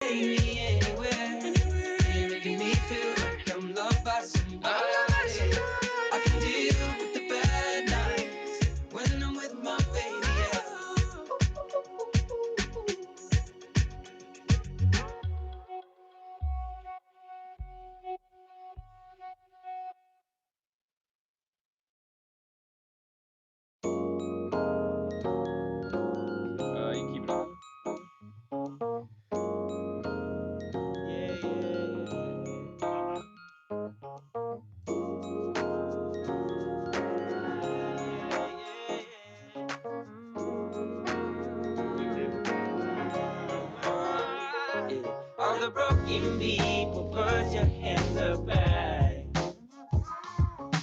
me anywhere. You're making me feel like I'm loved by somebody. I can deal with the bad nights when I'm with my baby. You keep it on. All the broken people, put your hands up high.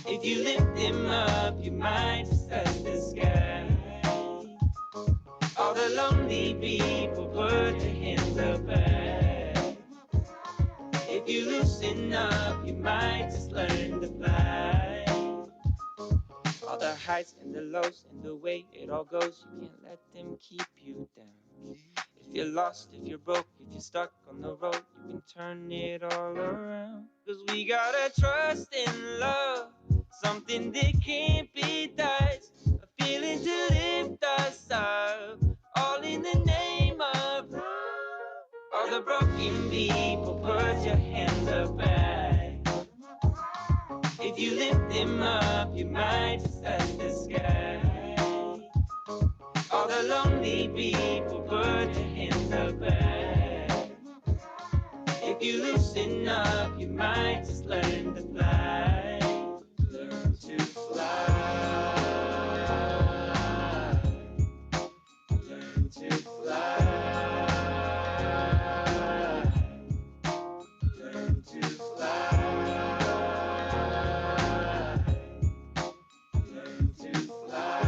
If you lift them up, you might just touch the sky. All the lonely people, put your hands up high. If you loosen up, you might just learn to fly. All the highs and the lows and the way it all goes, you can't let them keep you down. If you're lost, if you're broke, if you're stuck on the road, you can turn it all around. 'Cause we gotta trust in love, something that can't be touched, a feeling to lift us up, all in the name of love. All the broken people, put your hands up high. If you lift them up, you might just touch the sky. All the lonely people, put your hands up high. If you loosen up, you might just learn to fly. Learn to fly. Learn to fly. Learn to fly. Learn to fly.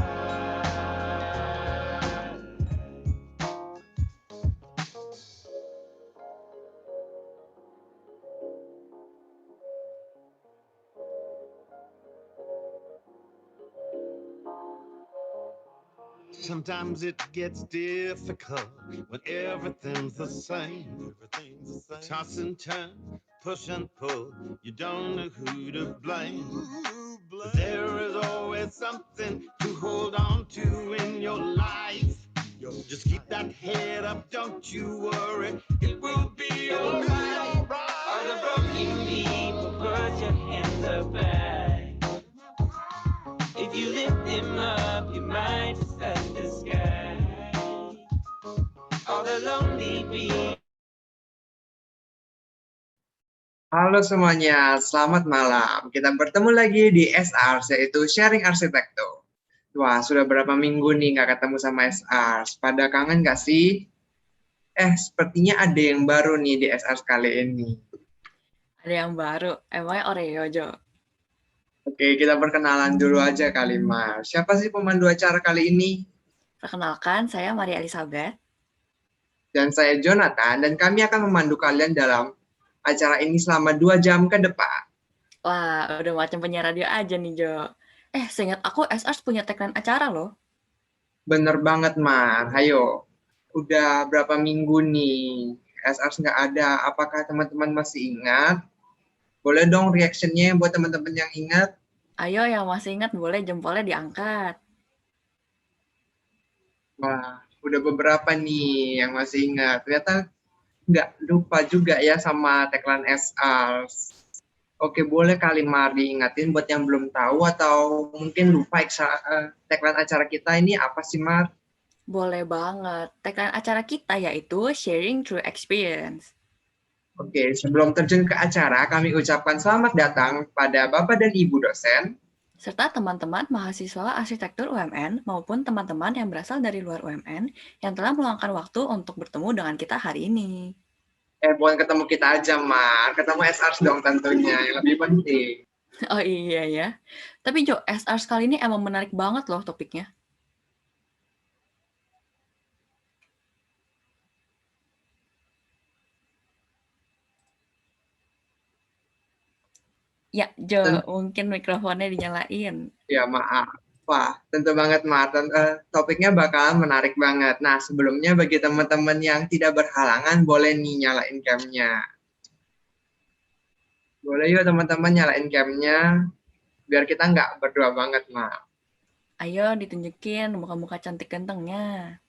Sometimes it gets difficult when everything's the same. Toss and turn, push and pull. You don't know who to blame. But there is always something to hold on to in your life. Just keep that head up, don't you worry. It will be alright. All the broken people, put your hands up high. If you lift them up, you might just touch the sky. All the lonely people. Halo semuanya, selamat malam. Kita bertemu lagi di SR, yaitu Sharing Arsitektur. Wah, sudah berapa minggu nih nggak ketemu sama SR. Pada kangen nggak sih? Sepertinya ada yang baru nih di SR kali ini. Ada yang baru, emangnya Oreo, Jo? Oke, kita perkenalan dulu aja kali, Mas. Siapa sih pemandu acara kali ini? Perkenalkan, saya Maria Elizabeth. Dan saya Jonathan, dan kami akan memandu kalian dalam acara ini selama 2 jam ke depan. Wah, udah macam penyiar radio aja nih, Jo. Seingat aku, SR punya tagline acara loh. Bener banget, Mar. Hayo, udah berapa minggu nih SR nggak ada. Apakah teman-teman masih ingat? Boleh dong reactionnya buat teman-teman yang ingat. Ayo, yang masih ingat boleh jempolnya diangkat. Wah, udah beberapa nih yang masih ingat. Ternyata nggak lupa juga ya sama tagline SR. Oke, boleh kali Mar diingatin buat yang belum tahu atau mungkin lupa tagline acara kita ini apa sih, Mar? Boleh banget. Tagline acara kita yaitu Sharing Through Experience. Oke, sebelum terjun ke acara, kami ucapkan selamat datang pada Bapak dan Ibu dosen, serta teman-teman mahasiswa arsitektur UMN maupun teman-teman yang berasal dari luar UMN yang telah meluangkan waktu untuk bertemu dengan kita hari ini. Bukan ketemu kita aja, Mar. Ketemu SR dong tentunya, yang lebih penting. Oh iya ya. Tapi Jo, SR kali ini emang menarik banget loh topiknya. Ya, Jo, mungkin mikrofonnya dinyalain. Ya, maaf. Wah, tentu banget, Mar. Topiknya bakalan menarik banget. Nah, sebelumnya bagi teman-teman yang tidak berhalangan, boleh nih nyalain cam-nya. Boleh yuk teman-teman nyalain cam-nya, biar kita nggak berdua banget, Mar. Ayo ditunjukin muka-muka cantik gantengnya.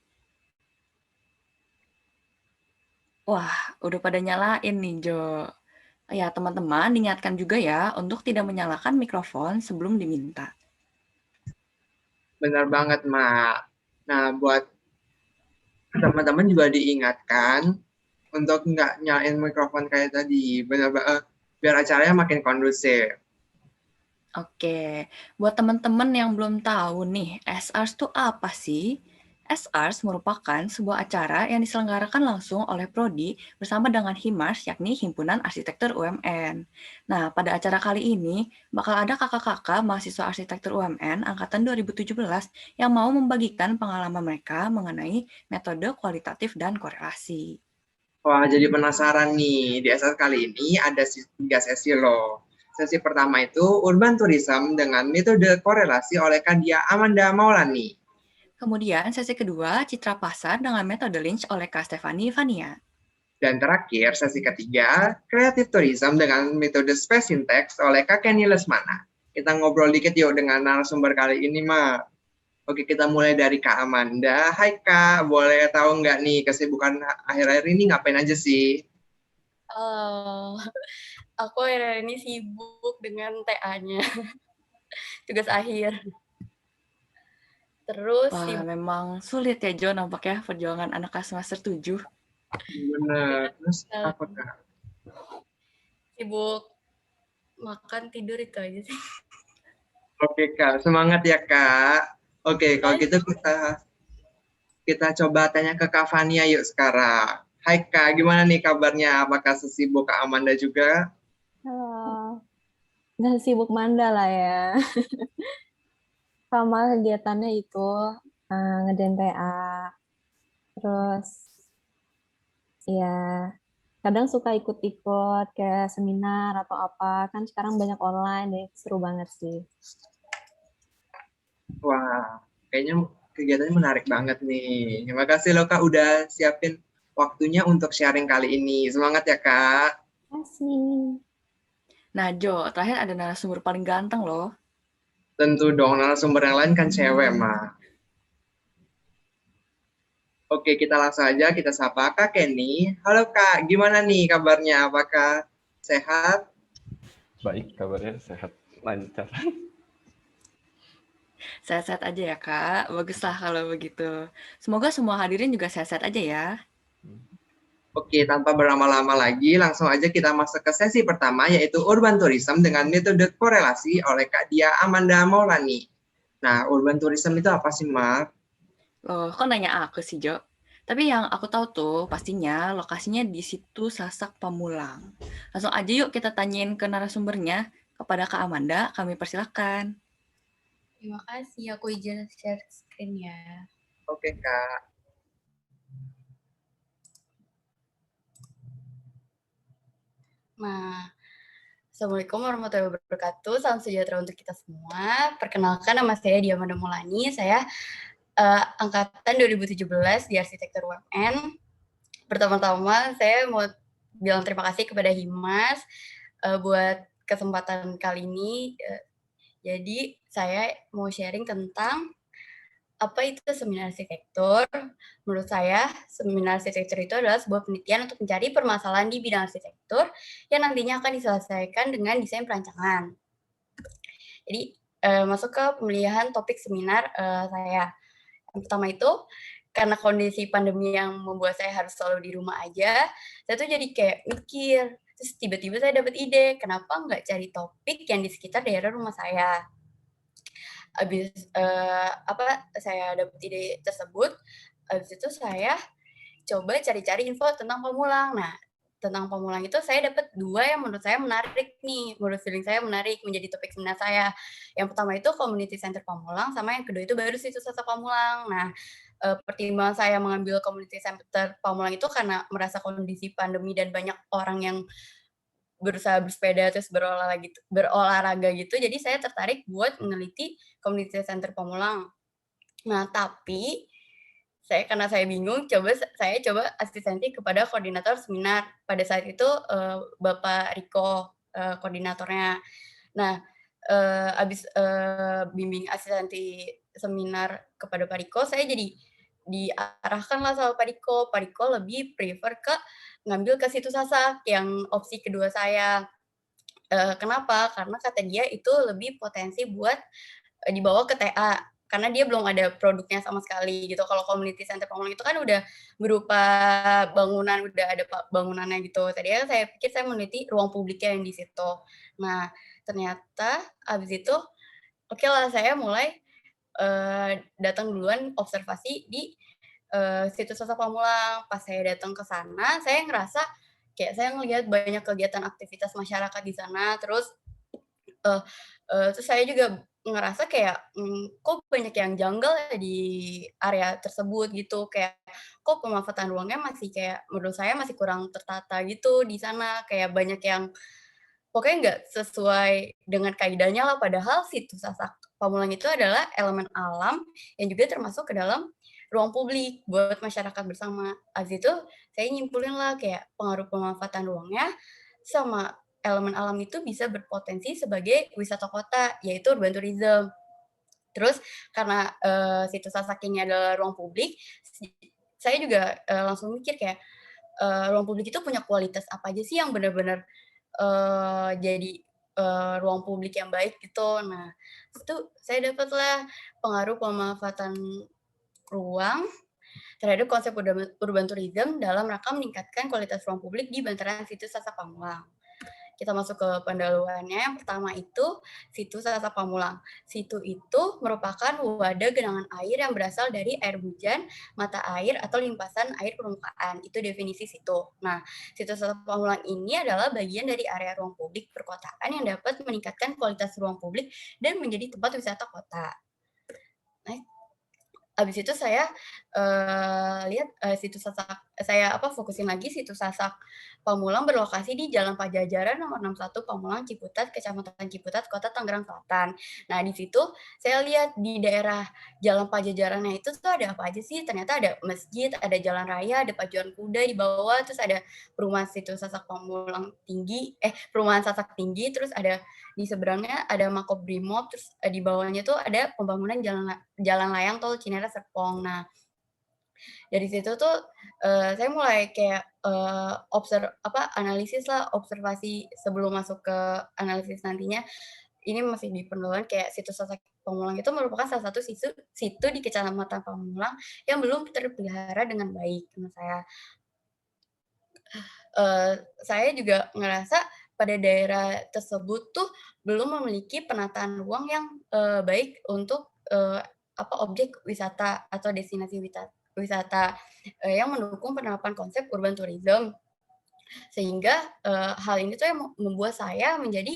Wah, udah pada nyalain nih, Jo. Ya, teman-teman diingatkan juga ya untuk tidak menyalakan mikrofon sebelum diminta. Benar banget, Mar. Nah, buat teman-teman juga diingatkan untuk nggak nyalain mikrofon kayak tadi. Biar acaranya makin kondusif. Oke, buat teman-teman yang belum tahu nih, SARS itu apa sih? SARS merupakan sebuah acara yang diselenggarakan langsung oleh Prodi bersama dengan HIMARS, yakni Himpunan Arsitektur UMN. Nah, pada acara kali ini, bakal ada kakak-kakak mahasiswa arsitektur UMN angkatan 2017 yang mau membagikan pengalaman mereka mengenai metode kualitatif dan korelasi. Wah, jadi penasaran nih. Di SR kali ini ada 3 sesi loh. Sesi pertama itu Urban Tourism dengan metode korelasi oleh Kadia Amanda Maulani. Kemudian sesi kedua, Citra Pasar dengan metode Lynch oleh Kak Stefani Vania. Dan terakhir, sesi ketiga, Creative Tourism dengan metode Space Syntax oleh Kak Kenny Lesmana. Kita ngobrol dikit yuk dengan narasumber kali ini, Ma. Oke, kita mulai dari Kak Amanda. Hai Kak, boleh tahu nggak nih kesibukan akhir-akhir ini ngapain aja sih? Aku akhir-akhir ini sibuk dengan TA-nya, tugas akhir. Terus Wah, memang sulit ya Jo nampaknya perjuangan anak kelas semester 7. Bener. Terus apa Kak? sibuk makan tidur itu aja sih. Oke Kak, semangat ya Kak. Oke, kalau gitu kita coba tanya ke Kak Fania yuk sekarang. Hai Kak, gimana nih kabarnya? Apakah sesibuk Kak Amanda juga? Halo, nggak sibuk manda lah ya. Sama kegiatannya itu ngerjain TA, terus ya kadang suka ikut-ikut kayak seminar atau apa, kan sekarang banyak online, deh seru banget sih. Wah, kayaknya kegiatannya menarik banget nih. Terima kasih loh Kak udah siapin waktunya untuk sharing kali ini. Semangat ya Kak. Asik. Nah Jo, terakhir ada narasumber paling ganteng loh. Tentu dong, narasumber yang lain kan cewek, Ma. Oke, kita langsung aja kita sapa Kak Kenny. Halo Kak, gimana nih kabarnya? Apakah sehat? Baik, kabarnya sehat, lancar. Sehat-sehat aja ya Kak, baguslah kalau begitu. Semoga semua hadirin juga sehat-sehat aja ya. Oke, tanpa berlama-lama lagi, langsung aja kita masuk ke sesi pertama, yaitu Urban Tourism dengan metode korelasi oleh Kak Dia Amanda Maulani. Nah, Urban Tourism itu apa sih, Mak? Loh, kok nanya aku sih Jo? Tapi yang aku tahu tuh pastinya lokasinya di situ Sasak Pamulang. Langsung aja yuk kita tanyain ke narasumbernya. Kepada Kak Amanda, kami persilakan. Terima kasih, aku izin share screen ya. Oke, Kak. Nah, Assalamualaikum warahmatullahi wabarakatuh. Salam sejahtera untuk kita semua. Perkenalkan, nama saya Dia Amanda Maulani. Saya angkatan 2017 di Arsitektur UMN. Pertama-tama saya mau bilang terima kasih kepada HIMARS buat kesempatan kali ini. Jadi saya mau sharing tentang apa itu seminar arsitektur. Menurut saya, seminar arsitektur itu adalah sebuah penelitian untuk mencari permasalahan di bidang arsitektur yang nantinya akan diselesaikan dengan desain perancangan. Jadi masuk ke pemilihan topik seminar saya. Yang pertama itu, karena kondisi pandemi yang membuat saya harus selalu di rumah aja, saya tuh jadi kayak mikir, terus tiba-tiba saya dapat ide, kenapa nggak cari topik yang di sekitar daerah rumah saya. Habis saya dapat ide tersebut, habis itu saya coba cari-cari info tentang Pamulang. Nah, tentang Pamulang itu saya dapat 2 yang menurut saya menarik nih, menurut feeling saya menarik menjadi topik seminar saya. Yang pertama itu Community Center Pamulang, sama yang kedua itu baru situs Sasak Pamulang. Nah, pertimbangan saya mengambil Community Center Pamulang itu karena merasa kondisi pandemi dan banyak orang yang berusaha bersepeda terus berolahraga gitu. Jadi saya tertarik buat meneliti community center Pamulang. Nah, tapi karena saya bingung, saya coba asistensi kepada koordinator seminar. Pada saat itu Bapak Riko koordinatornya. Nah, abis bimbing asistensi seminar kepada Pak Riko, saya jadi diarahkan lah sama Pak Riko. Pak Riko lebih prefer ke ngambil ke situs Sasak yang opsi kedua saya. Kenapa? Karena kata dia itu lebih potensi buat dibawa ke TA. Karena dia belum ada produknya sama sekali gitu. Kalau community center Pamulang itu kan udah berupa bangunan, udah ada bangunannya gitu. Tadinya saya pikir saya meneliti ruang publiknya yang di situ. Nah, ternyata abis itu oke lah saya mulai datang duluan observasi di situs Sasak Pamulang. Pas saya datang ke sana, saya ngerasa kayak saya ngelihat banyak kegiatan aktivitas masyarakat di sana. Terus saya juga ngerasa kayak kok banyak yang janggal ya di area tersebut gitu, kayak kok pemanfaatan ruangnya masih kayak menurut saya masih kurang tertata gitu di sana, kayak banyak yang pokoknya nggak sesuai dengan kaidahnya lah. Padahal situs Sasak Pamulang itu adalah elemen alam yang juga termasuk ke dalam ruang publik buat masyarakat bersama. Abis itu saya nyimpulin lah kayak pengaruh pemanfaatan ruangnya sama elemen alam itu bisa berpotensi sebagai wisata kota, yaitu urban tourism. Terus karena situs Sasak ini adalah ruang publik, saya juga langsung mikir kayak ruang publik itu punya kualitas apa aja sih yang benar-benar jadi ruang publik yang baik gitu. Nah, itu saya dapatlah pengaruh pemanfaatan ruang terhadap konsep urban tourism dalam rangka meningkatkan kualitas ruang publik di bantaran situs Sasak Pamulang. Kita masuk ke pendahuluannya. Yang pertama itu situs Sasak Pamulang. Situ itu merupakan wadah genangan air yang berasal dari air hujan, mata air, atau limpasan air permukaan. Itu definisi situ. Nah, situs Sasak Pamulang ini adalah bagian dari area ruang publik perkotaan yang dapat meningkatkan kualitas ruang publik dan menjadi tempat wisata kota. Nah, abis itu saya lihat situs Sasak, saya fokusin lagi situs Sasak Pamulang berlokasi di Jalan Pajajaran nomor 61 Pamulang Ciputat, Kecamatan Ciputat, Kota Tangerang Selatan. Nah, di situ saya lihat di daerah Jalan Pajajarannya itu tuh ada apa aja sih? Ternyata ada masjid, ada jalan raya, ada pacuan kuda di bawah, terus ada perumahan situs Sasak Pamulang tinggi, perumahan Sasak tinggi, terus ada di seberangnya ada Makobrimob, terus di bawahnya tuh ada pembangunan jalan layang tol Cinere Serpong. Nah, dari situ tuh saya mulai kayak analisis lah, observasi sebelum masuk ke analisis nantinya. Ini masih di pendahuluan, kayak situs Sasak Pamulang itu merupakan salah satu situ di Kecamatan Pamulang yang belum terpelihara dengan baik. Menurut saya juga ngerasa pada daerah tersebut tuh belum memiliki penataan ruang yang baik untuk objek wisata atau destinasi wisata yang mendukung penerapan konsep urban tourism. Sehingga hal ini tuh yang membuat saya menjadi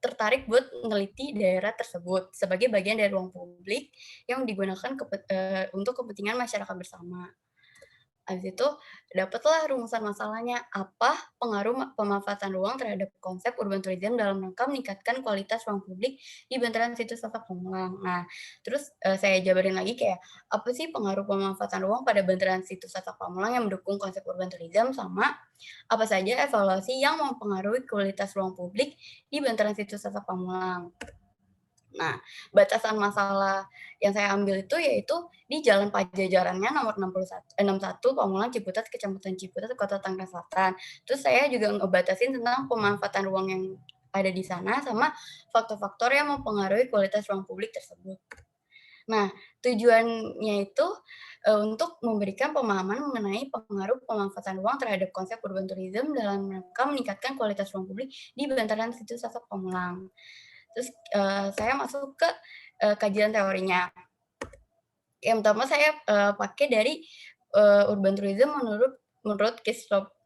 tertarik buat meneliti daerah tersebut sebagai bagian dari ruang publik yang digunakan untuk kepentingan masyarakat bersama. Habis itu dapatlah rumusan masalahnya, apa pengaruh pemanfaatan ruang terhadap konsep urban tourism dalam rangka meningkatkan kualitas ruang publik di bantaran situs Sasak Pamulang. Nah, terus saya jabarin lagi kayak apa sih pengaruh pemanfaatan ruang pada bantaran situs Sasak Pamulang yang mendukung konsep urban tourism, sama apa saja evaluasi yang mempengaruhi kualitas ruang publik di bantaran situs Sasak Pamulang. Nah, batasan masalah yang saya ambil itu yaitu di Jalan Pajajarannya nomor 61 Pamulang Ciputat, Kecamatan Ciputat, Kota Tangerang Selatan. Terus saya juga ngebatasin tentang pemanfaatan ruang yang ada di sana sama faktor-faktor yang mempengaruhi kualitas ruang publik tersebut. Nah, tujuannya itu untuk memberikan pemahaman mengenai pengaruh pemanfaatan ruang terhadap konsep urban tourism dalam rangka meningkatkan kualitas ruang publik di bantaran situs Sasak Pamulang. Terus saya masuk ke kajian teorinya. Yang pertama saya pakai dari urban tourism menurut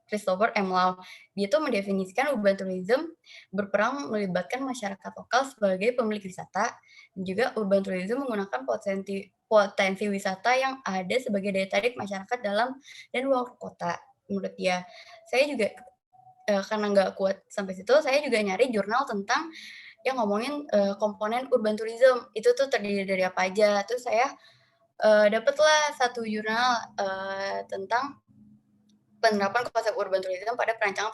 Christopher M. Lau. Dia tuh mendefinisikan urban tourism berperan melibatkan masyarakat lokal sebagai pemilik wisata, dan juga urban tourism menggunakan potensi wisata yang ada sebagai daya tarik masyarakat dalam dan luar kota. menurut dia. Saya juga karena nggak kuat sampai situ, saya juga nyari jurnal tentang yang ngomongin komponen urban tourism. Itu tuh terdiri dari apa aja. Terus saya dapatlah satu jurnal tentang penerapan konsep urban tourism pada perancangan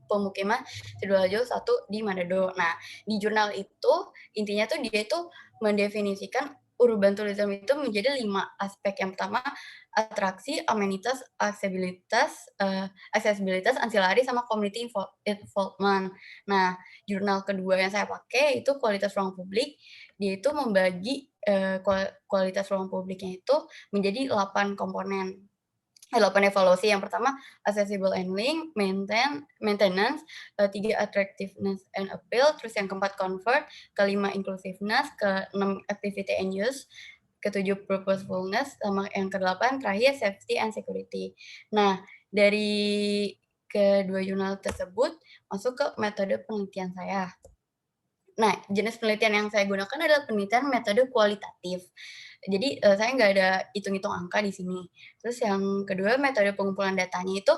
pemukiman Sidoarjo 1 di Manado. Nah, di jurnal itu intinya tuh dia itu mendefinisikan urban tourism itu menjadi 5 aspek. Yang pertama, atraksi, amenitas, aksesibilitas, ancillary, sama community involvement. Nah, jurnal kedua yang saya pakai itu kualitas ruang publik. Dia itu membagi kualitas ruang publiknya itu menjadi 8 komponen. 8 evaluasi. Yang pertama, accessible and link, maintenance, 3 attractiveness and appeal, terus yang keempat comfort, kelima inclusiveness, keenam activity and use, ketujuh purposefulness, sama yang kedelapan terakhir safety and security. Nah, dari kedua jurnal tersebut masuk ke metode penelitian saya. Nah, jenis penelitian yang saya gunakan adalah penelitian metode kualitatif. Jadi saya nggak ada hitung-hitung angka di sini. Terus yang kedua, metode pengumpulan datanya itu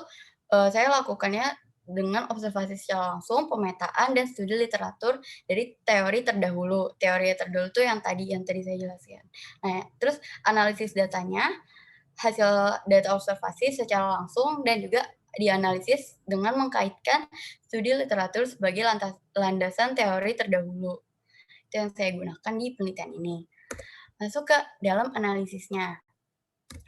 saya lakukannya dengan observasi secara langsung, pemetaan, dan studi literatur dari teori terdahulu. Teori terdahulu itu yang tadi saya jelaskan. Nah, terus analisis datanya, hasil data observasi secara langsung, dan juga dianalisis dengan mengkaitkan studi literatur sebagai landasan teori terdahulu. Itu yang saya gunakan di penelitian ini. Masuk ke dalam analisisnya.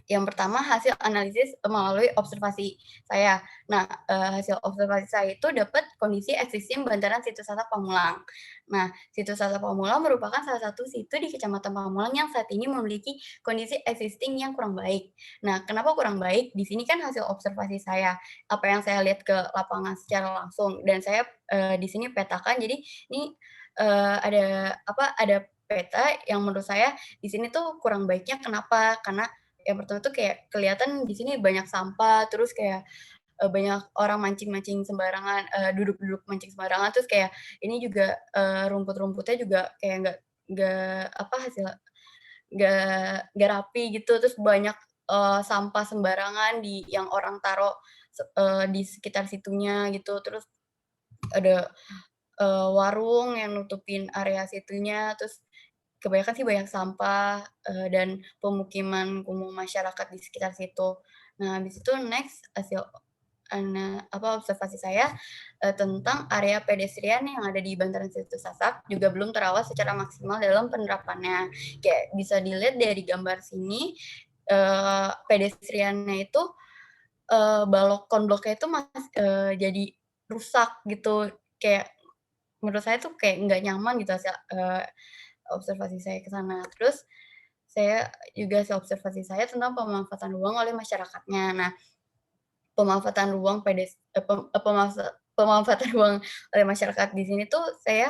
Yang pertama, hasil analisis melalui observasi saya. Nah, hasil observasi saya itu dapat kondisi existing bantaran situs Sasak Pamulang. Nah, situs Sasak Pamulang merupakan salah satu situs di Kecamatan Pamulang yang saat ini memiliki kondisi existing yang kurang baik. Nah, kenapa kurang baik? Di sini kan hasil observasi saya, apa yang saya lihat ke lapangan secara langsung, dan saya di sini petakan. Jadi ini ada peta yang menurut saya di sini tuh kurang baiknya. Kenapa? Karena yang pertama tuh kayak kelihatan di sini banyak sampah, terus kayak banyak orang mancing-mancing sembarangan, duduk-duduk mancing sembarangan, terus kayak ini juga rumput-rumputnya juga kayak nggak rapi gitu, terus banyak sampah sembarangan yang orang taruh di sekitar situnya gitu, terus ada warung yang nutupin area situnya, terus kebanyakan sih banyak sampah dan pemukiman kumuh masyarakat di sekitar situ. Nah, habis itu next hasil observasi saya tentang area pedestrian yang ada di bantaran situs Sasak juga belum terawat secara maksimal dalam penerapannya. Kayak bisa dilihat dari gambar sini, pedestriannya itu konbloknya itu jadi rusak gitu. Kayak menurut saya tuh kayak nggak nyaman gitu hasil observasi saya ke sana. Terus saya juga observasi saya tentang pemanfaatan ruang oleh masyarakatnya. Nah, pemanfaatan ruang pemanfaatan ruang oleh masyarakat di sini tuh saya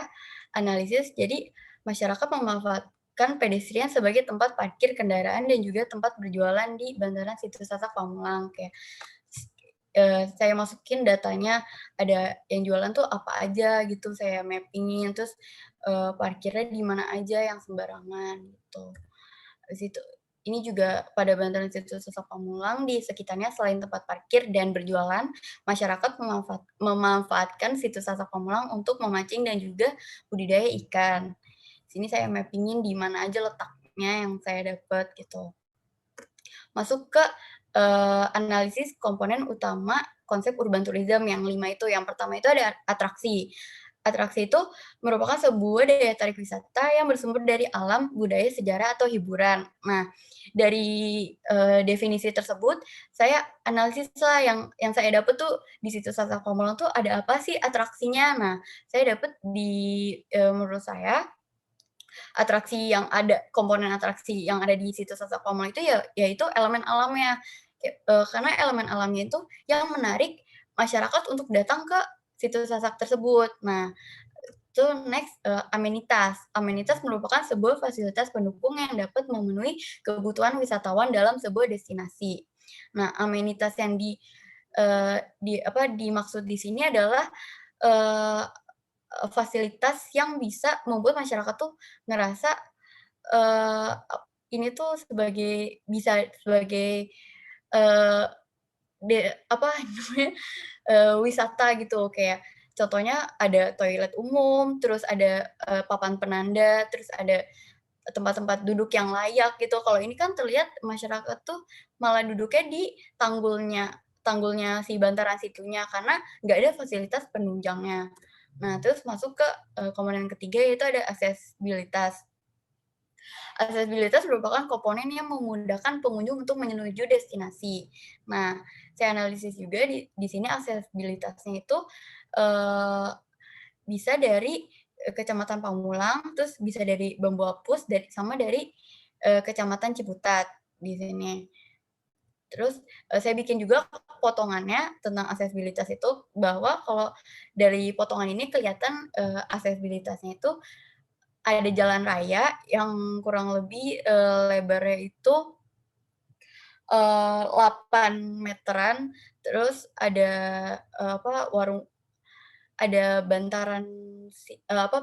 analisis. Jadi masyarakat memanfaatkan pedestrian sebagai tempat parkir kendaraan dan juga tempat berjualan di bantaran situs Sasak Pamulang. Kayak saya masukin datanya, ada yang jualan tuh apa aja gitu, saya mappingin, terus parkirnya di mana aja yang sembarangan gitu. Habis itu ini juga pada bantaran situs Sasak Pamulang di sekitarnya selain tempat parkir dan berjualan, masyarakat memanfaatkan situs Sasak Pamulang untuk memancing dan juga budidaya ikan. Sini saya mappingin di mana aja letaknya yang saya dapat gitu. Masuk ke analisis komponen utama konsep urban tourism yang 5 itu. Yang pertama itu ada atraksi. Atraksi itu merupakan sebuah daya tarik wisata yang bersumber dari alam, budaya, sejarah, atau hiburan. Nah, dari definisi tersebut, saya analisis lah yang saya dapat tuh di situs Sasak Pamulang tuh ada apa sih atraksinya. Nah, saya dapat menurut saya atraksi yang ada, komponen atraksi yang ada di situs Sasak Pamulang itu yaitu elemen alamnya. Karena elemen alamnya itu yang menarik masyarakat untuk datang ke situs Sasak tersebut. Nah, itu next amenitas. Amenitas merupakan sebuah fasilitas pendukung yang dapat memenuhi kebutuhan wisatawan dalam sebuah destinasi. Nah, amenitas yang dimaksud di sini adalah fasilitas yang bisa membuat masyarakat tuh ngerasa ini tuh bisa sebagai wisata gitu, kayak contohnya ada toilet umum, terus ada papan penanda, terus ada tempat-tempat duduk yang layak gitu. Kalau ini kan terlihat masyarakat tuh malah duduknya di tanggulnya si bantaran situnya karena nggak ada fasilitas penunjangnya. Nah, terus masuk ke komponen ketiga yaitu ada aksesibilitas. Aksesibilitas merupakan komponen yang memudahkan pengunjung untuk menuju destinasi. Nah, saya analisis juga di sini aksesibilitasnya itu bisa dari Kecamatan Pamulang, terus bisa dari Bambu Apus, sama dari Kecamatan Ciputat di sini. Terus saya bikin juga potongannya tentang aksesibilitas itu, bahwa kalau dari potongan ini kelihatan aksesibilitasnya itu ada jalan raya yang kurang lebih lebarnya itu 8 meteran, terus ada ada bantaran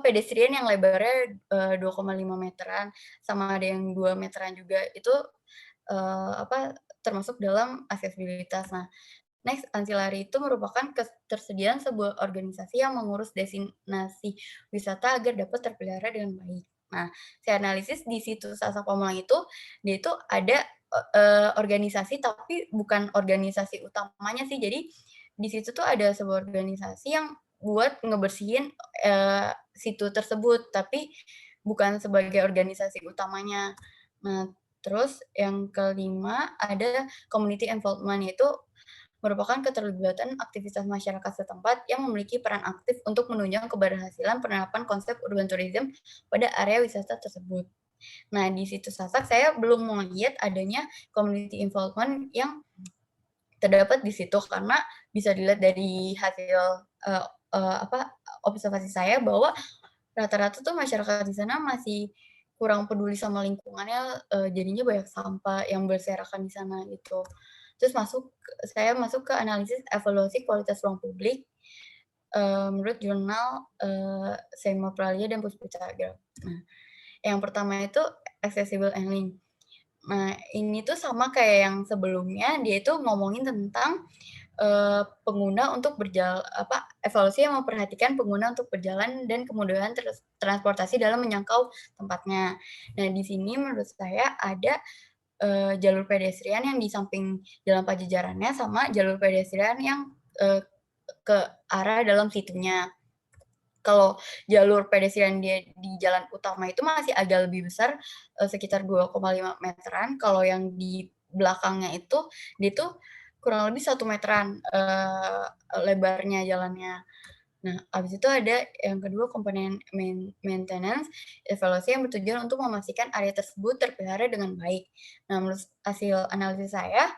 pedestrian yang lebarnya 2,5 meteran, sama ada yang 2 meteran juga. Itu termasuk dalam aksesibilitas. Nah, next, ancillary itu merupakan ketersediaan sebuah organisasi yang mengurus destinasi wisata agar dapat terpelihara dengan baik. Nah, saya analisis di situs Sasak Pamulang itu, dia itu ada organisasi tapi bukan organisasi utamanya sih. Jadi di situ tuh ada sebuah organisasi yang buat ngebersihin situ tersebut, tapi bukan sebagai organisasi utamanya. Nah, terus yang kelima ada community involvement, yaitu merupakan keterlibatan aktivitas masyarakat setempat yang memiliki peran aktif untuk menunjang keberhasilan penerapan konsep urban tourism pada area wisata tersebut. Nah, di situs Sasak saya belum melihat adanya community involvement yang terdapat di situ, karena bisa dilihat dari hasil observasi saya bahwa rata-rata tuh masyarakat di sana masih kurang peduli sama lingkungannya, jadinya banyak sampah yang berserakan di sana gitu. Terus saya masuk ke analisis evaluasi kualitas ruang publik menurut jurnal Sema Pralia dan Puspacara. Nah, yang pertama itu accessible and link. Nah, ini tuh sama kayak yang sebelumnya, dia itu ngomongin tentang pengguna untuk evaluasi yang memperhatikan pengguna untuk berjalan dan kemudahan transportasi dalam menjangkau tempatnya. Nah, di sini menurut saya ada jalur pedestrian yang di samping jalan Pajajarannya sama jalur pedestrian yang ke arah dalam situnya. Kalau jalur pedestrian dia di jalan utama itu masih agak lebih besar, sekitar 2,5 meteran. Kalau yang di belakangnya itu, dia tuh kurang lebih 1 meteran lebarnya jalannya. Nah, habis itu ada yang kedua komponen maintenance, evaluasi yang bertujuan untuk memastikan area tersebut terpelihara dengan baik. Nah, menurut hasil analisis saya,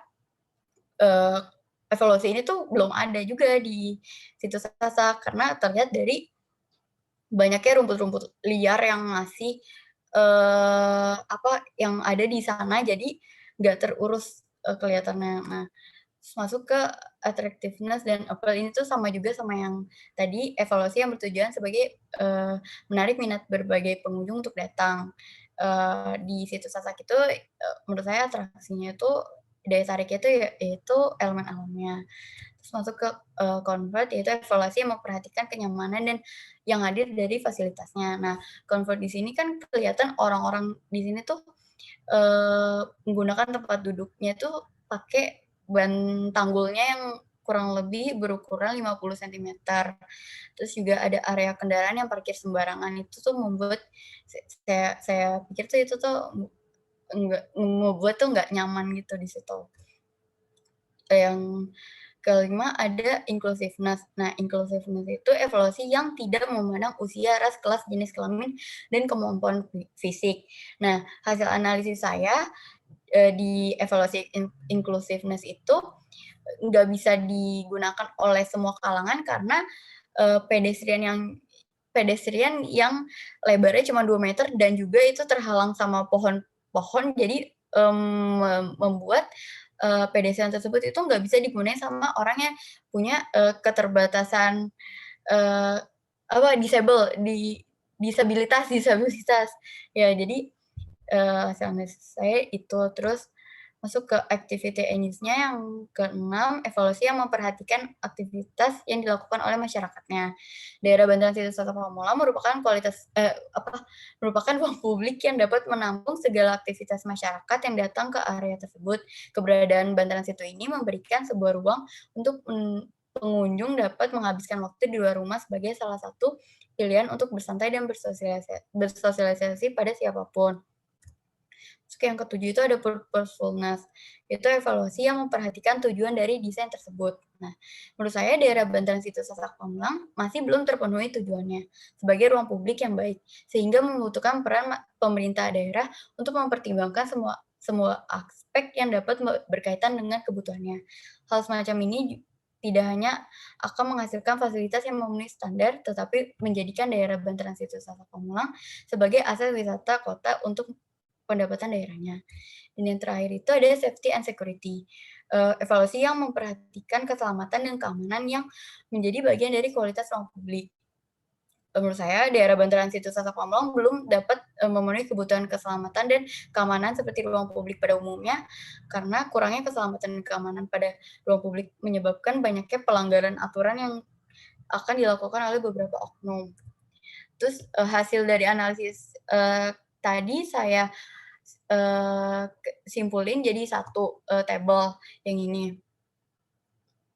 evaluasi ini tuh belum ada juga di situs Sasak, karena terlihat dari banyaknya rumput-rumput liar yang masih yang ada di sana, jadi nggak terurus kelihatannya. Nah, masuk ke attractiveness dan appeal, ini tuh sama juga sama yang tadi, evaluasi yang bertujuan sebagai menarik minat berbagai pengunjung untuk datang. Di situs Sasak itu menurut saya atraksinya itu, daya tariknya itu yaitu elemen alamnya. Terus masuk ke convert, yaitu evaluasi yang memperhatikan kenyamanan dan yang hadir dari fasilitasnya. Nah, convert di sini kan kelihatan orang-orang di sini tuh menggunakan tempat duduknya tuh pakai ban tanggulnya yang kurang lebih berukuran 50 cm. Terus juga ada area kendaraan yang parkir sembarangan, itu tuh membuat saya pikir tuh itu tuh membuat tuh nggak nyaman gitu di situ. Yang kelima ada inclusiveness. Nah, inclusiveness itu evaluasi yang tidak memandang usia, ras, kelas, jenis kelamin, dan kemampuan fisik. Nah, hasil analisis saya di evaluasi inclusiveness itu nggak bisa digunakan oleh semua kalangan, karena pedestrian yang lebarnya cuma 2 meter dan juga itu terhalang sama pohon-pohon, jadi membuat pedestrian tersebut itu nggak bisa digunakan sama orang yang punya keterbatasan disabilitas. Ya, jadi hasil analisis saya itu. Terus Masuk ke activity aids-nya yang keenam, evaluasi yang memperhatikan aktivitas yang dilakukan oleh masyarakatnya. Daerah bantaran situs wisata Pamulang merupakan merupakan ruang publik yang dapat menampung segala aktivitas masyarakat yang datang ke area tersebut. Keberadaan bantaran situ ini memberikan sebuah ruang untuk pengunjung dapat menghabiskan waktu di luar rumah sebagai salah satu pilihan untuk bersantai dan bersosialisasi pada siapapun. Yang ketujuh itu ada purposefulness, itu evaluasi yang memperhatikan tujuan dari desain tersebut. Nah, menurut saya daerah bantaran situs Sasak Pamulang masih belum terpenuhi tujuannya sebagai ruang publik yang baik, sehingga membutuhkan peran pemerintah daerah untuk mempertimbangkan semua aspek yang dapat berkaitan dengan kebutuhannya. Hal semacam ini tidak hanya akan menghasilkan fasilitas yang memenuhi standar, tetapi menjadikan daerah bantaran situs Sasak Pamulang sebagai aset wisata kota untuk pendapatan daerahnya. Dan yang terakhir itu ada safety and security. Evaluasi yang memperhatikan keselamatan dan keamanan yang menjadi bagian dari kualitas ruang publik. Menurut saya, daerah bantaran situs Sasak Pamulang belum dapat memenuhi kebutuhan keselamatan dan keamanan seperti ruang publik pada umumnya, karena kurangnya keselamatan dan keamanan pada ruang publik menyebabkan banyaknya pelanggaran aturan yang akan dilakukan oleh beberapa oknum. Terus hasil dari analisis tadi saya simpulin jadi satu table yang ini.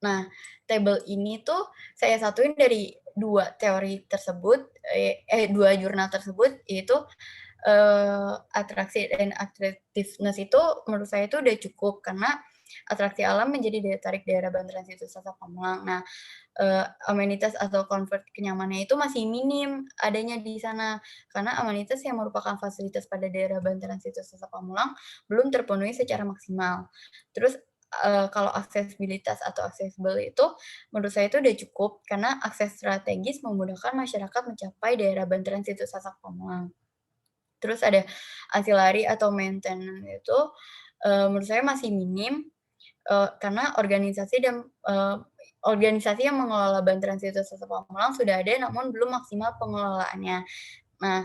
Nah, table ini tuh saya satuin dari dua teori tersebut, dua jurnal tersebut, yaitu atraksi dan attractiveness itu menurut saya itu udah cukup, karena atraksi alam menjadi daya tarik daerah bantaran situs Sasak Pamulang. Nah, amenitas atau comfort kenyamanannya itu masih minim adanya di sana, karena amenitas yang merupakan fasilitas pada daerah bantaran situs Sasak Pamulang belum terpenuhi secara maksimal. Terus kalau aksesibilitas atau accessible itu menurut saya itu udah cukup, karena akses strategis memudahkan masyarakat mencapai daerah bantaran situs Sasak Pamulang. Terus ada ancillary atau maintenance itu menurut saya masih minim, karena organisasi yang mengelola bantaran situs Sasak Pamulang sudah ada, namun belum maksimal pengelolaannya. Nah,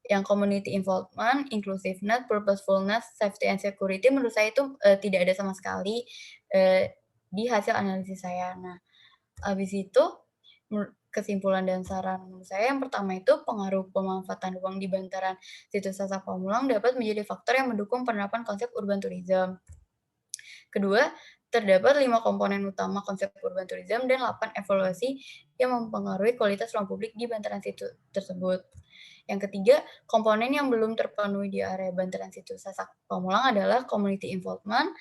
yang community involvement, inclusiveness, purposefulness, safety and security menurut saya itu tidak ada sama sekali di hasil analisis saya. Nah, habis itu kesimpulan dan saran menurut saya yang pertama itu pengaruh pemanfaatan ruang di bantaran situs Sasak Pamulang dapat menjadi faktor yang mendukung penerapan konsep urban tourism. Kedua, terdapat 5 komponen utama konsep urban tourism dan 8 evaluasi yang mempengaruhi kualitas ruang publik di bantaran situs tersebut. Yang ketiga, komponen yang belum terpenuhi di area bantaran situs Sasak Pamulang adalah community involvement,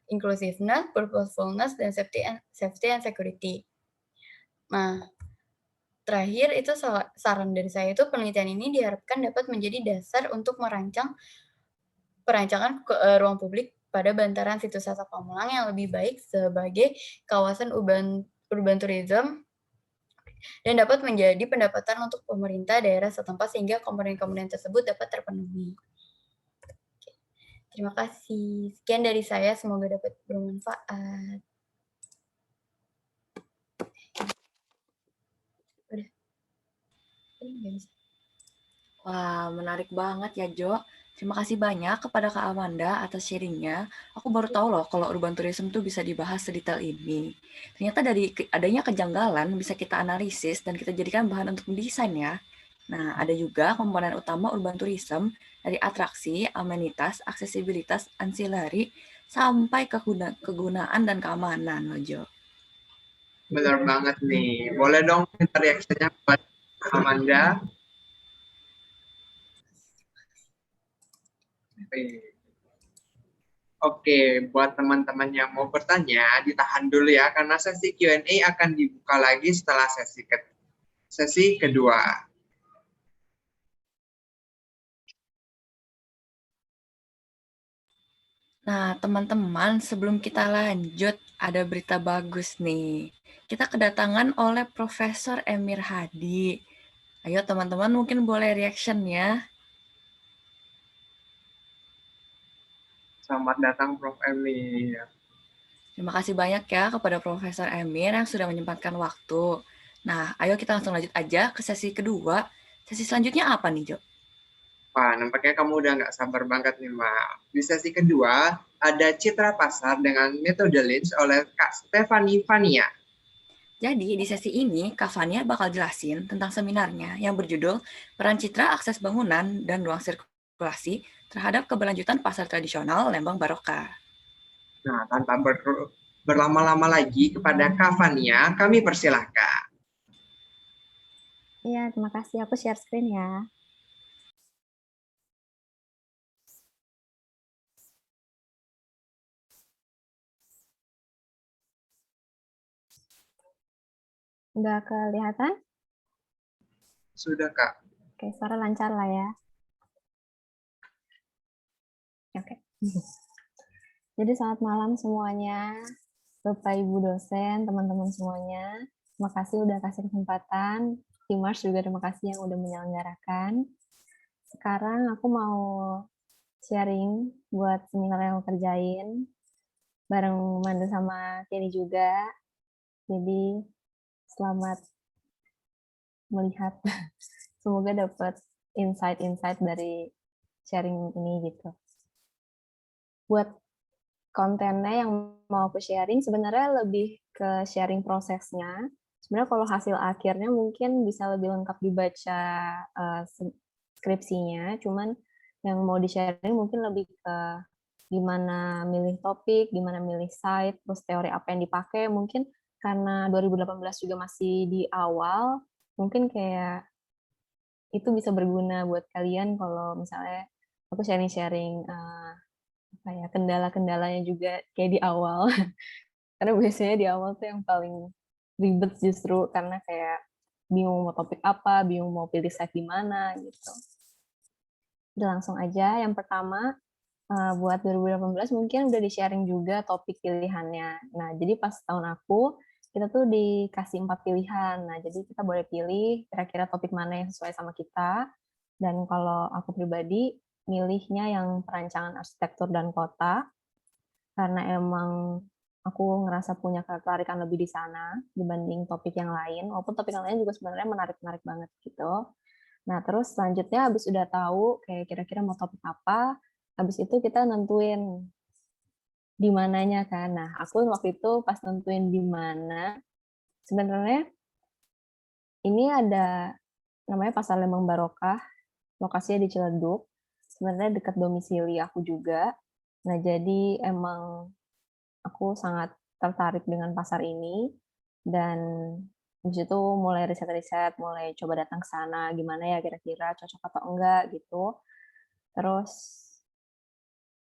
inclusiveness, purposefulness, dan safety and security. Nah, terakhir itu saran dari saya itu penelitian ini diharapkan dapat menjadi dasar untuk perancangan ruang publik pada bantaran situs Sasak Pamulang yang lebih baik sebagai kawasan urban tourism dan dapat menjadi pendapatan untuk pemerintah daerah setempat sehingga komponen-komponen tersebut dapat terpenuhi. Oke. Terima kasih. Sekian dari saya, semoga dapat bermanfaat. Wah, menarik banget ya, Jo. Terima kasih banyak kepada Kak Amanda atas sharingnya. Aku baru tahu loh kalau urban tourism itu bisa dibahas sedetail ini. Ternyata dari adanya kejanggalan bisa kita analisis dan kita jadikan bahan untuk mendesain ya. Nah, ada juga komponen utama urban tourism dari atraksi, amenitas, aksesibilitas, ancillary, sampai kegunaan dan keamanan loh, Jo. Benar banget nih. Boleh dong minta reaksinya buat Amanda? Oke, buat teman-teman yang mau bertanya, ditahan dulu ya, karena sesi Q&A akan dibuka lagi setelah sesi kedua. Nah, teman-teman, sebelum kita lanjut, ada berita bagus nih. Kita kedatangan oleh Profesor Emir Hadi. Ayo teman-teman, mungkin boleh reaction ya. Selamat datang Prof. Emir. Terima kasih banyak ya kepada Profesor Emir yang sudah menyempatkan waktu. Nah, ayo kita langsung lanjut aja ke sesi kedua. Sesi selanjutnya apa nih, Jo? Wah, nampaknya kamu udah nggak sabar banget nih, Mbak. Di sesi kedua, ada Citra Pasar dengan metode Lynch oleh Kak Stefani Fania. Jadi di sesi ini, Kak Fania bakal jelasin tentang seminarnya yang berjudul Peran Citra Akses Bangunan dan Ruang Sirkulasi terhadap Keberlanjutan Pasar Tradisional Lembang Barokah. Nah, tanpa berlama-lama lagi kepada Kak Fania, kami persilahkan. Iya, terima kasih. Aku share screen ya. Udah kelihatan? Sudah, Kak. Oke, suara lancar lah ya. Oke. Jadi selamat malam semuanya, Bapak Ibu dosen, teman-teman semuanya. Terima kasih udah kasih kesempatan. Timars juga terima kasih yang udah menyelenggarakan. Sekarang aku mau sharing buat seminar yang aku kerjain bareng Mandu sama Kenny juga. Jadi selamat melihat. Semoga dapat insight-insight dari sharing ini gitu. Buat kontennya yang mau aku sharing sebenarnya lebih ke sharing prosesnya. Sebenarnya kalau hasil akhirnya mungkin bisa lebih lengkap dibaca skripsinya, cuman yang mau di-sharing mungkin lebih ke gimana milih topik, gimana milih site, terus teori apa yang dipakai. Mungkin karena 2018 juga masih di awal, mungkin kayak itu bisa berguna buat kalian kalau misalnya aku sharing-sharing apa ya, kendala-kendalanya juga kayak di awal. Karena biasanya di awal tuh yang paling ribet justru karena kayak bingung mau topik apa, bingung mau pilih site di mana gitu. Udah langsung aja. Yang pertama, buat 2018 mungkin udah di-sharing juga topik pilihannya. Nah, jadi pas tahun aku, kita tuh dikasih 4 pilihan. Nah, jadi kita boleh pilih kira-kira topik mana yang sesuai sama kita. Dan kalau aku pribadi, milihnya yang perancangan arsitektur dan kota, karena emang aku ngerasa punya ketertarikan lebih di sana dibanding topik yang lain. Walaupun topik yang lain juga sebenarnya menarik-menarik banget gitu. Nah, terus selanjutnya habis udah tahu kayak kira-kira mau topik apa, habis itu kita nentuin di mananya kan. Nah, aku waktu itu pas nentuin di mana, sebenarnya ini ada namanya Pasar Lembang Barokah, lokasinya di Ciledug. Sebenarnya dekat domisili aku juga. Nah, jadi emang aku sangat tertarik dengan pasar ini dan di situ mulai riset-riset, mulai coba datang ke sana, gimana ya kira-kira cocok atau enggak gitu. Terus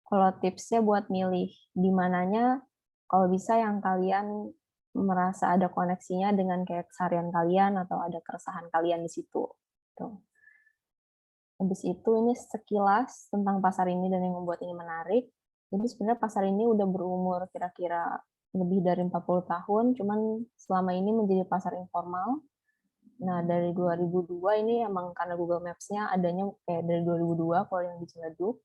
kalau tipsnya buat milih di mananya, kalau bisa yang kalian merasa ada koneksinya dengan kayak keseharian kalian atau ada keresahan kalian di situ. Tuh. Habis itu ini sekilas tentang pasar ini dan yang membuat ini menarik. Jadi sebenarnya pasar ini udah berumur kira-kira lebih dari 40 tahun, cuman selama ini menjadi pasar informal. Nah, dari 2002 ini emang karena Google Maps-nya adanya kayak dari 2002 kalau yang di Ciledug.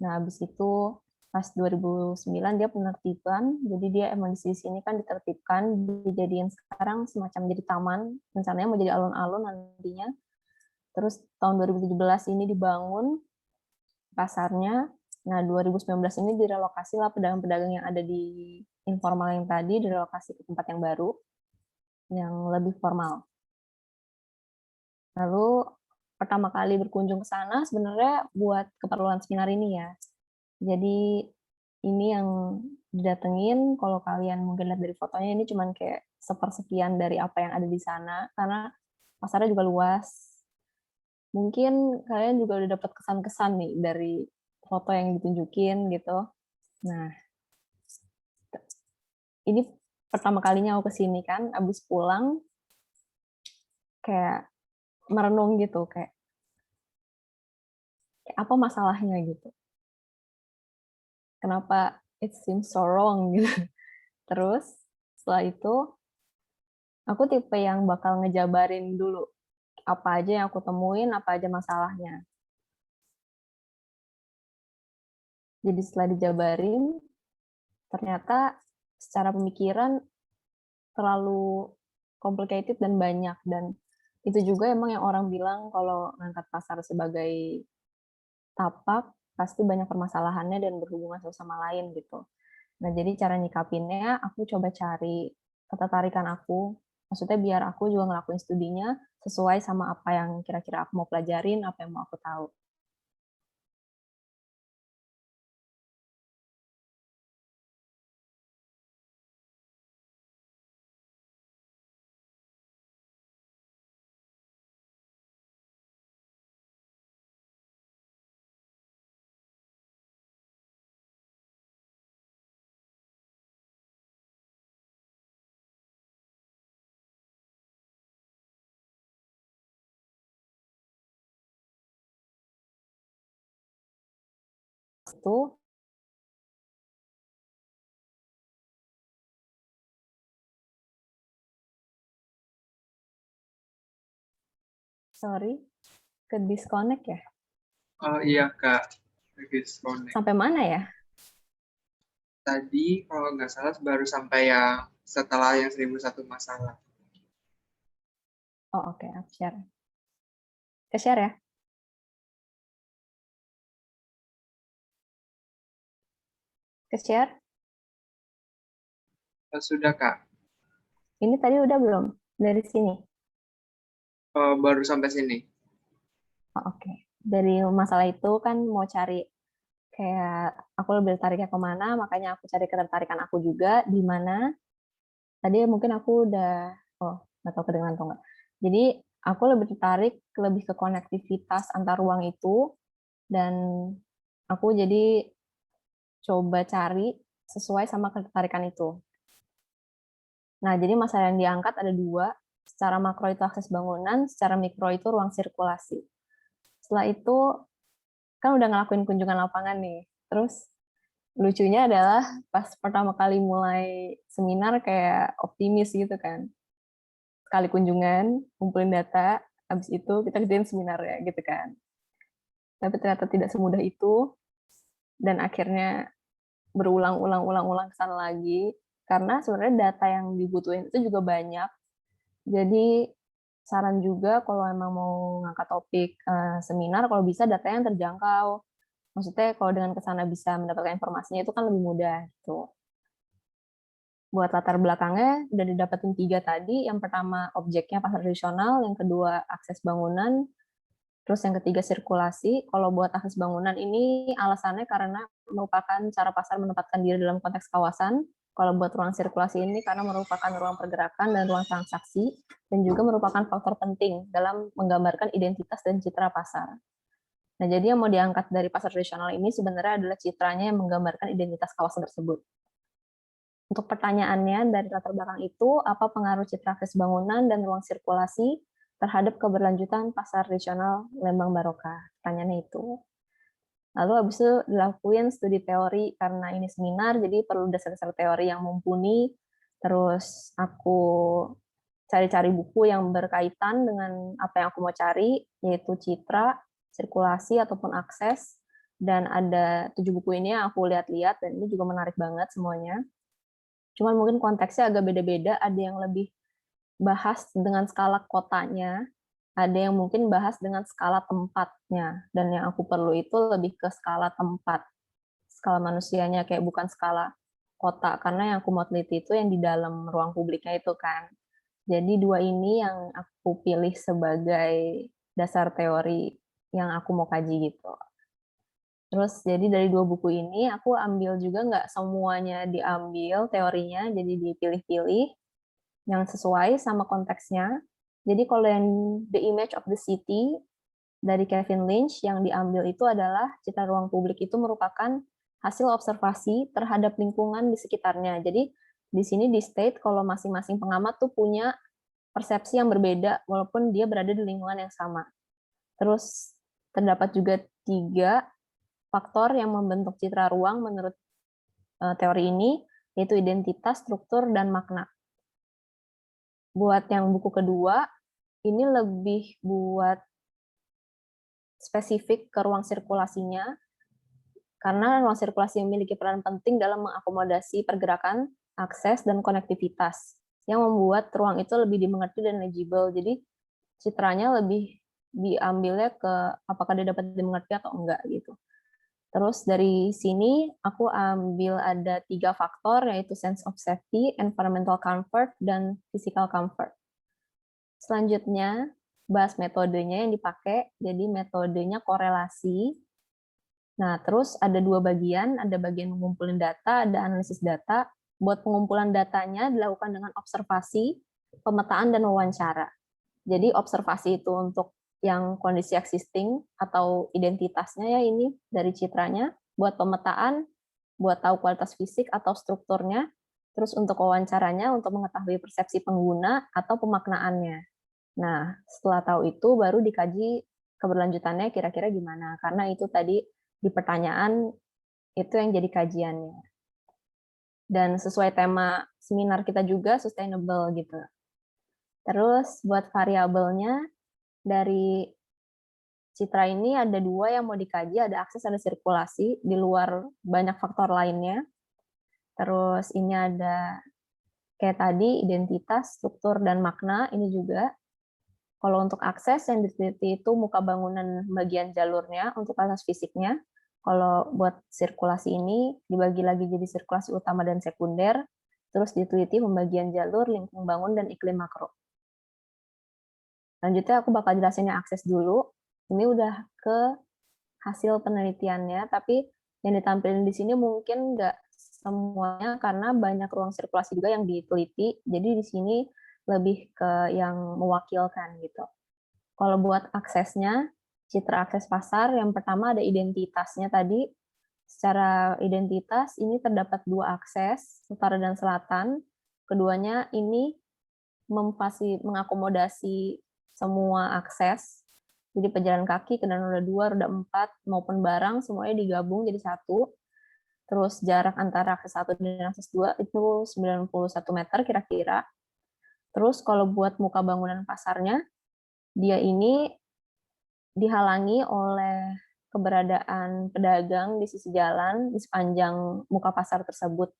Nah, habis itu pas 2009 dia penertiban, jadi dia emang di sini kan ditertibkan, dijadiin sekarang semacam jadi taman, rencananya mau jadi alun-alun nantinya. Terus tahun 2017 ini dibangun pasarnya. Nah, 2019 ini direlokasi lah pedagang-pedagang yang ada di informal yang tadi, direlokasi ke tempat yang baru, yang lebih formal. Lalu pertama kali berkunjung ke sana sebenarnya buat keperluan seminar ini ya. Jadi ini yang didatengin, kalau kalian mungkin lihat dari fotonya ini cuman kayak sepersekian dari apa yang ada di sana, karena pasarnya juga luas. Mungkin kalian juga udah dapat kesan-kesan nih dari foto yang ditunjukin gitu. Nah, ini pertama kalinya aku kesini kan, abis pulang kayak merenung gitu, kayak apa masalahnya gitu. Kenapa it seems so wrong gitu. Terus setelah itu aku tipe yang bakal ngejabarin dulu apa aja yang aku temuin, apa aja masalahnya. Jadi setelah dijabarin, ternyata secara pemikiran terlalu complicated dan banyak. Dan itu juga emang yang orang bilang kalau ngangkat pasar sebagai tapak, pasti banyak permasalahannya dan berhubungan satu sama lain gitu. Nah, jadi cara nyikapinnya aku coba cari ketertarikan aku. Maksudnya biar aku juga ngelakuin studinya sesuai sama apa yang kira-kira aku mau pelajarin, apa yang mau aku tahu. Itu sorry, ke disconnect ya? Oh iya Kak, disconnect. Sampai mana ya? Tadi kalau nggak salah baru sampai yang setelah yang 1001 masalah. Oh oke, aku share. Ke share ya? Ke share? Sudah Kak. Ini tadi udah belum? Dari sini? Baru sampai sini. Oh, oke. Dari masalah itu kan mau cari kayak aku lebih tertariknya kemana, makanya aku cari ketertarikan aku juga di mana. Tadi mungkin aku udah, nggak tahu kedengeran atau nggak. Jadi aku lebih tertarik lebih ke konektivitas antar ruang itu, dan aku jadi coba cari sesuai sama ketertarikan itu. Nah, jadi masalah yang diangkat ada dua. Secara makro itu akses bangunan, secara mikro itu ruang sirkulasi. Setelah itu, kan udah ngelakuin kunjungan lapangan nih. Terus, lucunya adalah pas pertama kali mulai seminar kayak optimis gitu kan. Sekali kunjungan, kumpulin data, habis itu kita kerjain seminar ya gitu kan. Tapi ternyata tidak semudah itu, dan akhirnya berulang-ulang kesana lagi, karena sebenarnya data yang dibutuhin itu juga banyak. Jadi saran juga kalau emang mau ngangkat topik seminar, kalau bisa datanya yang terjangkau. Maksudnya kalau dengan kesana bisa mendapatkan informasinya itu kan lebih mudah gitu. Buat latar belakangnya udah didapetin 3 tadi. Yang pertama objeknya pasar tradisional, yang kedua akses bangunan, terus yang ketiga sirkulasi. Kalau buat akses bangunan ini alasannya karena merupakan cara pasar menempatkan diri dalam konteks kawasan. Kalau buat ruang sirkulasi ini karena merupakan ruang pergerakan dan ruang transaksi, dan juga merupakan faktor penting dalam menggambarkan identitas dan citra pasar. Nah, jadi yang mau diangkat dari pasar tradisional ini sebenarnya adalah citranya yang menggambarkan identitas kawasan tersebut. Untuk pertanyaannya, dari latar belakang itu, apa pengaruh citra akses bangunan dan ruang sirkulasi terhadap keberlanjutan pasar tradisional Lembang Barokah? Pertanyaannya itu. Lalu habis itu dilakuin studi teori, karena ini seminar, jadi perlu dasar-dasar teori yang mumpuni. Terus aku cari-cari buku yang berkaitan dengan apa yang aku mau cari, yaitu citra, sirkulasi, ataupun akses. Dan ada 7 buku ini yang aku lihat-lihat, dan ini juga menarik banget semuanya. Cuman mungkin konteksnya agak beda-beda, ada yang lebih bahas dengan skala kotanya, ada yang mungkin bahas dengan skala tempatnya, dan yang aku perlu itu lebih ke skala tempat, skala manusianya, kayak bukan skala kota, karena yang aku mau teliti itu yang di dalam ruang publiknya itu kan. Jadi 2 ini yang aku pilih sebagai dasar teori yang aku mau kaji gitu. Terus jadi dari 2 buku ini aku ambil juga nggak semuanya diambil teorinya, jadi dipilih-pilih yang sesuai sama konteksnya. Jadi kalau yang The Image of the City dari Kevin Lynch yang diambil itu adalah citra ruang publik itu merupakan hasil observasi terhadap lingkungan di sekitarnya. Jadi di sini di state kalau masing-masing pengamat tuh punya persepsi yang berbeda walaupun dia berada di lingkungan yang sama. Terus terdapat juga 3 faktor yang membentuk citra ruang menurut teori ini, yaitu identitas, struktur, dan makna. Buat yang buku kedua, ini lebih buat spesifik ke ruang sirkulasinya, karena ruang sirkulasi memiliki peran penting dalam mengakomodasi pergerakan, akses, dan konektivitas, yang membuat ruang itu lebih dimengerti dan legible. Jadi citranya lebih diambilnya ke apakah dia dapat dimengerti atau enggak gitu. Terus dari sini aku ambil ada 3 faktor, yaitu sense of safety, environmental comfort, dan physical comfort. Selanjutnya, bahas metodenya yang dipakai. Jadi metodenya korelasi. Nah, terus ada 2 bagian, ada bagian mengumpulin data, ada analisis data. Buat pengumpulan datanya dilakukan dengan observasi, pemetaan, dan wawancara. Jadi observasi itu untuk yang kondisi existing atau identitasnya ya ini dari citranya, buat pemetaan, buat tahu kualitas fisik atau strukturnya, terus untuk wawancaranya untuk mengetahui persepsi pengguna atau pemaknaannya. Nah, setelah tahu itu baru dikaji keberlanjutannya kira-kira gimana, karena itu tadi di pertanyaan itu yang jadi kajiannya. Dan sesuai tema seminar kita juga sustainable gitu. Terus buat variabelnya dari citra ini ada 2 yang mau dikaji, ada akses, ada sirkulasi, di luar banyak faktor lainnya. Terus ini ada kayak tadi identitas, struktur, dan makna, ini juga. Kalau untuk akses yang diteliti itu muka bangunan bagian jalurnya untuk alas fisiknya. Kalau buat sirkulasi ini dibagi lagi jadi sirkulasi utama dan sekunder, terus diteliti pembagian jalur, lingkung bangun, dan iklim makro. Selanjutnya aku bakal jelasin yang akses dulu. Ini udah ke hasil penelitiannya, tapi yang ditampilkan di sini mungkin nggak semuanya karena banyak ruang sirkulasi juga yang diteliti. Jadi di sini lebih ke yang mewakilkan gitu. Kalau buat aksesnya, citra akses pasar, yang pertama ada identitasnya tadi. Secara identitas ini terdapat 2 akses, utara dan selatan. Keduanya ini mengakomodasi semua akses. Jadi pejalan kaki, kendaraan roda 2, roda 4, maupun barang, semuanya digabung jadi satu. Terus jarak antara akses 1 dan akses 2 itu 91 meter kira-kira. Terus kalau buat muka bangunan pasarnya, dia ini dihalangi oleh keberadaan pedagang di sisi jalan di sepanjang muka pasar tersebut.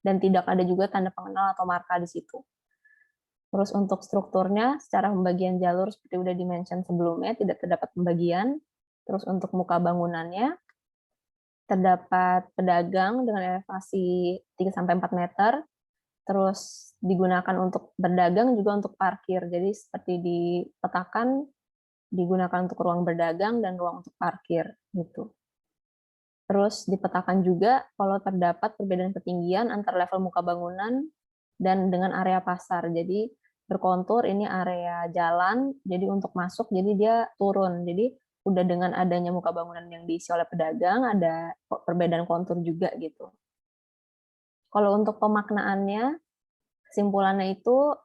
Dan tidak ada juga tanda pengenal atau marka di situ. Terus untuk strukturnya, secara pembagian jalur seperti udah di-mention sebelumnya, tidak terdapat pembagian. Terus untuk muka bangunannya, terdapat pedagang dengan elevasi 3-4 meter, terus digunakan untuk berdagang juga untuk parkir. Jadi seperti dipetakan, digunakan untuk ruang berdagang dan ruang untuk parkir. Gitu. Terus dipetakan juga kalau terdapat perbedaan ketinggian antara level muka bangunan dan dengan area pasar. Jadi berkontur ini area jalan, jadi untuk masuk jadi dia turun. Jadi udah dengan adanya muka bangunan yang diisi oleh pedagang ada perbedaan kontur juga gitu. Kalau untuk pemaknaannya, kesimpulannya itu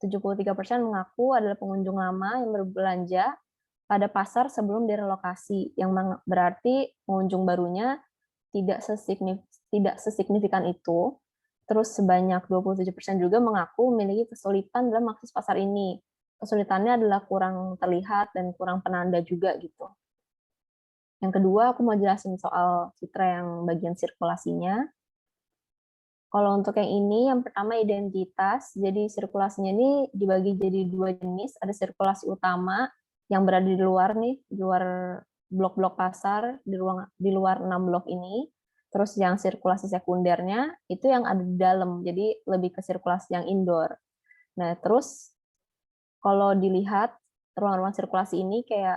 73% mengaku adalah pengunjung lama yang berbelanja pada pasar sebelum direlokasi, yang berarti pengunjung barunya tidak sesignifikan itu. Terus sebanyak 27% juga mengaku memiliki kesulitan dalam akses pasar ini. Kesulitannya adalah kurang terlihat dan kurang penanda juga gitu. Yang kedua, aku mau jelasin soal citra yang bagian sirkulasinya. Kalau untuk yang ini, yang pertama identitas. Jadi sirkulasinya ini dibagi jadi 2 jenis. Ada sirkulasi utama yang berada di luar nih, di luar blok-blok pasar, di luar 6 blok ini. Terus yang sirkulasi sekundernya itu yang ada di dalam, jadi lebih ke sirkulasi yang indoor. Nah, terus kalau dilihat ruang-ruang sirkulasi ini kayak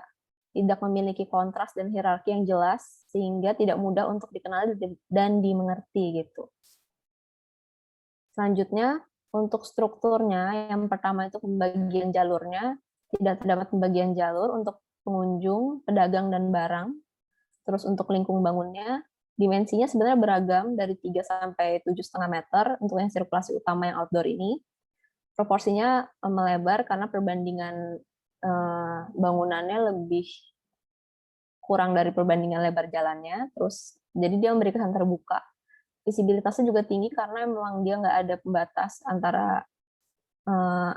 tidak memiliki kontras dan hierarki yang jelas, sehingga tidak mudah untuk dikenali dan dimengerti gitu. Selanjutnya, untuk strukturnya, yang pertama itu pembagian jalurnya, tidak terdapat pembagian jalur untuk pengunjung, pedagang, dan barang. Terus untuk lingkung bangunnya, dimensinya sebenarnya beragam dari 3 sampai 7,5 meter untuk yang sirkulasi utama yang outdoor ini. Proporsinya melebar karena perbandingan bangunannya lebih kurang dari perbandingan lebar jalannya. Terus jadi dia memberi kesan terbuka. Visibilitasnya juga tinggi karena memang dia nggak ada pembatas antara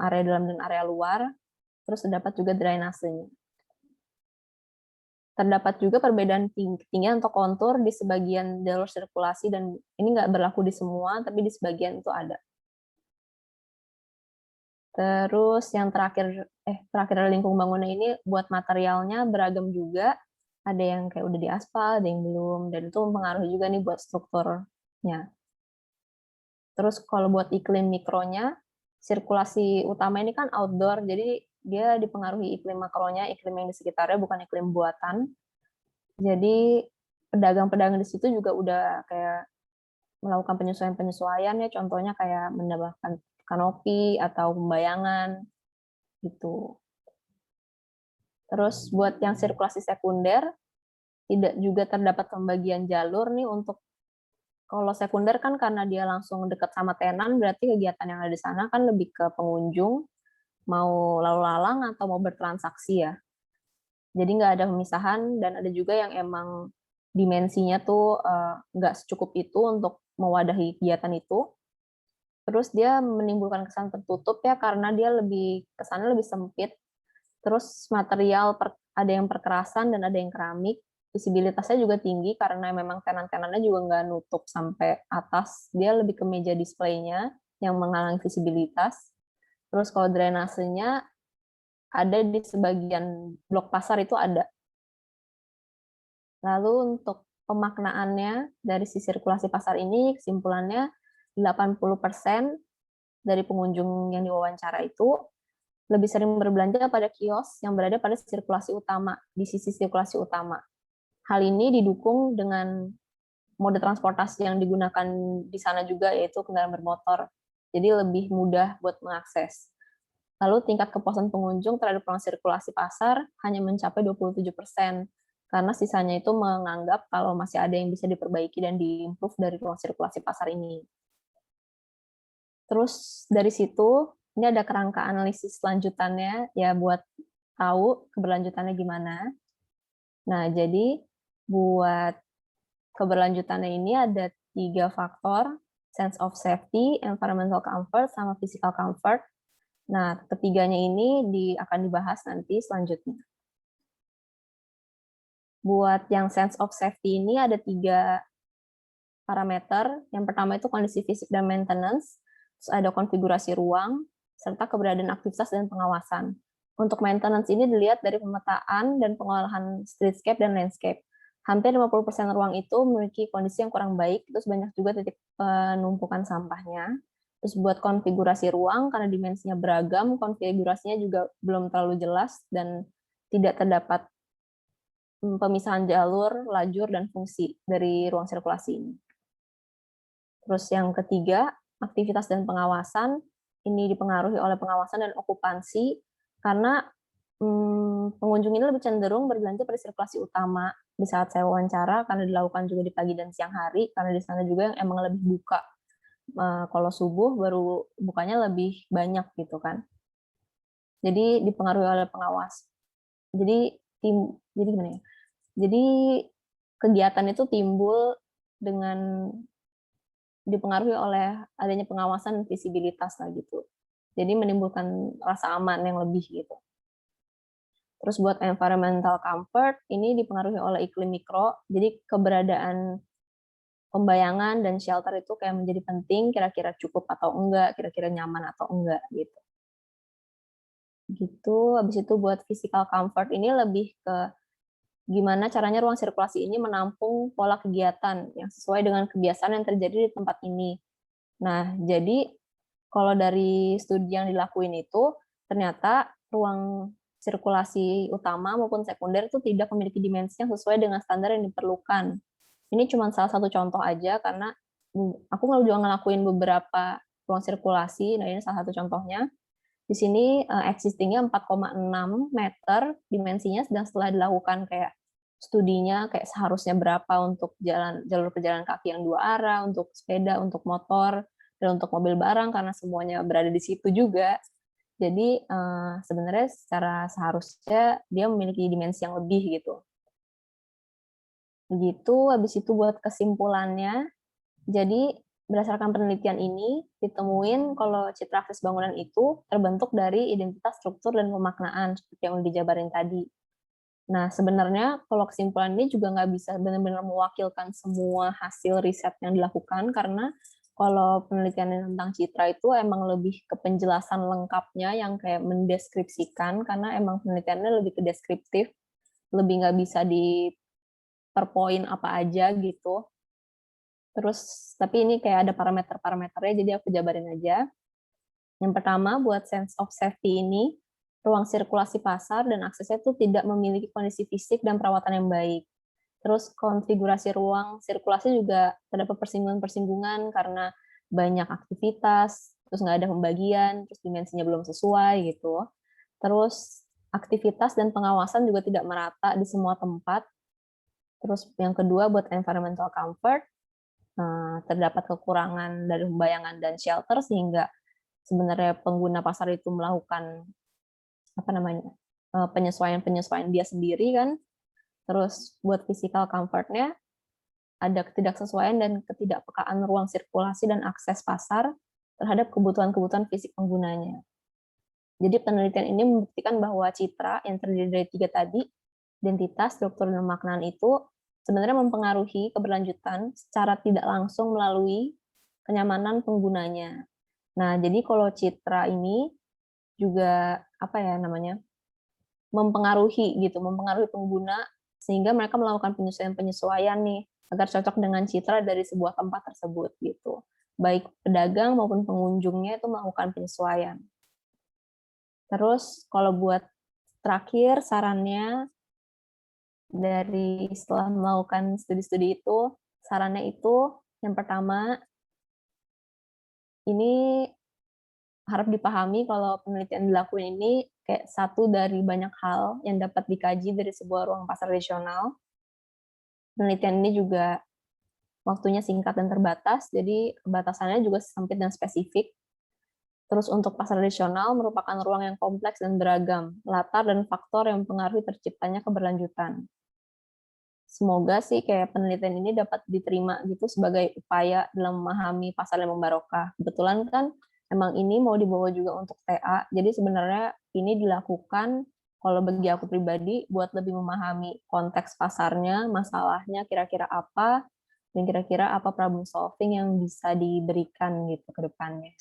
area dalam dan area luar. Terus terdapat juga drainasenya. Terdapat juga perbedaan ketinggian atau kontur di sebagian jalur sirkulasi, dan ini nggak berlaku di semua, tapi di sebagian itu ada. Terus yang terakhir lingkung bangunan ini buat materialnya beragam juga. ada yang kayak udah diaspal, ada yang belum, dan itu mempengaruhi juga nih buat strukturnya. Terus kalau buat iklim mikronya, sirkulasi utama ini kan outdoor, jadi dia dipengaruhi iklim makronya, iklim yang di sekitarnya, bukan iklim buatan. Jadi pedagang-pedagang di situ juga udah kayak melakukan penyesuaian-penyesuaian ya, contohnya kayak menambahkan kanopi atau pembayangan gitu. Terus buat yang sirkulasi sekunder, tidak juga terdapat pembagian jalur nih untuk kalau sekunder kan karena dia langsung dekat sama tenan, berarti kegiatan yang ada di sana kan lebih ke pengunjung, mau lalu lalang atau mau bertransaksi ya. Jadi nggak ada pemisahan, dan ada juga yang emang dimensinya tuh nggak secukup itu untuk mewadahi kegiatan itu. Terus dia menimbulkan kesan tertutup ya, karena dia kesannya lebih sempit. Terus material ada yang perkerasan dan ada yang keramik. Visibilitasnya juga tinggi karena memang tenan-tenannya juga nggak nutup sampai atas. Dia lebih ke meja displaynya yang menghalangi visibilitas. Terus kalau drainasenya ada di sebagian blok pasar itu ada. Lalu untuk pemaknaannya dari si sirkulasi pasar ini, kesimpulannya 80% dari pengunjung yang diwawancara itu lebih sering berbelanja pada kios yang berada pada sirkulasi utama, di sisi sirkulasi utama. Hal ini didukung dengan mode transportasi yang digunakan di sana juga, yaitu kendaraan bermotor. Jadi lebih mudah buat mengakses. Lalu tingkat kepuasan pengunjung terhadap ruang sirkulasi pasar hanya mencapai 27%, karena sisanya itu menganggap kalau masih ada yang bisa diperbaiki dan diimprove dari ruang sirkulasi pasar ini. Terus dari situ, ini ada kerangka analisis lanjutannya, ya buat tahu keberlanjutannya gimana. Nah, jadi buat keberlanjutannya ini ada 3 faktor, sense of safety, environmental comfort, sama physical comfort. Nah, ketiganya ini akan dibahas nanti selanjutnya. Buat yang sense of safety ini ada 3 parameter. Yang pertama itu kondisi fisik dan maintenance, terus ada konfigurasi ruang, serta keberadaan aktivitas dan pengawasan. Untuk maintenance ini dilihat dari pemetaan dan pengolahan streetscape dan landscape. Hampir 50% ruang itu memiliki kondisi yang kurang baik, terus banyak juga titik penumpukan sampahnya. Terus buat konfigurasi ruang, karena dimensinya beragam, konfigurasinya juga belum terlalu jelas dan tidak terdapat pemisahan jalur, lajur, dan fungsi dari ruang sirkulasi ini. Terus yang ketiga, aktivitas dan pengawasan. Ini dipengaruhi oleh pengawasan dan okupansi, karena pengunjung ini lebih cenderung berbelanja pada sirkulasi utama di saat saya wawancara, karena dilakukan juga di pagi dan siang hari, karena di sana juga yang emang lebih buka. Kalau subuh baru bukanya lebih banyak gitu kan. Jadi dipengaruhi oleh pengawas. Jadi gimana ya? Jadi kegiatan itu timbul dengan dipengaruhi oleh adanya pengawasan dan visibilitas lah gitu. Jadi menimbulkan rasa aman yang lebih gitu. Terus buat environmental comfort, ini dipengaruhi oleh iklim mikro, jadi keberadaan pembayangan dan shelter itu kayak menjadi penting, kira-kira cukup atau enggak, kira-kira nyaman atau enggak gitu. Gitu, habis itu buat physical comfort ini lebih ke gimana caranya ruang sirkulasi ini menampung pola kegiatan yang sesuai dengan kebiasaan yang terjadi di tempat ini. Nah, jadi kalau dari studi yang dilakuin itu, ternyata ruang sirkulasi utama maupun sekunder itu tidak memiliki dimensi yang sesuai dengan standar yang diperlukan. Ini cuma salah satu contoh aja, karena aku juga ngelakuin beberapa ruang sirkulasi, nah ini salah satu contohnya. Di sini existingnya 4,6 meter dimensinya, sedang setelah dilakukan kayak studinya kayak seharusnya berapa untuk jalur pejalan kaki yang 2 arah, untuk sepeda, untuk motor, dan untuk mobil barang, karena semuanya berada di situ juga. Jadi sebenarnya secara seharusnya dia memiliki dimensi yang lebih gitu. Begitu, habis itu buat kesimpulannya, jadi berdasarkan penelitian ini, ditemuin kalau citra akses bangunan itu terbentuk dari identitas, struktur, dan pemaknaan, seperti yang udah dijabarin tadi. Nah, sebenarnya kalau kesimpulan ini juga nggak bisa benar-benar mewakilkan semua hasil riset yang dilakukan, karena kalau penelitian tentang citra itu emang lebih ke penjelasan lengkapnya yang kayak mendeskripsikan, karena emang penelitiannya lebih ke deskriptif. lebih nggak bisa di per poin apa aja gitu. Terus, tapi ini kayak ada parameter-parameternya, jadi aku jabarin aja. Yang pertama, buat sense of safety ini, ruang sirkulasi pasar dan aksesnya itu tidak memiliki kondisi fisik dan perawatan yang baik. Terus konfigurasi ruang sirkulasi juga terdapat persinggungan-persinggungan karena banyak aktivitas, terus nggak ada pembagian, terus dimensinya belum sesuai gitu. Terus aktivitas dan pengawasan juga tidak merata di semua tempat. Terus yang kedua buat environmental comfort, terdapat kekurangan dari pembayangan dan shelter sehingga sebenarnya pengguna pasar itu melakukan penyesuaian-penyesuaian dia sendiri kan. Terus buat physical comfort-nya ada ketidaksesuaian dan ketidakpekaan ruang sirkulasi dan akses pasar terhadap kebutuhan-kebutuhan fisik penggunanya. Jadi penelitian ini membuktikan bahwa citra yang terdiri dari 3 tadi, identitas, struktur, dan pemaknaan itu sebenarnya mempengaruhi keberlanjutan secara tidak langsung melalui kenyamanan penggunanya. Nah, jadi kalau citra ini juga mempengaruhi pengguna sehingga mereka melakukan penyesuaian-penyesuaian nih agar cocok dengan citra dari sebuah tempat tersebut gitu. Baik pedagang maupun pengunjungnya itu melakukan penyesuaian. Terus kalau buat terakhir sarannya dari setelah melakukan studi-studi itu, sarannya itu yang pertama, ini harap dipahami kalau penelitian dilakukan ini kayak satu dari banyak hal yang dapat dikaji dari sebuah ruang pasar regional. Penelitian ini juga waktunya singkat dan terbatas, jadi batasannya juga sempit dan spesifik. Terus untuk pasar regional merupakan ruang yang kompleks dan beragam, latar dan faktor yang mempengaruhi terciptanya keberlanjutan. Semoga sih kayak penelitian ini dapat diterima gitu sebagai upaya dalam memahami pasar yang membarokah. Kebetulan kan emang ini mau dibawa juga untuk TA, jadi sebenarnya ini dilakukan kalau bagi aku pribadi buat lebih memahami konteks pasarnya, masalahnya kira-kira apa, dan kira-kira apa problem solving yang bisa diberikan gitu ke depannya.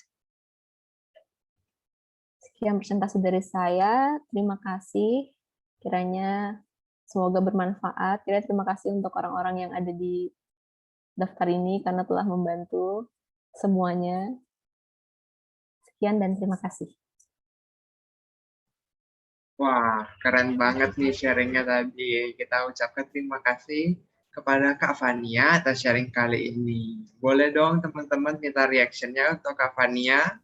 Sekian presentasi dari saya, terima kasih. Kiranya semoga bermanfaat. Terima kasih untuk orang-orang yang ada di daftar ini karena telah membantu semuanya. Sekian dan terima kasih. Wah, keren banget nih sharingnya tadi. Kita ucapkan terima kasih kepada Kak Fania atas sharing kali ini. Boleh dong teman-teman minta reaction-nya untuk Kak Fania.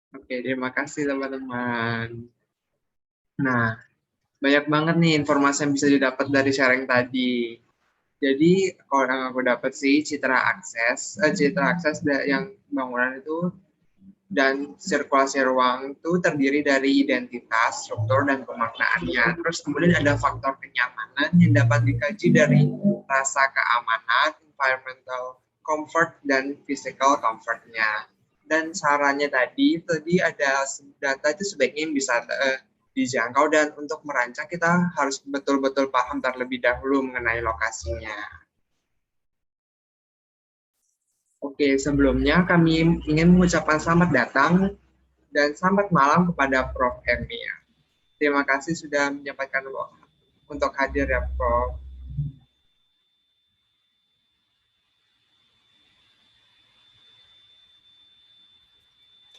Oke, terima kasih teman-teman. Nah, banyak banget nih informasi yang bisa didapat dari sharing tadi. Jadi, kalau yang aku dapat sih citra akses yang bangunan itu dan sirkulasi ruang itu terdiri dari identitas, struktur, dan pemaknaannya. Terus kemudian ada faktor kenyamanan yang dapat dikaji dari rasa keamanan, environmental comfort, dan physical comfort-nya. Dan sarannya tadi ada data itu sebaiknya bisa dijangkau dan untuk merancang kita harus betul-betul paham terlebih dahulu mengenai lokasinya. Oke, sebelumnya kami ingin mengucapkan selamat datang dan selamat malam kepada Prof. Emia. Terima kasih sudah menyampaikan untuk hadir ya, Prof.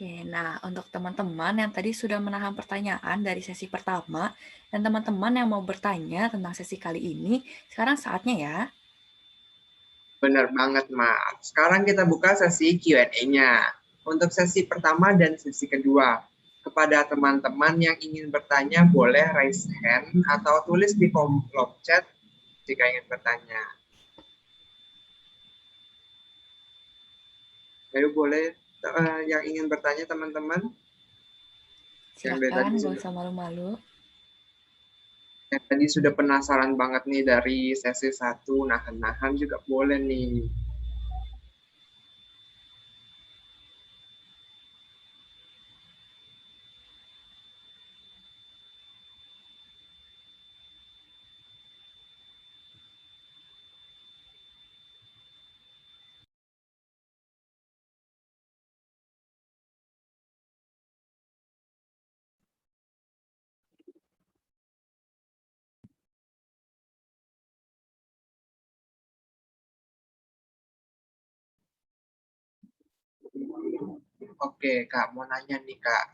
Oke, nah untuk teman-teman yang tadi sudah menahan pertanyaan dari sesi pertama, dan teman-teman yang mau bertanya tentang sesi kali ini, sekarang saatnya ya. Benar banget, Mas. Sekarang kita buka sesi Q&A-nya. Untuk sesi pertama dan sesi kedua, kepada teman-teman yang ingin bertanya boleh raise hand atau tulis di kolom chat jika ingin bertanya. Ayo boleh yang ingin bertanya teman-teman. Silakan, gak usah malu-malu. Yang tadi sudah penasaran banget nih dari sesi 1, nahan-nahan juga boleh nih. Oke, Kak, mau nanya nih, Kak.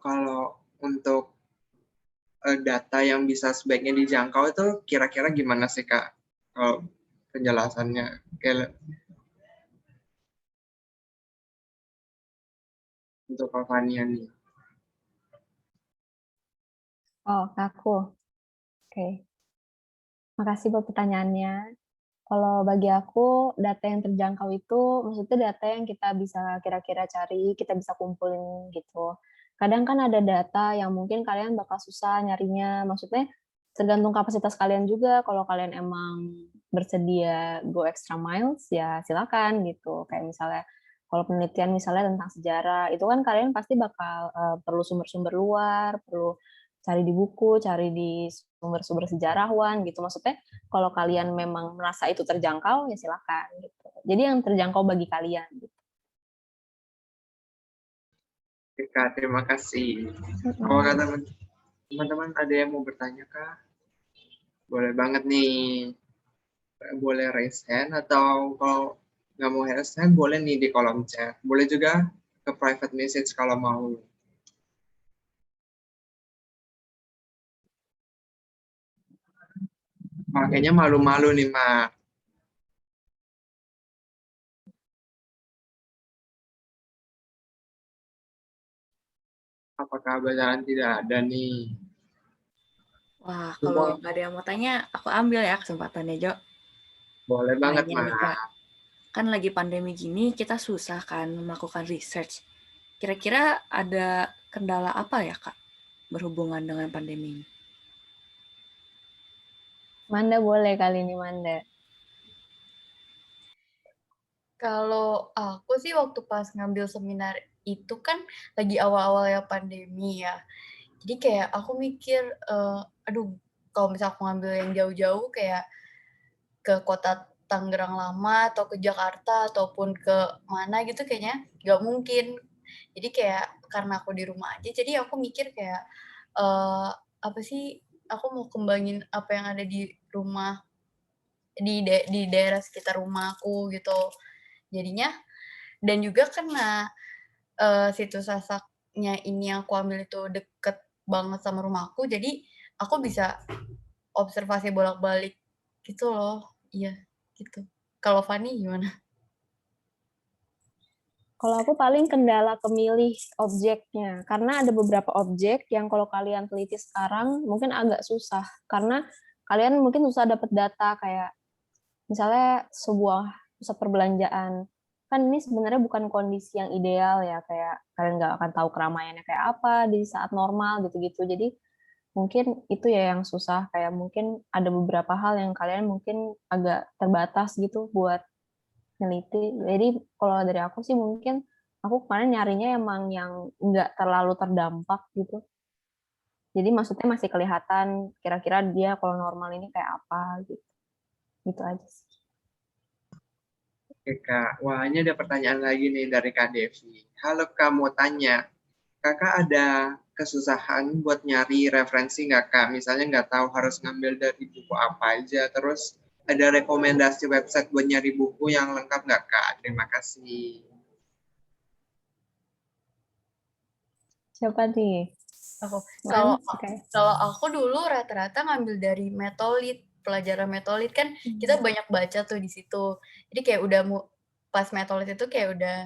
Kalau untuk data yang bisa sebaiknya dijangkau itu kira-kira gimana sih, Kak? Kalau penjelasannya, kayak untuk Kak Fania nih. Oh, ke aku. Oke. Makasih buat pertanyaannya. Kalau bagi aku, data yang terjangkau itu maksudnya data yang kita bisa kira-kira cari, kita bisa kumpulin gitu. Kadang kan ada data yang mungkin kalian bakal susah nyarinya, maksudnya tergantung kapasitas kalian juga. Kalau kalian emang bersedia go extra miles, ya silakan gitu. Kayak misalnya kalau penelitian misalnya tentang sejarah, itu kan kalian pasti bakal perlu sumber-sumber luar, perlu cari di buku, cari di sumber-sumber sejarawan gitu. Maksudnya kalau kalian memang merasa itu terjangkau, ya silakan gitu. Jadi yang terjangkau bagi kalian gitu. Oke, Kak, terima kasih. Apakah teman-teman ada yang mau bertanya, Kak? Boleh banget nih. Boleh raise hand atau kalau nggak mau raise hand, boleh nih di kolom chat. Boleh juga ke private message kalau mau. Makanya malu-malu nih, Mak. Apakah bacaan tidak ada nih? Wah, Semua kalau nggak ada yang mau tanya, aku ambil ya kesempatannya, Jo. boleh banget, Nanya Mak. nih, Kak. Kan lagi pandemi gini, kita susah kan melakukan research. Kira-kira ada kendala apa ya, Kak, berhubungan dengan pandemi ini? Manda boleh kali ini, Manda. Kalau aku sih waktu pas ngambil seminar itu kan lagi awal-awal ya pandemi ya. Jadi kayak aku mikir, aduh kalau misalnya aku ngambil yang jauh-jauh kayak ke kota Tangerang Lama atau ke Jakarta ataupun ke mana gitu kayaknya nggak mungkin. Jadi kayak karena aku di rumah aja, jadi aku mikir kayak, apa sih, aku mau kembangin apa yang ada di rumah, di daerah sekitar rumahku gitu. Jadinya dan juga karena situs Sasaknya ini yang aku ambil itu deket banget sama rumahku, jadi aku bisa observasi bolak-balik gitu loh. Iya, gitu. Kalau Fani gimana? Kalau aku paling kendala kemilih objeknya, karena ada beberapa objek yang kalau kalian teliti sekarang mungkin agak susah, karena kalian mungkin susah dapat data kayak misalnya sebuah pusat perbelanjaan. Kan ini sebenarnya bukan kondisi yang ideal ya, kayak kalian nggak akan tahu keramaiannya kayak apa di saat normal gitu-gitu. Jadi mungkin itu ya yang susah, kayak mungkin ada beberapa hal yang kalian mungkin agak terbatas gitu buat neliti. Jadi kalau dari aku sih mungkin aku kemarin nyarinya emang yang nggak terlalu terdampak gitu. Jadi maksudnya masih kelihatan kira-kira dia kalau normal ini kayak apa gitu. Gitu aja sih. Oke, Kak. Wah, ini ada pertanyaan lagi nih dari Kak Devi. Halo, Kak, mau tanya. Kakak ada kesusahan buat nyari referensi nggak, Kak? Misalnya nggak tahu harus ngambil dari buku apa aja. Terus ada rekomendasi website buat nyari buku yang lengkap nggak, Kak? Terima kasih. Siapa nih? Aku Man, kalau aku dulu rata-rata ngambil dari Metolit, pelajaran Metolit kan kita banyak baca tuh di situ. Jadi kayak udah pas Metolit itu kayak udah,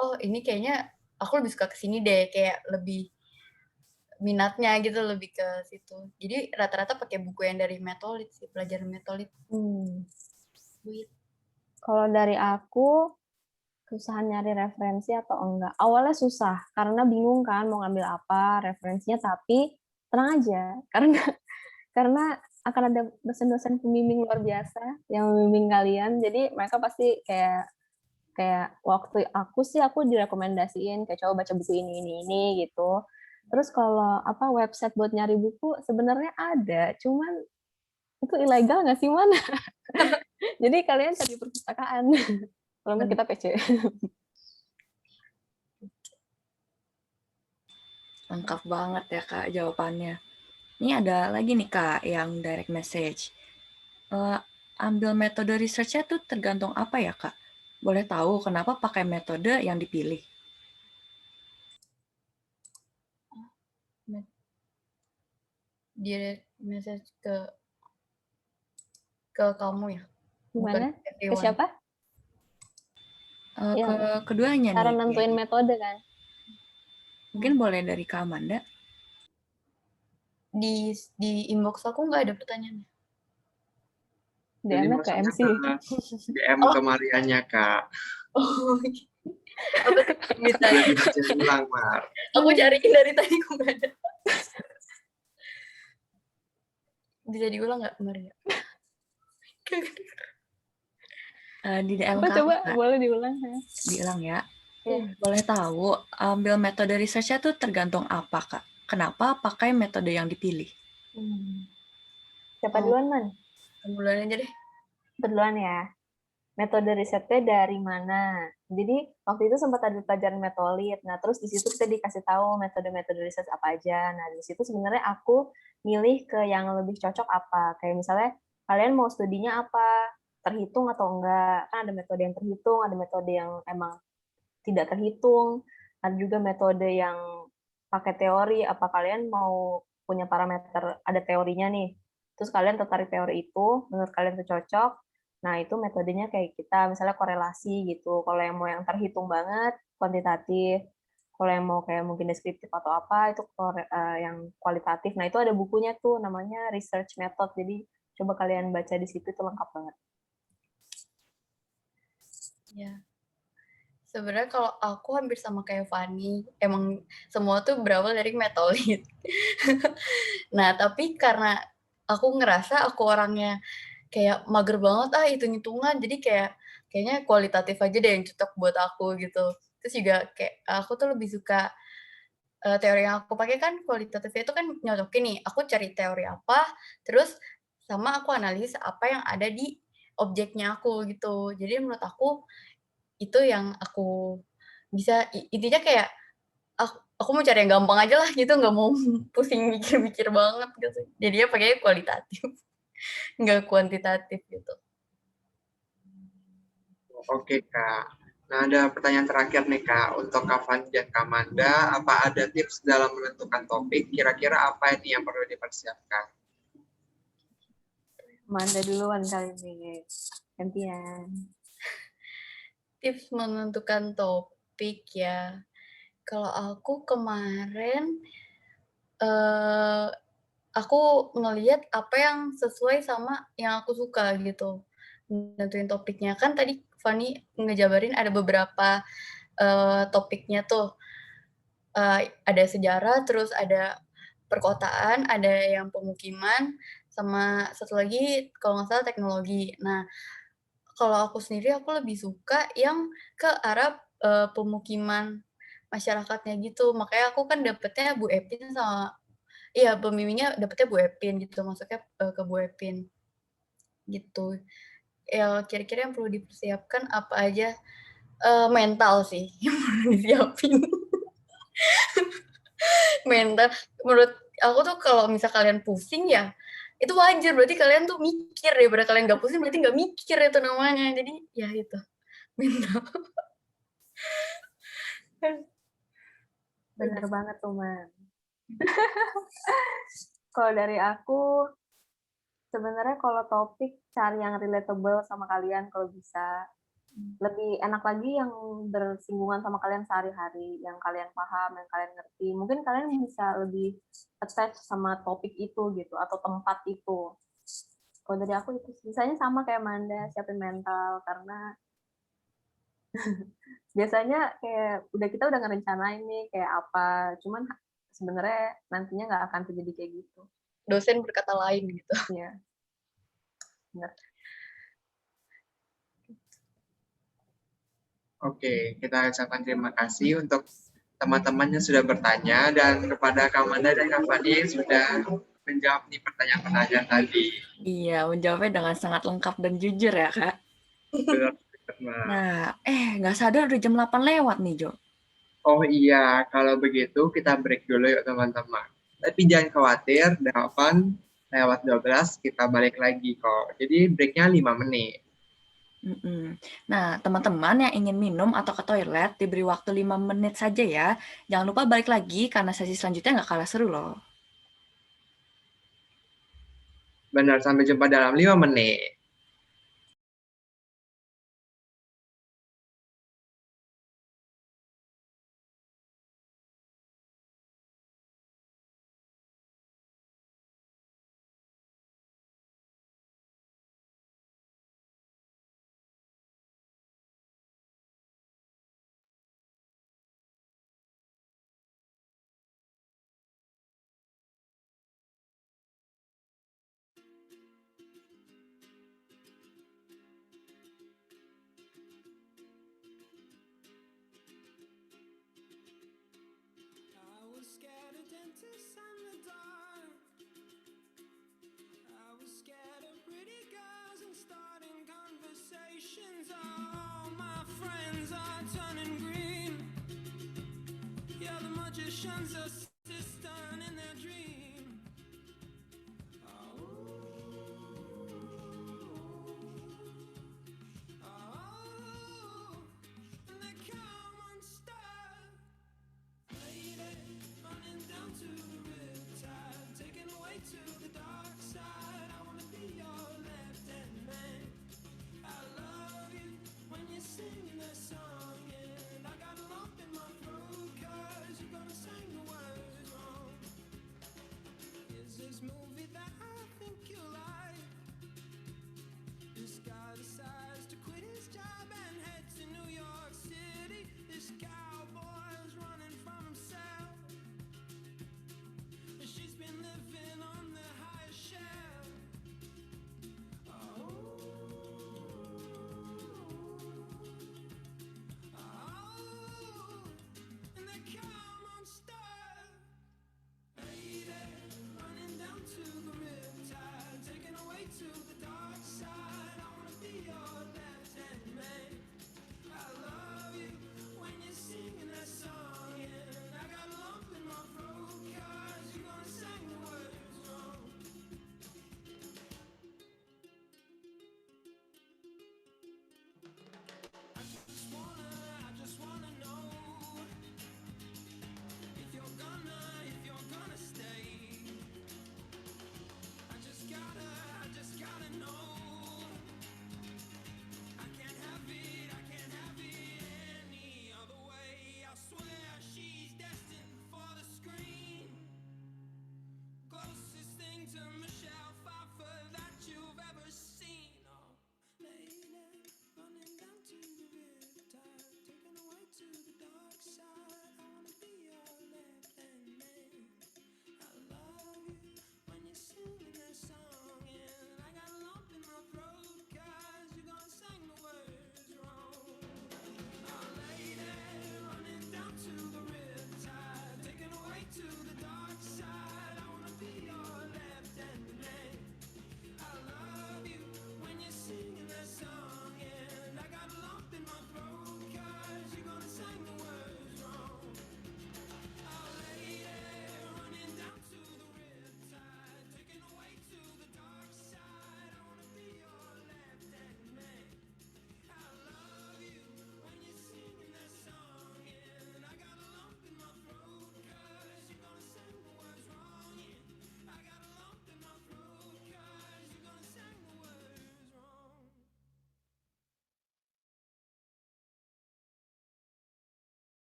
oh ini kayaknya aku lebih suka ke sini deh, kayak lebih minatnya gitu lebih ke situ. Jadi rata-rata pakai buku yang dari Metolit sih, pelajaran Metolit. Kalau dari aku, kesusahan nyari referensi atau enggak. Awalnya susah, karena bingung kan mau ngambil apa referensinya, tapi tenang aja, karena akan ada dosen-dosen pembimbing luar biasa yang membimbing kalian, jadi mereka pasti kayak waktu aku direkomendasiin kayak coba baca buku ini gitu. Terus kalau apa website buat nyari buku sebenarnya ada, cuman itu ilegal nggak sih, mana? Jadi kalian cari perpustakaan. Kalau nggak kita PC. Lengkap banget ya, Kak, jawabannya. Ini ada lagi nih, Kak, yang direct message. Ambil metode research-nya tuh tergantung apa ya, Kak? Boleh tahu kenapa pakai metode yang dipilih? Direct message ke kamu ya? Gimana? Bukan Ke everyone. siapa? Ke Iya. keduanya Cara nih. nentuin metode kan? Mungkin boleh dari Kak Amanda. Di inbox aku nggak ada pertanyaannya. Jadi DM ke maksudnya MC. DM ke Marianya, Kak. Oh, apa tuh bisa? Udah dibaca ulang, Mar. Aku cariin dari tadi kok nggak ada. Bisa diulang nggak Maria? Di DM Apa Kak coba Kak. boleh diulang ya? Diulang ya. Iya. Boleh tahu ambil metode research-nya tuh tergantung apa, Kak? Kenapa pakai metode yang dipilih? Siapa duluan, Man? Duluan aja deh. Duluan ya. Metode risetnya dari mana? Jadi waktu itu sempat ada pelajaran metolit. Nah, terus di situ kita dikasih tahu metode-metode riset apa aja. Nah, di situ sebenarnya aku milih ke yang lebih cocok apa. Kayak misalnya kalian mau studinya apa? Terhitung atau enggak? Kan ada metode yang terhitung, ada metode yang emang tidak terhitung, ada juga metode yang pakai teori. Apa kalian mau punya parameter, ada teorinya nih, terus kalian tertarik teori itu, menurut kalian itu cocok, nah itu metodenya kayak kita, misalnya korelasi gitu. Kalau yang mau yang terhitung banget, kuantitatif. Kalau yang mau kayak mungkin deskriptif atau apa, itu yang kualitatif. Nah itu ada bukunya tuh, namanya research method, jadi coba kalian baca di situ, itu lengkap banget. Ya. Sebenarnya kalau aku hampir sama kayak Fanny, emang semua tuh berawal dari metolit. Nah, tapi karena aku ngerasa aku orangnya kayak mager banget hitung-hitungan, jadi kayaknya kualitatif aja deh yang cocok buat aku gitu. Terus juga kayak aku tuh lebih suka teori yang aku pakai kan kualitatifnya itu kan nyocokin nih, aku cari teori apa, terus sama aku analis apa yang ada di objeknya aku gitu. Jadi menurut aku itu yang aku bisa intinya kayak aku mau cari yang gampang aja lah gitu, nggak mau pusing mikir-mikir banget gitu. Jadinya pakainya kualitatif, nggak kuantitatif gitu. Oke, Kak. Nah, ada pertanyaan terakhir nih, Kak. Untuk Kak Fani dan Kak Amanda, apa ada tips dalam menentukan topik? Kira-kira apa ini yang perlu dipersiapkan? Amanda duluan kali ini. Gantian. Tips menentukan topik ya. Kalau aku kemarin aku ngelihat apa yang sesuai sama yang aku suka gitu. Nentuin topiknya. Kan tadi Fanny ngejabarin ada beberapa topiknya tuh. Ada sejarah, terus ada perkotaan, ada yang pemukiman, sama satu lagi kalau nggak salah teknologi. Nah, kalau aku sendiri aku lebih suka yang ke arah pemukiman masyarakatnya gitu. Makanya aku kan dapetnya Bu Epin sama pembimbingnya dapetnya Bu Epin gitu. Maksudnya ke Bu Epin gitu. Ya kira-kira yang perlu dipersiapkan apa aja? Mental sih yang perlu disiapin. Mental. Menurut aku tuh kalau misal kalian pusing ya itu wajar, berarti kalian tuh mikir daripada kalian nggak pusing berarti nggak mikir itu namanya. Jadi ya itu mental. Bener banget tuh, Man. Kalau dari aku, sebenarnya kalau topik cari yang relatable sama kalian kalau bisa. Lebih enak lagi yang bersinggungan sama kalian sehari-hari, yang kalian paham, yang kalian ngerti. Mungkin kalian bisa lebih attach sama topik itu gitu, atau tempat itu. Kalau dari aku itu sisanya sama kayak Manda, siapin mental, karena biasanya kayak kita udah ngerencanain nih kayak apa, cuman sebenarnya nantinya nggak akan terjadi kayak gitu. Dosen berkata lain gitu. Iya. Benar. Oke, kita ucapkan terima kasih untuk teman-teman yang sudah bertanya dan kepada Kak Amanda dan Kak Fani yang sudah menjawab nih pertanyaan-pertanyaan tadi. Iya, menjawabnya dengan sangat lengkap dan jujur ya, Kak. Benar. Nah, nggak sadar udah jam 8 lewat nih, Jo. Oh iya, kalau begitu kita break dulu yuk teman-teman. Tapi jangan khawatir, 8 lewat 12 kita balik lagi kok. Jadi breaknya 5 menit. Mm-mm. Nah, teman-teman yang ingin minum atau ke toilet diberi waktu 5 menit saja ya. Jangan lupa balik lagi karena sesi selanjutnya nggak kalah seru loh. Benar, sampai jumpa dalam 5 menit. I was scared of dentists and the dark. I was scared of pretty girls and starting conversations. All my friends are turning green. Yeah, the magician's assistant in their dream. And they come unstuck. Lady, running down to the riptide, taken away to the dark side. I wanna be your left-hand man. I love you when you're singing that song, and I got a lump in my throat 'cause you're gonna sing the words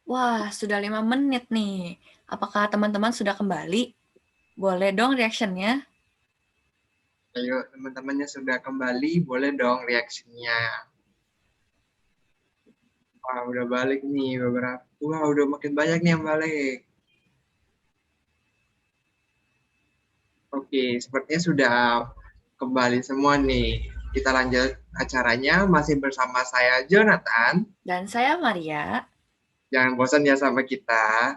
Wah, sudah 5 menit nih. Apakah teman-teman sudah kembali? Boleh dong reaction-nya? Ayo, teman-temannya sudah kembali, boleh dong reaksinya. Wah, udah balik nih beberapa. Wah, udah makin banyak nih yang balik. Oke, sepertinya sudah kembali semua nih. Kita lanjut acaranya, masih bersama saya Jonathan. Dan saya Maria. Jangan bosan ya sama kita.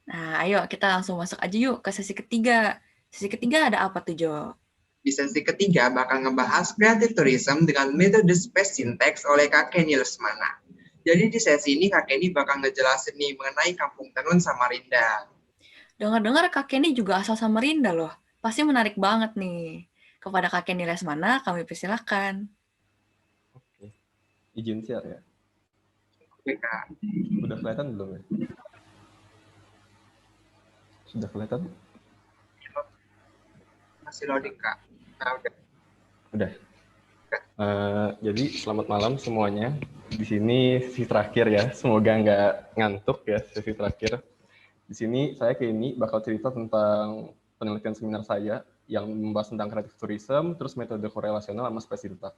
Nah, ayo kita langsung masuk aja yuk ke sesi ketiga. Sesi ketiga ada apa tuh, Jo? Di sesi ketiga bakal ngebahas creative tourism dengan metode space syntax oleh Kak Kenny Lesmana. Jadi di sesi ini Kak Kenny bakal ngejelasin nih mengenai Kampung Tenun Samarinda. Dengar-dengar Kak Kenny juga asal Samarinda loh. Pasti menarik banget nih. Kepada Kak Kenny Lesmana, kami persilakan. Oke. Izin share ya. Oke, Kak. Udah kelihatan belum ya? Sudah kelihatan? Masih loading, Kak. Nah, udah. Udah. Jadi selamat malam semuanya. Di sini sesi terakhir ya. Semoga nggak ngantuk ya sesi terakhir. Di sini saya Kenny bakal cerita tentang penelitian seminar saya yang membahas tentang creative tourism, terus metode korelasional sama space syntax.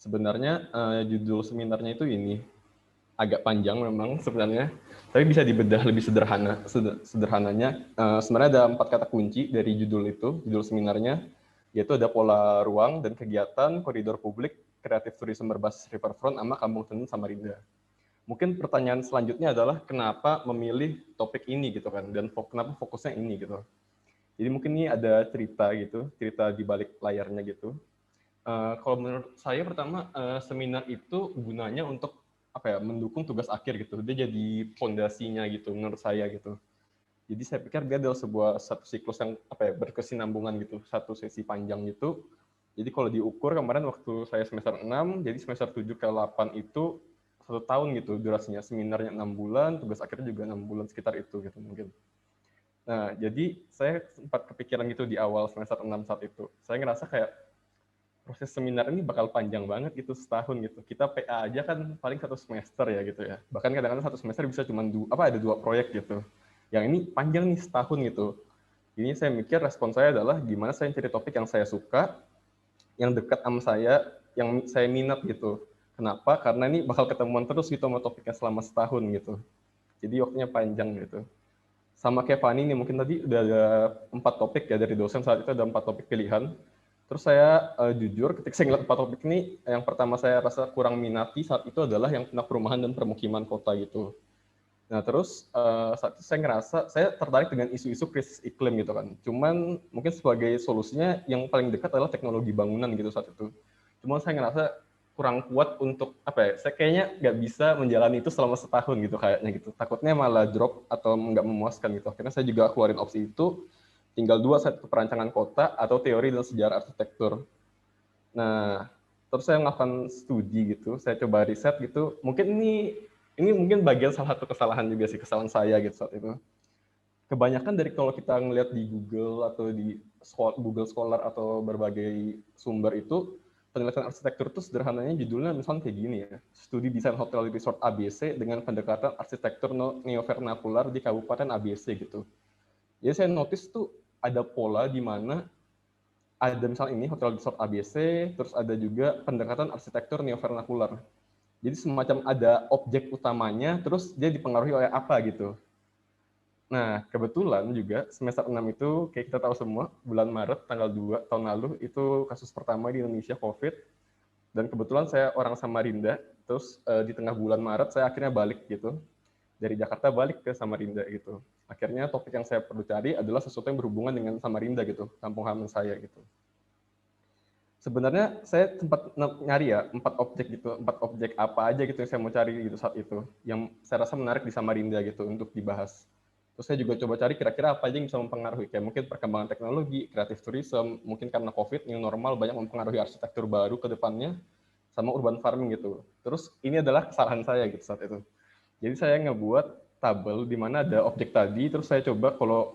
Sebenarnya judul seminarnya itu ini agak panjang memang sebenarnya, tapi bisa dibedah lebih sederhana. Sederhananya sebenarnya ada 4 kata kunci dari judul seminarnya, yaitu ada pola ruang dan kegiatan, koridor publik, kreatif tourism berbasis riverfront, sama Kampung Tenun Samarinda. Mungkin pertanyaan selanjutnya adalah kenapa memilih topik ini gitu kan, dan kenapa fokusnya ini gitu. Jadi mungkin ini ada cerita di balik layarnya gitu. Kalau menurut saya pertama seminar itu gunanya untuk mendukung tugas akhir gitu. Dia jadi fondasinya gitu menurut saya gitu. Jadi saya pikir dia adalah satu siklus yang berkesinambungan gitu, satu sesi panjang gitu. Jadi kalau diukur kemarin waktu saya semester 6, jadi semester 7 ke 8 itu 1 tahun gitu durasinya. Seminarnya 6 bulan, tugas akhirnya juga 6 bulan sekitar itu gitu mungkin. Nah, jadi saya sempat kepikiran gitu di awal semester 6 saat itu. Saya ngerasa kayak proses seminar ini bakal panjang banget gitu, setahun gitu. Kita PA aja kan paling 1 semester ya gitu ya. Bahkan kadang-kadang 1 semester bisa cuma ada 2 proyek gitu. Yang ini panjang nih setahun gitu. Ini saya mikir respon saya adalah gimana saya cari topik yang saya suka, yang dekat sama saya, yang saya minat gitu. Kenapa? Karena ini bakal ketemuan terus gitu sama topiknya selama setahun gitu. Jadi waktunya panjang gitu. Sama kayak Fani nih, mungkin tadi udah ada 4 topik ya dari dosen, saat itu ada 4 topik pilihan. Terus saya jujur ketika saya ngeliat 4 topik ini, yang pertama saya rasa kurang minati saat itu adalah yang tentang perumahan dan permukiman kota gitu. Nah terus saat itu saya ngerasa saya tertarik dengan isu-isu krisis iklim gitu kan. Cuman mungkin sebagai solusinya yang paling dekat adalah teknologi bangunan gitu saat itu. Cuman saya ngerasa kurang kuat untuk saya kayaknya nggak bisa menjalani itu selama setahun gitu kayaknya gitu. Takutnya malah drop atau nggak memuaskan gitu. Akhirnya saya juga keluarin opsi itu, tinggal 2, satu perancangan kota atau teori dan sejarah arsitektur. Nah, terus saya melakukan studi gitu, saya coba riset gitu. Mungkin ini mungkin bagian salah satu kesalahan juga sih, kesalahan saya gitu saat itu. Kebanyakan dari kalau kita ngelihat di Google atau di Google Scholar atau berbagai sumber itu, penelitian arsitektur itu sederhananya judulnya misalnya kayak gini ya, studi desain hotel resort ABC dengan pendekatan arsitektur neovernakular di Kabupaten ABC gitu. Jadi saya notice tuh ada pola di mana ada misalnya ini hotel resort ABC, terus ada juga pendekatan arsitektur neovernakular. Jadi semacam ada objek utamanya, terus dia dipengaruhi oleh apa gitu. Nah, kebetulan juga semester 6 itu, kayak kita tahu semua, bulan Maret, tanggal 2 tahun lalu, itu kasus pertama di Indonesia COVID. Dan kebetulan saya orang Samarinda, terus di tengah bulan Maret, saya akhirnya balik gitu. Dari Jakarta balik ke Samarinda gitu. Akhirnya topik yang saya perlu cari adalah sesuatu yang berhubungan dengan Samarinda gitu, kampung halaman saya gitu. Sebenarnya saya sempat nyari ya 4 objek gitu, 4 objek apa aja gitu yang saya mau cari gitu saat itu, yang saya rasa menarik di Samarinda gitu untuk dibahas. Terus saya juga coba cari kira-kira apa aja yang bisa mempengaruhi, kayak mungkin perkembangan teknologi, kreatif tourism, mungkin karena COVID, new normal banyak mempengaruhi arsitektur baru ke depannya, sama urban farming gitu. Terus ini adalah kesalahan saya gitu saat itu. Jadi saya ngebuat tabel di mana ada objek tadi, terus saya coba kalau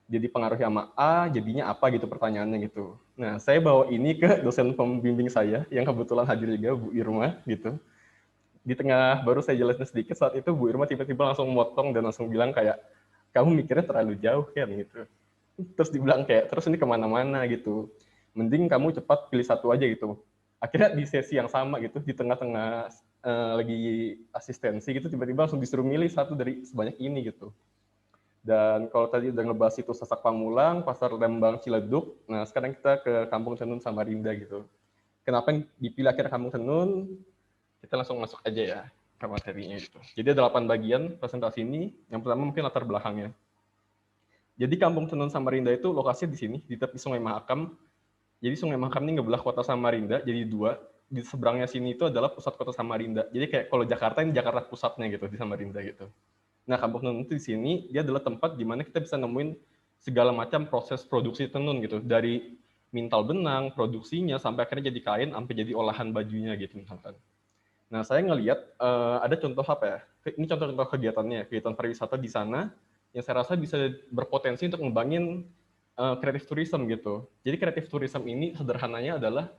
jadi pengaruh sama A, jadinya apa gitu pertanyaannya gitu. Nah, saya bawa ini ke dosen pembimbing saya, yang kebetulan hadir juga, Bu Irma, gitu. di tengah baru saya jelasin sedikit, saat itu Bu Irma tiba-tiba langsung motong dan langsung bilang kayak, kamu mikirnya terlalu jauh kan gitu. Terus dibilang kayak, terus ini kemana-mana gitu. Mending kamu cepat pilih satu aja gitu. Akhirnya di sesi yang sama gitu, di tengah-tengah lagi asistensi gitu, tiba-tiba langsung disuruh milih satu dari sebanyak ini gitu. Dan kalau tadi udah ngebahas itu Sasak Pamulang, Pasar Lembang Ciledug, nah sekarang kita ke Kampung Tenun Samarinda gitu. Kenapa yang dipilih akhirnya Kampung Tenun? Kita langsung masuk aja ya ke materinya gitu. Jadi ada 8 bagian presentasi ini. Yang pertama mungkin latar belakangnya. Jadi Kampung Tenun Samarinda itu lokasinya di sini, di tepi Sungai Mahakam. Jadi Sungai Mahakam ini ngebelah kota Samarinda jadi 2. Di seberangnya sini itu adalah pusat kota Samarinda. Jadi kayak kalau Jakarta, ini Jakarta pusatnya gitu, di Samarinda gitu. Nah, Kampung Tenun itu di sini, dia adalah tempat di mana kita bisa nemuin segala macam proses produksi tenun gitu. Dari mintal benang, produksinya, sampai akhirnya jadi kain, sampai jadi olahan bajunya gitu misalkan. Nah, saya ngelihat ada contoh apa ya? Ini contoh-contoh kegiatannya, kegiatan pariwisata di sana, yang saya rasa bisa berpotensi untuk ngembangin creative tourism gitu. Jadi creative tourism ini sederhananya adalah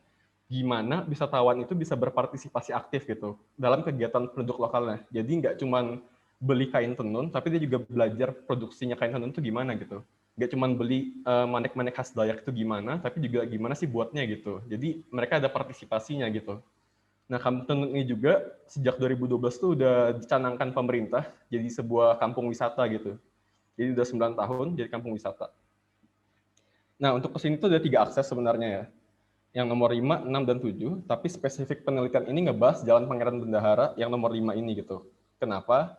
gimana wisatawan itu bisa berpartisipasi aktif gitu dalam kegiatan produk lokalnya. Jadi nggak cuma beli kain tenun, tapi dia juga belajar produksinya kain tenun itu gimana gitu. Nggak cuma beli manek-manek khas Dayak itu gimana, tapi juga gimana sih buatnya gitu. Jadi mereka ada partisipasinya gitu. Nah, Kampung Tenun ini juga sejak 2012 tuh udah dicanangkan pemerintah jadi sebuah kampung wisata gitu. Jadi udah 9 tahun jadi kampung wisata. Nah, untuk kesini tuh ada 3 akses sebenarnya ya. Yang nomor 5, 6, dan 7, tapi spesifik penelitian ini ngebahas Jalan Pangeran Bendahara yang nomor 5 ini gitu. Kenapa?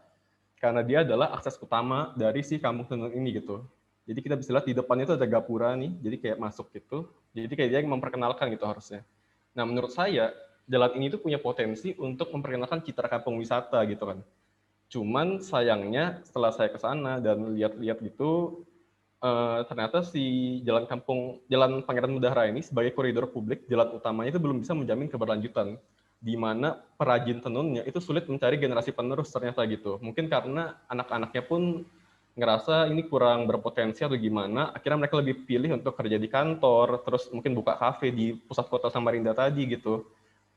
Karena dia adalah akses utama dari si Kampung Tenun ini gitu. Jadi kita bisa lihat di depannya itu ada gapura nih, jadi kayak masuk gitu. Jadi kayak dia yang memperkenalkan gitu harusnya. Nah, menurut saya, jalan ini tuh punya potensi untuk memperkenalkan citra kampung wisata gitu kan. Cuman sayangnya setelah saya ke sana dan lihat-lihat gitu, ternyata si Jalan Pangeran Mudahara ini sebagai koridor publik, jalan utamanya itu belum bisa menjamin keberlanjutan, di mana perajin tenunnya itu sulit mencari generasi penerus ternyata gitu. Mungkin karena anak-anaknya pun ngerasa ini kurang berpotensi atau gimana, akhirnya mereka lebih pilih untuk kerja di kantor, terus mungkin buka kafe di pusat kota Samarinda tadi gitu.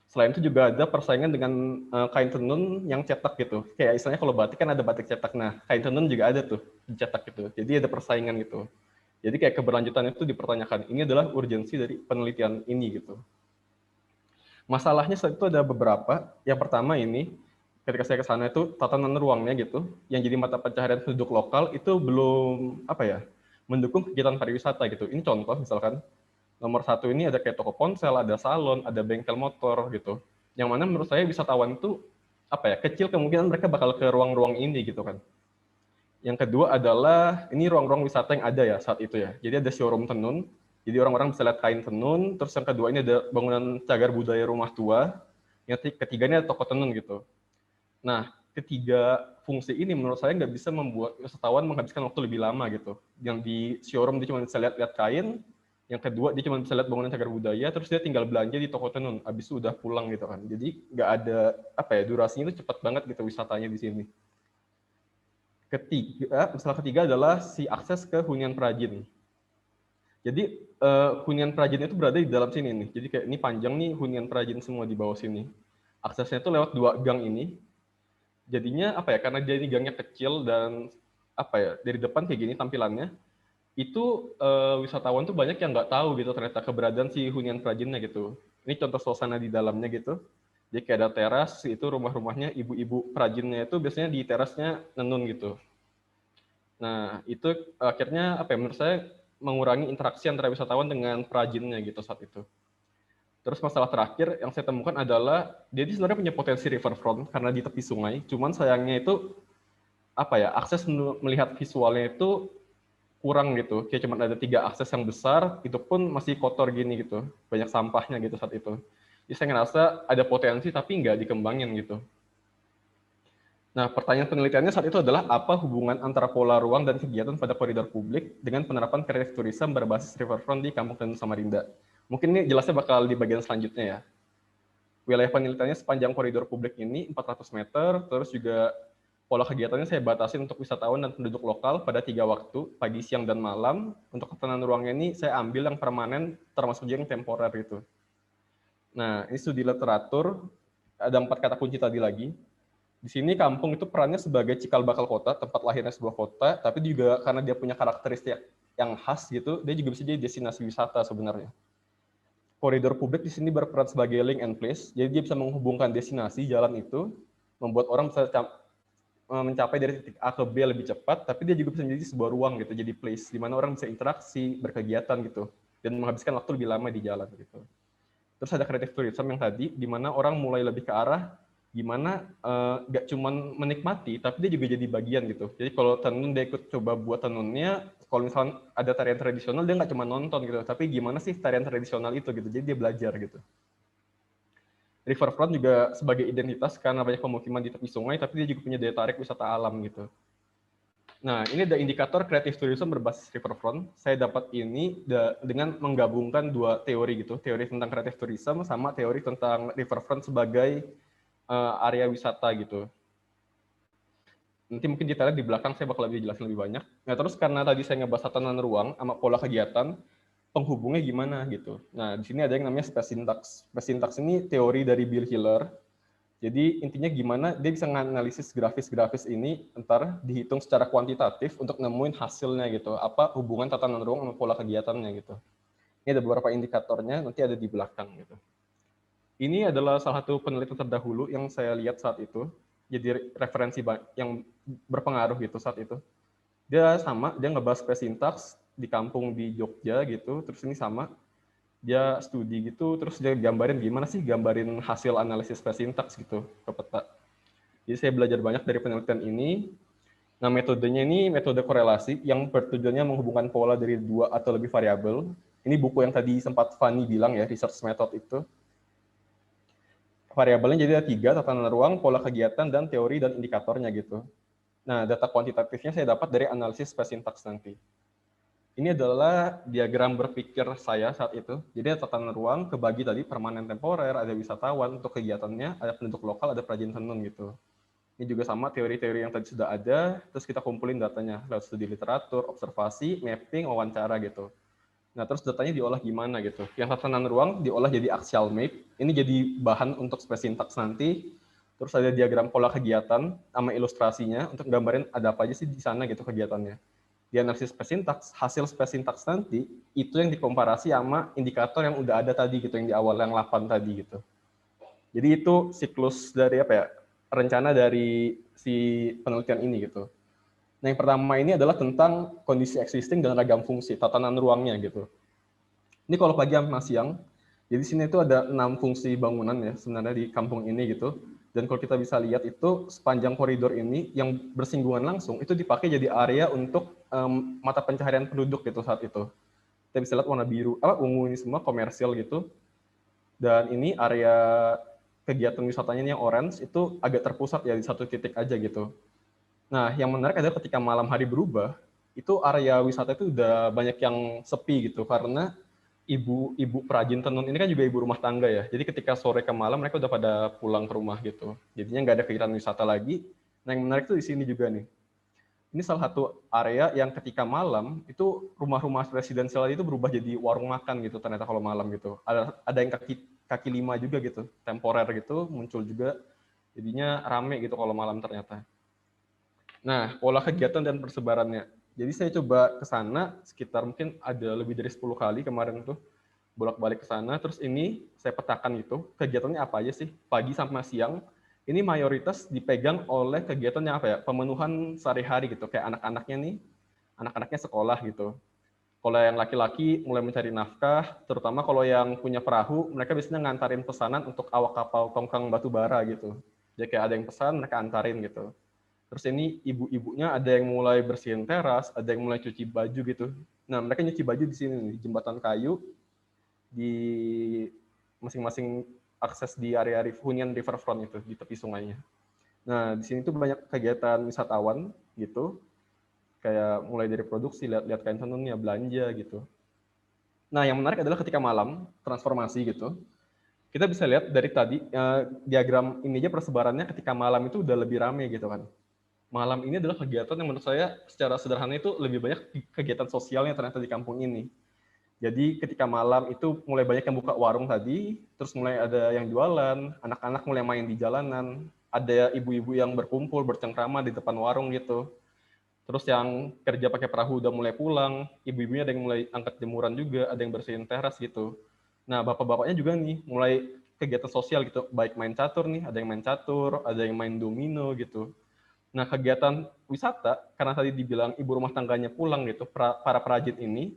Selain itu juga ada persaingan dengan kain tenun yang cetak gitu. Kayak istilahnya kalau batik kan ada batik cetak. Nah, kain tenun juga ada tuh dicetak gitu. Jadi ada persaingan gitu. Jadi kayak keberlanjutan itu dipertanyakan. Ini adalah urgensi dari penelitian ini gitu. Masalahnya saat itu ada beberapa. Yang pertama ini, ketika saya ke sana itu tatanan ruangnya gitu, yang jadi mata pencaharian penduduk lokal itu belum mendukung kegiatan pariwisata gitu. Ini contoh misalkan. Nomor 1 ini ada kayak toko ponsel, ada salon, ada bengkel motor gitu. Yang mana menurut saya wisatawan itu kecil kemungkinan mereka bakal ke ruang-ruang ini gitu kan. Yang kedua adalah ini ruang-ruang wisata yang ada ya saat itu ya. Jadi ada showroom tenun. Jadi orang-orang bisa lihat kain tenun. Terus yang kedua ini ada bangunan cagar budaya rumah tua. Yang ketiga ini ada toko tenun gitu. Nah, ketiga fungsi ini menurut saya nggak bisa membuat wisatawan menghabiskan waktu lebih lama gitu. Yang di showroom dia cuma bisa lihat-lihat kain. Yang kedua, dia cuma bisa lihat bangunan cagar budaya, terus dia tinggal belanja di toko tenun, habis itu udah pulang gitu kan. Jadi nggak ada durasinya itu cepat banget gitu wisatanya di sini. Masalah ketiga adalah si akses ke hunian perajin. Jadi hunian perajin itu berada di dalam sini nih. Jadi kayak ini panjang nih hunian perajin semua di bawah sini. Aksesnya itu lewat 2 gang ini. Jadinya karena dia ini gangnya kecil dan dari depan kayak gini tampilannya. Itu wisatawan tuh banyak yang nggak tahu gitu ternyata keberadaan si hunian perajinnya gitu. Ini contoh suasana di dalamnya gitu. Jadi kayak ada teras, itu rumah-rumahnya ibu-ibu perajinnya itu biasanya di terasnya nenun gitu. Nah, itu akhirnya menurut saya mengurangi interaksi antara wisatawan dengan perajinnya gitu saat itu. Terus masalah terakhir yang saya temukan adalah dia sebenarnya punya potensi riverfront karena di tepi sungai, cuman sayangnya itu akses melihat visualnya itu kurang gitu, kayak cuma ada 3 akses yang besar, itu pun masih kotor gini gitu, banyak sampahnya gitu saat itu. Jadi saya ngerasa ada potensi tapi nggak dikembangin gitu. Nah, pertanyaan penelitiannya saat itu adalah apa hubungan antara pola ruang dan kegiatan pada koridor publik dengan penerapan creative tourism berbasis riverfront di Kampung Tenun Samarinda. Mungkin ini jelasnya bakal di bagian selanjutnya ya. Wilayah penelitiannya sepanjang koridor publik ini 400 meter, terus juga pola kegiatannya saya batasin untuk wisatawan dan penduduk lokal pada 3 waktu, pagi, siang, dan malam. Untuk tatanan ruangnya ini saya ambil yang permanen, termasuk juga yang temporer itu. Nah, ini studi literatur ada 4 kata kunci tadi lagi. Di sini kampung itu perannya sebagai cikal bakal kota, tempat lahirnya sebuah kota, tapi juga karena dia punya karakteristik yang khas gitu, dia juga bisa jadi destinasi wisata sebenarnya. Koridor publik di sini berperan sebagai link and place, jadi dia bisa menghubungkan destinasi jalan itu, membuat orang bisa mencapai dari titik A ke B lebih cepat, tapi dia juga bisa menjadi sebuah ruang gitu, jadi place di mana orang bisa interaksi, berkegiatan gitu, dan menghabiskan waktu lebih lama di jalan gitu. Terus ada creative tourism yang tadi, di mana orang mulai lebih ke arah gimana nggak cuman menikmati, tapi dia juga jadi bagian gitu. Jadi kalau tenun dia ikut coba buat tenunnya, kalau misalnya ada tarian tradisional dia nggak cuma nonton gitu, tapi gimana sih tarian tradisional itu gitu. Jadi dia belajar gitu. Riverfront juga sebagai identitas karena banyak pemukiman di tepi sungai, tapi dia juga punya daya tarik wisata alam gitu. Nah, ini ada indikator creative tourism berbasis riverfront. Saya dapat ini dengan menggabungkan 2 teori gitu, teori tentang creative tourism sama teori tentang riverfront sebagai area wisata gitu. Nanti mungkin detailnya di belakang saya bakal lebih jelasin lebih banyak. Nah, terus karena tadi saya ngebahas tatanan ruang sama pola kegiatan, penghubungnya gimana gitu. Nah, di sini ada yang namanya space syntax. Space syntax ini teori dari Bill Hiller. Jadi intinya gimana dia bisa menganalisis grafis-grafis ini ntar dihitung secara kuantitatif untuk nemuin hasilnya gitu. Apa hubungan tatanan ruang sama pola kegiatannya gitu. Ini ada beberapa indikatornya, nanti ada di belakang gitu. Ini adalah salah satu penelitian terdahulu yang saya lihat saat itu, jadi referensi yang berpengaruh gitu saat itu. Dia ngebahas space syntax di kampung di Jogja gitu, terus ini sama, dia studi gitu, terus dia gambarin gimana sih gambarin hasil analisis space syntax gitu ke peta. Jadi saya belajar banyak dari penelitian ini. Nah, metodenya ini metode korelasi yang bertujuannya menghubungkan pola dari 2 atau lebih variabel. Ini buku yang tadi sempat Fanny bilang ya, research method itu. Variabelnya jadi ada 3, tatanan ruang, pola kegiatan, dan teori dan indikatornya gitu. Nah, data kuantitatifnya saya dapat dari analisis space syntax nanti. Ini adalah diagram berpikir saya saat itu. Jadi tatanan ruang kebagi tadi permanen temporer, ada wisatawan untuk kegiatannya, ada penduduk lokal, ada perajin tenun gitu. Ini juga sama teori-teori yang tadi sudah ada, terus kita kumpulin datanya lewat studi literatur, observasi, mapping, wawancara gitu. Nah, terus datanya diolah gimana gitu. Yang tatanan ruang diolah jadi axial map. Ini jadi bahan untuk space syntax nanti. Terus ada diagram pola kegiatan sama ilustrasinya untuk gambarin ada apa aja sih di sana gitu kegiatannya. Di analisis space syntax, hasil space syntax nanti itu yang dikomparasi sama indikator yang udah ada tadi gitu, yang di awal yang 8 tadi gitu. Jadi itu siklus dari rencana dari si penelitian ini gitu. Nah, yang pertama ini adalah tentang kondisi existing dan ragam fungsi, tatanan ruangnya gitu. Ini kalau pagi sama siang, jadi sini itu ada 6 fungsi bangunan ya sebenarnya di kampung ini gitu. Dan kalau kita bisa lihat itu sepanjang koridor ini yang bersinggungan langsung itu dipakai jadi area untuk mata pencaharian penduduk gitu saat itu. Kita bisa lihat warna biru, ungu ini semua komersial gitu. Dan ini area kegiatan wisatanya yang orange itu agak terpusat ya di satu titik aja gitu. Nah, yang menarik adalah ketika malam hari berubah, itu area wisata itu udah banyak yang sepi gitu, karena ibu perajin tenun ini kan juga ibu rumah tangga ya. Jadi ketika sore ke malam mereka udah pada pulang ke rumah gitu. Jadinya nggak ada kegiatan wisata lagi. Nah, yang menarik tuh di sini juga nih. Ini salah satu area yang ketika malam itu rumah-rumah residensial itu berubah jadi warung makan gitu ternyata kalau malam gitu. Ada yang kaki 5 juga gitu, temporer gitu muncul juga. Jadinya rame gitu kalau malam ternyata. Nah, pola kegiatan dan persebarannya. Jadi saya coba ke sana sekitar mungkin ada lebih dari 10 kali kemarin tuh bolak-balik ke sana. Terus ini saya petakan gitu, kegiatannya apa aja sih? Pagi sampai siang. Ini mayoritas dipegang oleh kegiatan yang pemenuhan sehari-hari gitu. Kayak anak-anaknya nih, anak-anaknya sekolah gitu. Kalau yang laki-laki mulai mencari nafkah, terutama kalau yang punya perahu, mereka biasanya ngantarin pesanan untuk awak kapal tongkang batu bara gitu. Jadi kayak ada yang pesan, mereka antarin gitu. Terus ini ibu-ibunya ada yang mulai bersihin teras, ada yang mulai cuci baju gitu. Nah, mereka nyuci baju di sini nih, jembatan kayu di masing-masing akses di area hunian riverfront itu di tepi sungainya. Nah, di sini tuh banyak kegiatan wisatawan gitu. Kayak mulai dari produksi, lihat kain tenunnya, belanja gitu. Nah, yang menarik adalah ketika malam transformasi gitu. Kita bisa lihat dari tadi diagram ini aja persebarannya ketika malam itu udah lebih rame gitu kan. Malam ini adalah kegiatan yang menurut saya secara sederhana itu lebih banyak kegiatan sosialnya ternyata di kampung ini. Jadi ketika malam itu mulai banyak yang buka warung tadi, terus mulai ada yang jualan, anak-anak mulai main di jalanan, ada ibu-ibu yang berkumpul, bercengkrama di depan warung gitu. Terus yang kerja pakai perahu udah mulai pulang, ibu-ibunya ada yang mulai angkat jemuran juga, ada yang bersihin teras gitu. Nah, bapak-bapaknya juga nih mulai kegiatan sosial gitu, baik main catur nih, ada yang main catur, ada yang main domino gitu. Nah, kegiatan wisata, karena tadi dibilang ibu rumah tangganya pulang gitu, para perajin ini,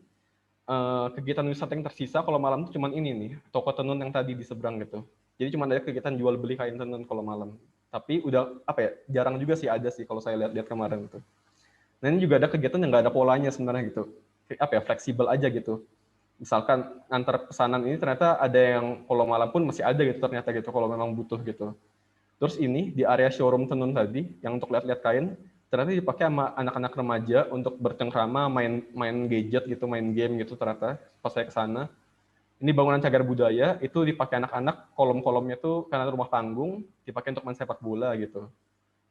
kegiatan wisata yang tersisa kalau malam itu cuman ini nih, toko tenun yang tadi di seberang gitu. Jadi cuma ada kegiatan jual beli kain tenun kalau malam. Tapi udah apa ya, jarang juga sih ada sih kalau saya lihat kemarin gitu. Nah, ini juga ada kegiatan yang nggak ada polanya sebenarnya gitu. Apa ya, fleksibel aja gitu. Misalkan antar pesanan ini ternyata ada yang kalau malam pun masih ada gitu ternyata gitu kalau memang butuh gitu. Terus ini di area showroom tenun tadi yang untuk lihat-lihat kain ternyata dipakai sama anak-anak remaja untuk bercengkrama, main gadget gitu, main game gitu ternyata pas saya ke sana. Ini bangunan cagar budaya itu dipakai anak-anak, kolom-kolomnya tuh karena rumah panggung dipakai untuk main sepak bola gitu.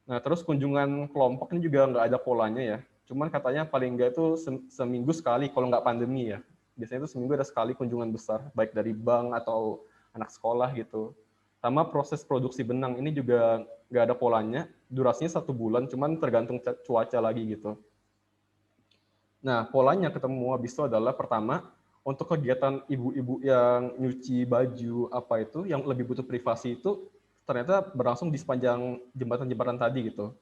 Nah, terus kunjungan kelompok ini juga nggak ada polanya ya. Cuman katanya paling nggak itu seminggu sekali kalau nggak pandemi ya. Biasanya itu seminggu ada sekali kunjungan besar, baik dari bank atau anak sekolah gitu. Sama proses produksi benang ini juga nggak ada polanya, durasinya 1 bulan, cuman tergantung cuaca lagi gitu. Nah, polanya ketemu habis itu adalah pertama, untuk kegiatan ibu-ibu yang nyuci baju apa itu, yang lebih butuh privasi itu, ternyata berlangsung di sepanjang jembatan-jembatan tadi gitu.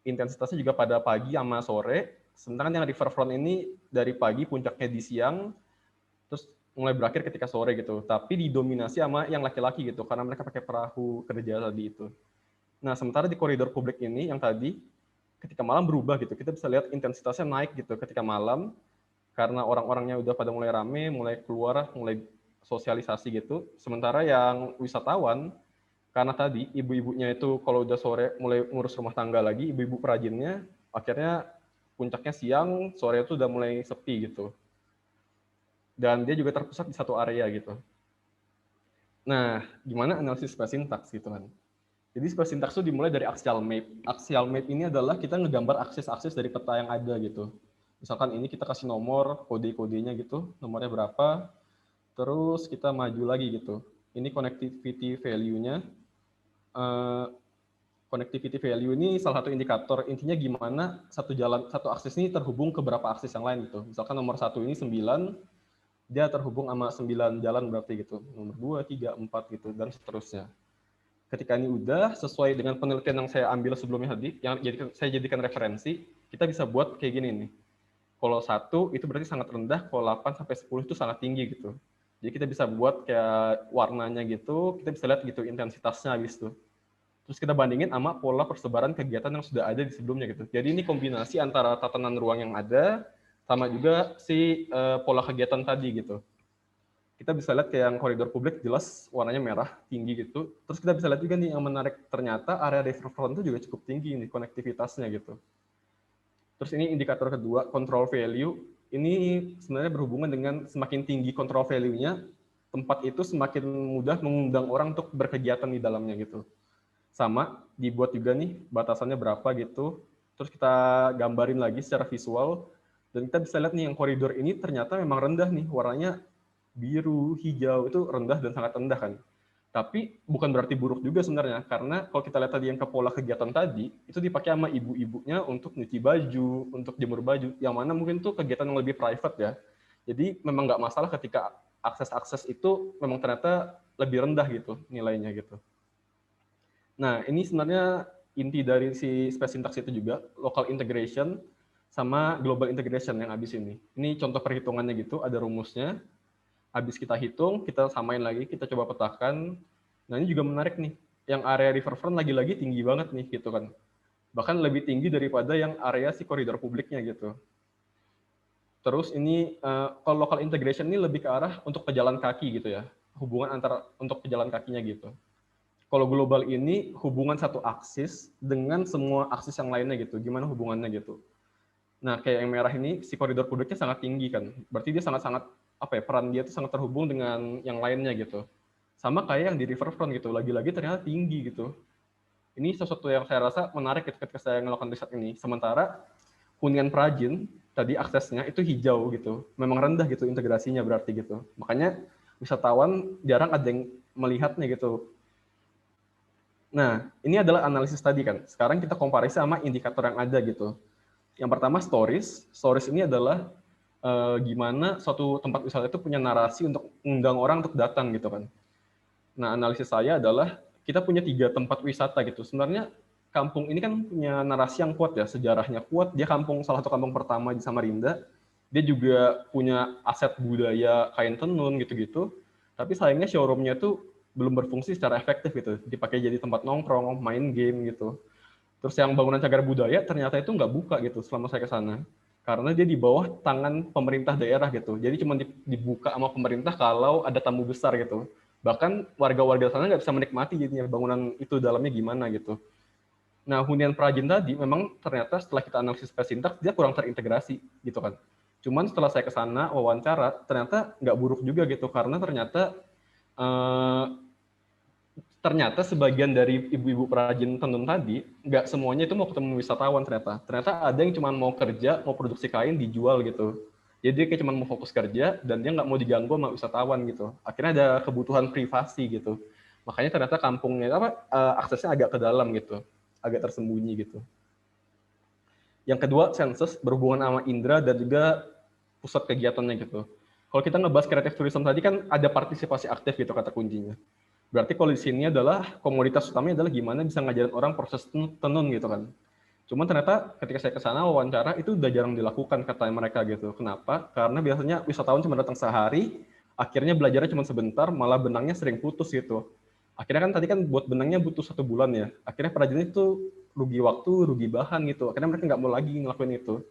Intensitasnya juga pada pagi sama sore, sementara yang riverfront ini dari pagi puncaknya di siang, terus mulai berakhir ketika sore gitu. Tapi didominasi sama yang laki-laki gitu, karena mereka pakai perahu kerja tadi itu. Nah, sementara di koridor publik ini yang tadi, ketika malam berubah gitu, kita bisa lihat intensitasnya naik gitu ketika malam, karena orang-orangnya udah pada mulai rame, mulai keluar, mulai sosialisasi gitu. Sementara yang wisatawan, karena tadi ibu-ibunya itu kalau udah sore mulai ngurus rumah tangga lagi, ibu-ibu perajinnya, akhirnya puncaknya siang, sore itu udah mulai sepi gitu. Dan dia juga terpusat di satu area gitu. Nah, gimana analisis space syntax gitu kan? Jadi space syntax itu dimulai dari axial map. Axial map ini adalah kita ngegambar akses-akses dari peta yang ada gitu. Misalkan ini kita kasih nomor, kode-kodenya gitu, nomornya berapa, terus kita maju lagi gitu. Ini connectivity value-nya. Connectivity value ini salah satu indikator, intinya gimana satu akses ini terhubung ke berapa akses yang lain gitu. Misalkan nomor 1 ini 9, dia terhubung sama 9 jalan berarti gitu. Nomor 2, 3, 4 gitu, dan seterusnya. Ketika ini udah sesuai dengan penelitian yang saya ambil sebelumnya tadi, yang saya jadikan referensi, kita bisa buat kayak gini nih. Kalau 1 itu berarti sangat rendah, kalau 8 sampai 10 itu sangat tinggi gitu. Jadi kita bisa buat kayak warnanya gitu, kita bisa lihat gitu intensitasnya habis itu. Terus kita bandingin sama pola persebaran kegiatan yang sudah ada di sebelumnya gitu. Jadi ini kombinasi antara tatanan ruang yang ada sama juga si pola kegiatan tadi gitu. Kita bisa lihat kayak yang koridor publik jelas warnanya merah tinggi gitu. Terus kita bisa lihat juga nih yang menarik, ternyata area riverfront itu juga cukup tinggi nih konektivitasnya gitu. Terus ini indikator kedua, control value. Ini sebenarnya berhubungan dengan semakin tinggi control value-nya, tempat itu semakin mudah mengundang orang untuk berkegiatan di dalamnya gitu. Sama, dibuat juga nih batasannya berapa gitu. Terus kita gambarin lagi secara visual, dan kita bisa lihat nih yang koridor ini ternyata memang rendah nih, warnanya biru, hijau, itu rendah dan sangat rendah kan. Tapi bukan berarti buruk juga sebenarnya, karena kalau kita lihat tadi yang ke pola kegiatan tadi, itu dipakai sama ibu-ibunya untuk nyuci baju, untuk jemur baju, yang mana mungkin tuh kegiatan yang lebih private ya. Jadi memang nggak masalah ketika akses-akses itu memang ternyata lebih rendah gitu nilainya gitu. Nah, ini sebenarnya inti dari si space syntax itu juga, local integration sama global integration yang habis ini. Ini contoh perhitungannya gitu, ada rumusnya. Habis kita hitung, kita samain lagi, kita coba petakan. Nah, ini juga menarik nih. Yang area riverfront lagi-lagi tinggi banget nih, gitu kan. Bahkan lebih tinggi daripada yang area si koridor publiknya gitu. Terus ini, kalau local integration ini lebih ke arah untuk pejalan kaki gitu ya. Hubungan antara untuk pejalan kakinya gitu. Kalau global ini hubungan satu aksis dengan semua aksis yang lainnya gitu. Gimana hubungannya gitu. Nah, kayak yang merah ini, si koridor publiknya sangat tinggi kan. Berarti dia sangat-sangat, peran dia itu sangat terhubung dengan yang lainnya gitu. Sama kayak yang di riverfront gitu, lagi-lagi ternyata tinggi gitu. Ini sesuatu yang saya rasa menarik ketika saya melakukan riset ini. Sementara hunian perajin tadi aksesnya itu hijau gitu. Memang rendah gitu integrasinya berarti gitu. Makanya wisatawan jarang ada yang melihatnya gitu. Nah, ini adalah analisis tadi kan. Sekarang kita komparisi sama indikator yang ada gitu. Yang pertama stories. Stories ini adalah gimana suatu tempat wisata itu punya narasi untuk mengundang orang untuk datang gitu kan. Nah, analisis saya adalah kita punya 3 tempat wisata gitu. Sebenarnya kampung ini kan punya narasi yang kuat ya, sejarahnya kuat. Dia salah satu kampung pertama di Samarinda. Dia juga punya aset budaya kain tenun gitu-gitu. Tapi sayangnya showroom-nya tuh belum berfungsi secara efektif gitu. Dipakai jadi tempat nongkrong, main game gitu. Terus yang bangunan cagar budaya ternyata itu nggak buka gitu selama saya ke sana. Karena dia di bawah tangan pemerintah daerah gitu. Jadi cuma dibuka sama pemerintah kalau ada tamu besar gitu. Bahkan warga-warga sana nggak bisa menikmati jadinya bangunan itu dalamnya gimana gitu. Nah, hunian perajin tadi memang ternyata setelah kita analisis sintaks dia kurang terintegrasi gitu kan. Cuman setelah saya ke sana wawancara ternyata nggak buruk juga gitu karena ternyata sebagian dari ibu-ibu perajin tenun tadi nggak semuanya itu mau ketemu wisatawan ternyata ada yang cuma mau kerja, mau produksi kain dijual gitu. Jadi dia kayak cuma mau fokus kerja dan dia nggak mau diganggu sama wisatawan gitu. Akhirnya ada kebutuhan privasi gitu. Makanya ternyata kampungnya aksesnya agak ke dalam gitu, agak tersembunyi gitu. Yang kedua, sensus berhubungan sama indera dan juga pusat kegiatannya gitu. Kalau kita ngebahas kreatif tourism tadi kan ada partisipasi aktif gitu kata kuncinya. Berarti kalau di sini adalah komoditas utamanya adalah gimana bisa ngajarin orang proses tenun gitu kan. Cuman ternyata ketika saya ke sana wawancara itu udah jarang dilakukan kata mereka gitu. Kenapa? Karena biasanya wisatawan cuma datang sehari, akhirnya belajarnya cuma sebentar, malah benangnya sering putus gitu. Akhirnya kan tadi kan buat benangnya butuh 1 bulan ya. Akhirnya perajin itu rugi waktu, rugi bahan gitu. Akhirnya mereka nggak mau lagi ngelakuin itu.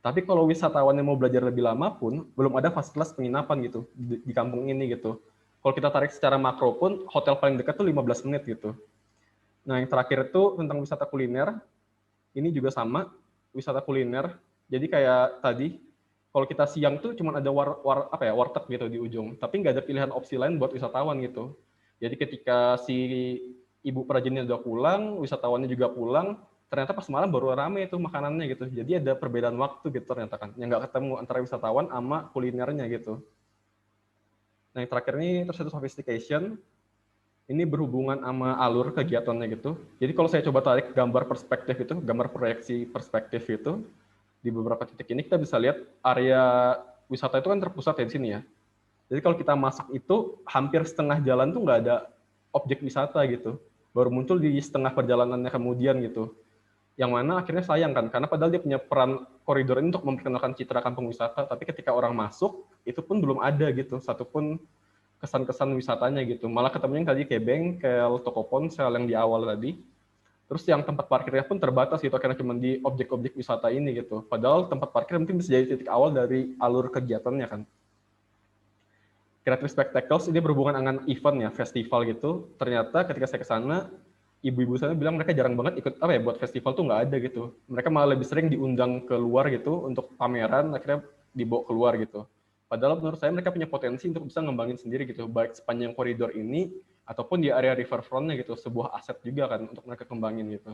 Tapi kalau wisatawan yang mau belajar lebih lama pun, belum ada fasilitas penginapan gitu di kampung ini gitu. Kalau kita tarik secara makro pun, hotel paling dekat tuh 15 menit gitu. Nah, yang terakhir itu tentang wisata kuliner. Ini juga sama, wisata kuliner. Jadi kayak tadi, kalau kita siang tuh cuma ada warteg gitu di ujung. Tapi nggak ada pilihan opsi lain buat wisatawan gitu. Jadi ketika si ibu perajinnya udah pulang, wisatawannya juga pulang, ternyata pas malam baru rame itu makanannya gitu. Jadi ada perbedaan waktu gitu ternyata kan. Yang nggak ketemu antara wisatawan sama kulinernya gitu. Nah, yang terakhir ini terus sophistication. Ini berhubungan sama alur kegiatannya gitu. Jadi kalau saya coba tarik gambar perspektif itu, gambar proyeksi perspektif itu, di beberapa titik ini kita bisa lihat area wisata itu kan terpusat ya di sini ya. Jadi kalau kita masuk itu, hampir setengah jalan tuh nggak ada objek wisata gitu. Baru muncul di setengah perjalanannya kemudian gitu. Yang mana akhirnya sayang kan, karena padahal dia punya peran koridor ini untuk memperkenalkan citra kampung wisata, tapi ketika orang masuk, itu pun belum ada gitu, satupun kesan-kesan wisatanya gitu. Malah ketemunya tadi kayak bengkel, toko ponsel yang di awal tadi. Terus yang tempat parkirnya pun terbatas gitu, karena cuma di objek-objek wisata ini gitu. Padahal tempat parkir mungkin bisa jadi titik awal dari alur kegiatannya kan. Creative Spectacles ini berhubungan dengan event ya, festival gitu. Ternyata ketika saya ke sana, ibu-ibu sana bilang mereka jarang banget ikut buat festival tuh nggak ada gitu. Mereka malah lebih sering diundang keluar gitu untuk pameran, akhirnya dibawa keluar gitu. Padahal menurut saya mereka punya potensi untuk bisa ngembangin sendiri gitu, baik sepanjang koridor ini ataupun di area riverfront-nya gitu, sebuah aset juga kan untuk mereka kembangin gitu.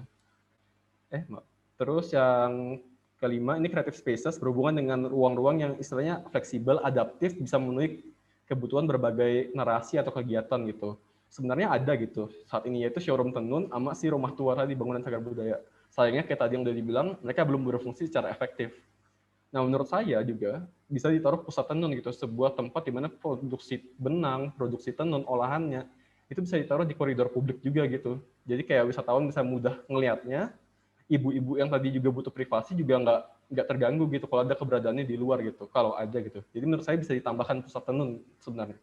Terus yang kelima ini creative spaces berhubungan dengan ruang-ruang yang istilahnya fleksibel, adaptif, bisa memenuhi kebutuhan berbagai narasi atau kegiatan gitu. Sebenarnya ada gitu saat ini, yaitu showroom tenun sama si rumah tua tadi, bangunan cagar budaya. Sayangnya kayak tadi yang udah dibilang, mereka belum berfungsi secara efektif. Nah, menurut saya juga bisa ditaruh pusat tenun gitu, sebuah tempat di mana produksi benang, produksi tenun, olahannya itu bisa ditaruh di koridor publik juga gitu. Jadi kayak wisatawan bisa mudah ngelihatnya, ibu-ibu yang tadi juga butuh privasi juga nggak terganggu gitu kalau ada keberadaannya di luar gitu, kalau ada gitu. Jadi menurut saya bisa ditambahkan pusat tenun sebenarnya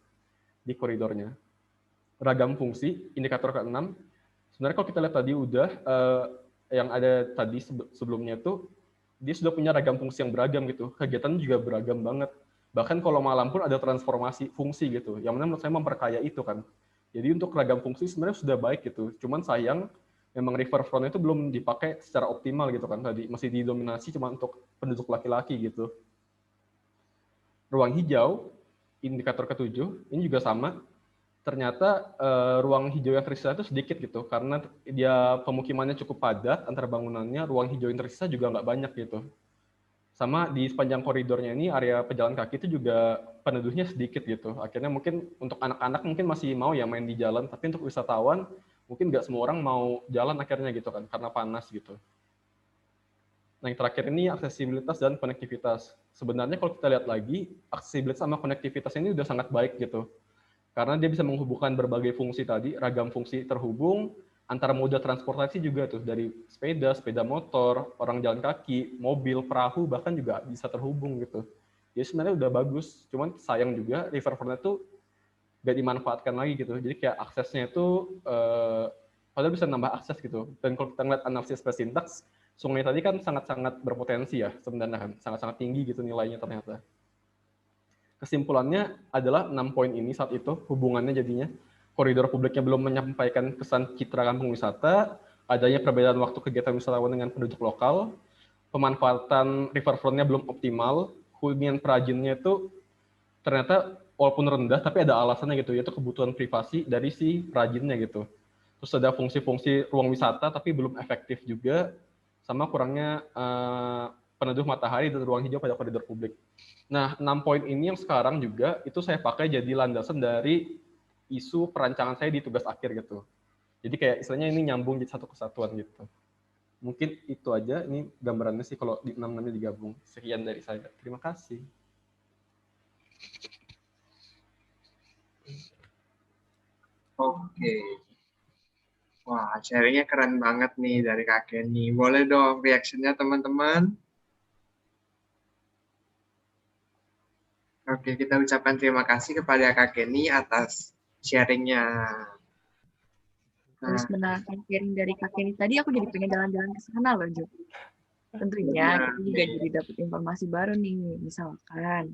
di koridornya. Ragam fungsi, indikator ke-6. Sebenarnya kalau kita lihat tadi udah yang ada tadi sebelumnya itu dia sudah punya ragam fungsi yang beragam gitu. Kegiatannya juga beragam banget. Bahkan kalau malam pun ada transformasi fungsi gitu. Yang mana menurut saya memperkaya itu kan. Jadi untuk ragam fungsi sebenarnya sudah baik gitu. Cuman sayang memang riverfront itu belum dipakai secara optimal gitu kan tadi. Masih didominasi cuma untuk penduduk laki-laki gitu. Ruang hijau, indikator ke-7, ini juga sama. Ternyata ruang hijau yang tersisa itu sedikit gitu, karena dia pemukimannya cukup padat antara bangunannya, ruang hijau yang tersisa juga nggak banyak gitu. Sama di sepanjang koridornya ini area pejalan kaki itu juga penduduknya sedikit gitu. Akhirnya mungkin untuk anak-anak mungkin masih mau ya main di jalan, tapi untuk wisatawan mungkin nggak semua orang mau jalan akhirnya gitu kan, karena panas gitu. Nah, yang terakhir ini aksesibilitas dan konektivitas. Sebenarnya kalau kita lihat lagi, aksesibilitas sama konektivitas ini udah sangat baik gitu. Karena dia bisa menghubungkan berbagai fungsi tadi, ragam fungsi terhubung, antara moda transportasi juga tuh, dari sepeda, sepeda motor, orang jalan kaki, mobil, perahu, bahkan juga bisa terhubung gitu. Jadi sebenarnya udah bagus, cuman sayang juga riverfront itu gak dimanfaatkan lagi gitu. Jadi kayak aksesnya itu, padahal bisa nambah akses gitu. Dan kalau kita ngeliat analisis sintaks, sungai tadi kan sangat-sangat berpotensi ya sebenarnya kan, sangat-sangat tinggi gitu nilainya ternyata. Kesimpulannya adalah 6 poin ini saat itu hubungannya jadinya koridor publiknya belum menyampaikan kesan citra kampung wisata, adanya perbedaan waktu kegiatan wisatawan dengan penduduk lokal, pemanfaatan riverfrontnya belum optimal, hunian perajinnya itu ternyata walaupun rendah tapi ada alasannya gitu, yaitu kebutuhan privasi dari si perajinnya gitu. Terus ada fungsi-fungsi ruang wisata tapi belum efektif juga, sama kurangnya peneduh matahari dan ruang hijau pada koridor publik. Nah, 6 poin ini yang sekarang juga itu saya pakai jadi landasan dari isu perancangan saya di tugas akhir gitu. Jadi kayak istilahnya ini nyambung jadi satu kesatuan gitu. Mungkin itu aja, ini gambarannya sih kalau di 6-6-nya digabung. Sekian dari saya. Terima kasih. Oke. Wah, sharingnya keren banget nih dari Kak Kenny. Boleh dong reaksinya teman-teman? Oke, kita ucapkan terima kasih kepada Kak Kenny atas sharingnya. Habis mendengarkan sharing dari Kak Kenny tadi, aku jadi pengen jalan-jalan ke sana loh, Jo. Tentunya kita juga jadi dapat informasi baru nih. Misalkan,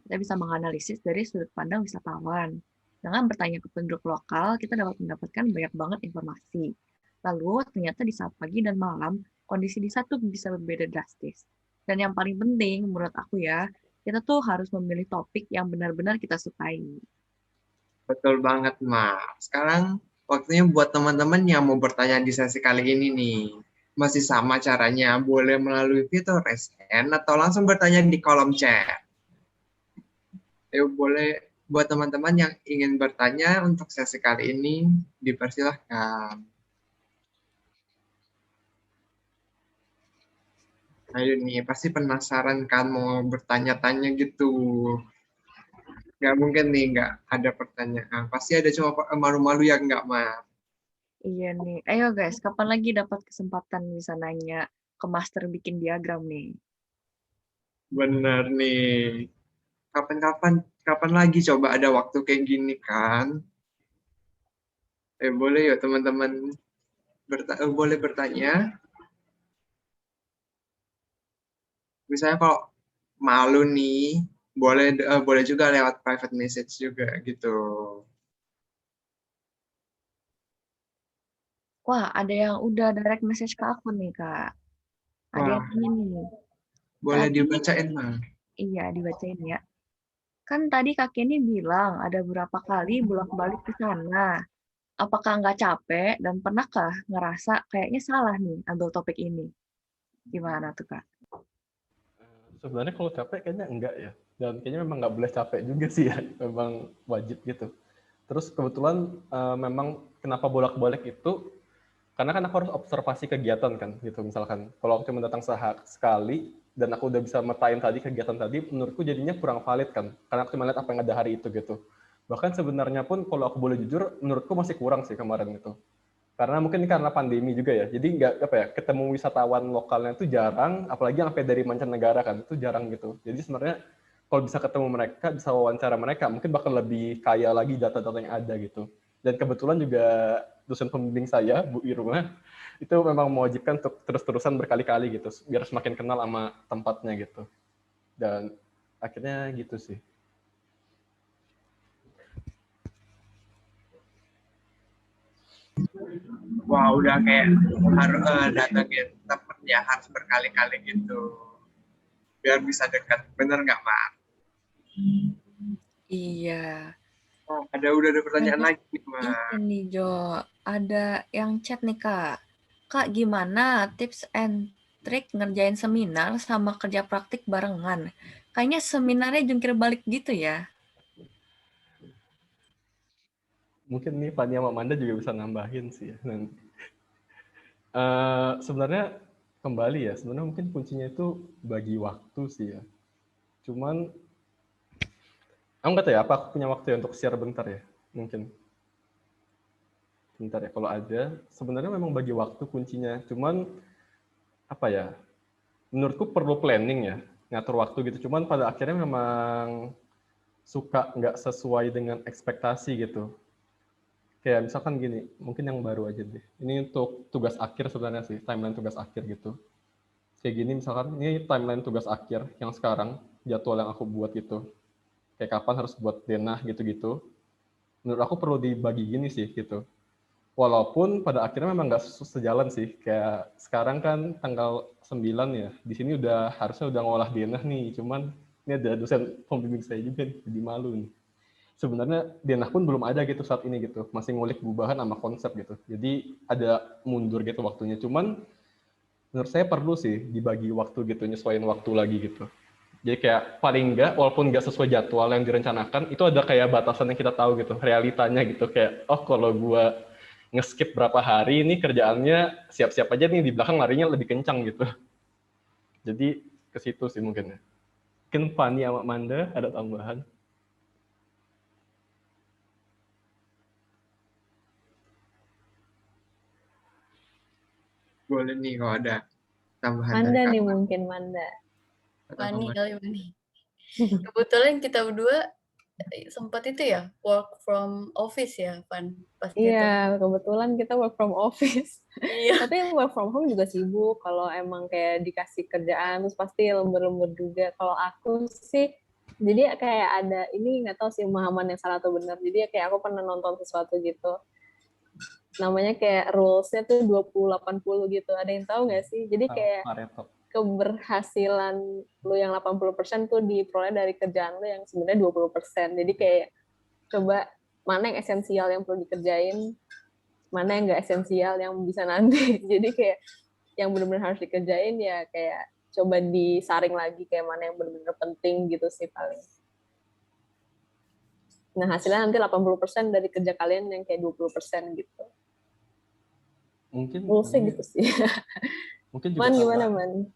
kita bisa menganalisis dari sudut pandang wisatawan. Dengan bertanya ke penduduk lokal, kita dapat mendapatkan banyak banget informasi. Lalu, ternyata di saat pagi dan malam, kondisi di satu bisa berbeda drastis. Dan yang paling penting, menurut aku ya, kita tuh harus memilih topik yang benar-benar kita sukai. Betul banget, Mas. Sekarang waktunya buat teman-teman yang mau bertanya di sesi kali ini nih. Masih sama caranya, boleh melalui fitur raise hand atau langsung bertanya di kolom chat. Boleh buat teman-teman yang ingin bertanya untuk sesi kali ini, dipersilahkan. Ayo nih, pasti penasaran kan mau bertanya-tanya gitu. Nggak mungkin nih nggak ada pertanyaan. Pasti ada cuma malu-malu yang nggak, Mas. Iya nih. Ayo guys, kapan lagi dapat kesempatan bisa nanya ke master bikin diagram nih? Bener nih. Kapan lagi coba ada waktu kayak gini kan? Boleh ya teman-teman boleh bertanya. Misalnya kalau malu nih, boleh juga lewat private message juga gitu. Wah, ada yang udah direct message ke aku nih, Kak. Ada yang Wah, ini nih. boleh Tadi, dibacain, Mas. iya, dibacain ya. Kan tadi Kak Kenny bilang ada beberapa kali bolak-balik ke sana. Apakah nggak capek dan pernahkah ngerasa kayaknya salah nih ambil topik ini? Gimana tuh, Kak? Sebenarnya kalau capek kayaknya enggak ya. Dan kayaknya memang nggak boleh capek juga sih ya. Memang wajib gitu. Terus kebetulan memang kenapa bolak-balik itu, karena kan aku harus observasi kegiatan kan gitu. Misalkan kalau aku cuma datang sekali dan aku udah bisa metain tadi kegiatan tadi, menurutku jadinya kurang valid kan. Karena aku cuma lihat apa yang ada hari itu gitu. Bahkan sebenarnya pun kalau aku boleh jujur, menurutku masih kurang sih kemarin itu. Karena mungkin karena pandemi juga ya. Jadi nggak apa ya, ketemu wisatawan lokalnya itu jarang, apalagi yang sampai dari mancanegara kan, itu jarang gitu. Jadi sebenarnya kalau bisa ketemu mereka, bisa wawancara mereka, mungkin bakal lebih kaya lagi data-data yang ada gitu. Dan kebetulan juga dosen pembimbing saya, Bu Irma, itu memang mewajibkan untuk terus-terusan berkali-kali gitu, biar semakin kenal sama tempatnya gitu. Dan akhirnya gitu sih. Wah, udah kayak harus datangin temen ya, harus berkali-kali gitu. Biar bisa dekat. Bener nggak, Mas? Iya. Oh, udah ada pertanyaan lagi, Mas. Ini Jo, ada yang chat nih Kak. Kak, gimana tips and Patrick ngerjain seminar sama kerja praktik barengan. Kayaknya seminarnya jungkir balik gitu ya. Mungkin nih Fania sama Amanda juga bisa nambahin sih ya nanti. Sebenarnya kembali ya, sebenarnya mungkin kuncinya itu bagi waktu sih ya. Cuman, aku nggak tahu ya, apa aku punya waktu ya untuk share bentar ya? Mungkin. Bentar ya, kalau ada, sebenarnya memang bagi waktu kuncinya. Cuman, apa ya, menurutku perlu planning ya, ngatur waktu gitu. Cuman pada akhirnya memang suka nggak sesuai dengan ekspektasi gitu. Kayak misalkan gini, mungkin yang baru aja deh. Ini untuk tugas akhir sebenarnya sih, timeline tugas akhir gitu. Kayak gini misalkan, ini timeline tugas akhir yang sekarang, jadwal yang aku buat gitu. Kayak kapan harus buat denah gitu-gitu. Menurut aku perlu dibagi gini sih gitu. Walaupun pada akhirnya memang nggak sejalan sih. Kayak sekarang kan tanggal 9 ya, di sini harusnya udah ngolah denah nih. Cuman ini ada dosen pembimbing saya juga nih, jadi malu nih. Sebenarnya denah pun belum ada gitu saat ini gitu, masih ngulik perubahan sama konsep gitu. Jadi ada mundur gitu waktunya. Cuman menurut saya perlu sih dibagi waktu gitu, nyesuaiin waktu lagi gitu. Jadi kayak paling enggak, walaupun nggak sesuai jadwal yang direncanakan, itu ada kayak batasan yang kita tahu gitu, realitanya gitu. Kayak, oh kalau gue nge-skip berapa hari, ini kerjaannya siap-siap aja nih, di belakang larinya lebih kencang gitu. Jadi ke situ sih mungkin ya. Mungkin Fani sama Amanda ada tambahan? Boleh nih kalau ada tambahan Manda dari nih kakak. mungkin Manda. Atau Fani Amanda. kali Fani. Kebetulan kita berdua sempat itu ya, work from office ya, Van. Pasti itu. Iya, kebetulan kita work from office. Iya. Tapi work from home juga sibuk. Kalau emang kayak dikasih kerjaan, terus pasti lembur-lembur juga. Kalau aku sih, jadi kayak ada, ini nggak tahu sih pemahaman yang salah atau benar. Jadi kayak aku pernah nonton sesuatu gitu. Namanya kayak rules-nya tuh 20-80 gitu. Ada yang tahu nggak sih? Jadi kayak Pareto. keberhasilan lu yang 80% tuh diperoleh dari kerjaan lu yang sebenarnya 20%. Jadi kayak coba mana yang esensial yang perlu dikerjain, mana yang nggak esensial yang bisa nanti. Jadi kayak yang benar-benar harus dikerjain ya kayak coba disaring lagi kayak mana yang benar-benar penting gitu sih paling. Nah hasilnya nanti 80% dari kerja kalian yang kayak 20% gitu. Mungkin Gitu sih. Mungkin juga Man gimana Man?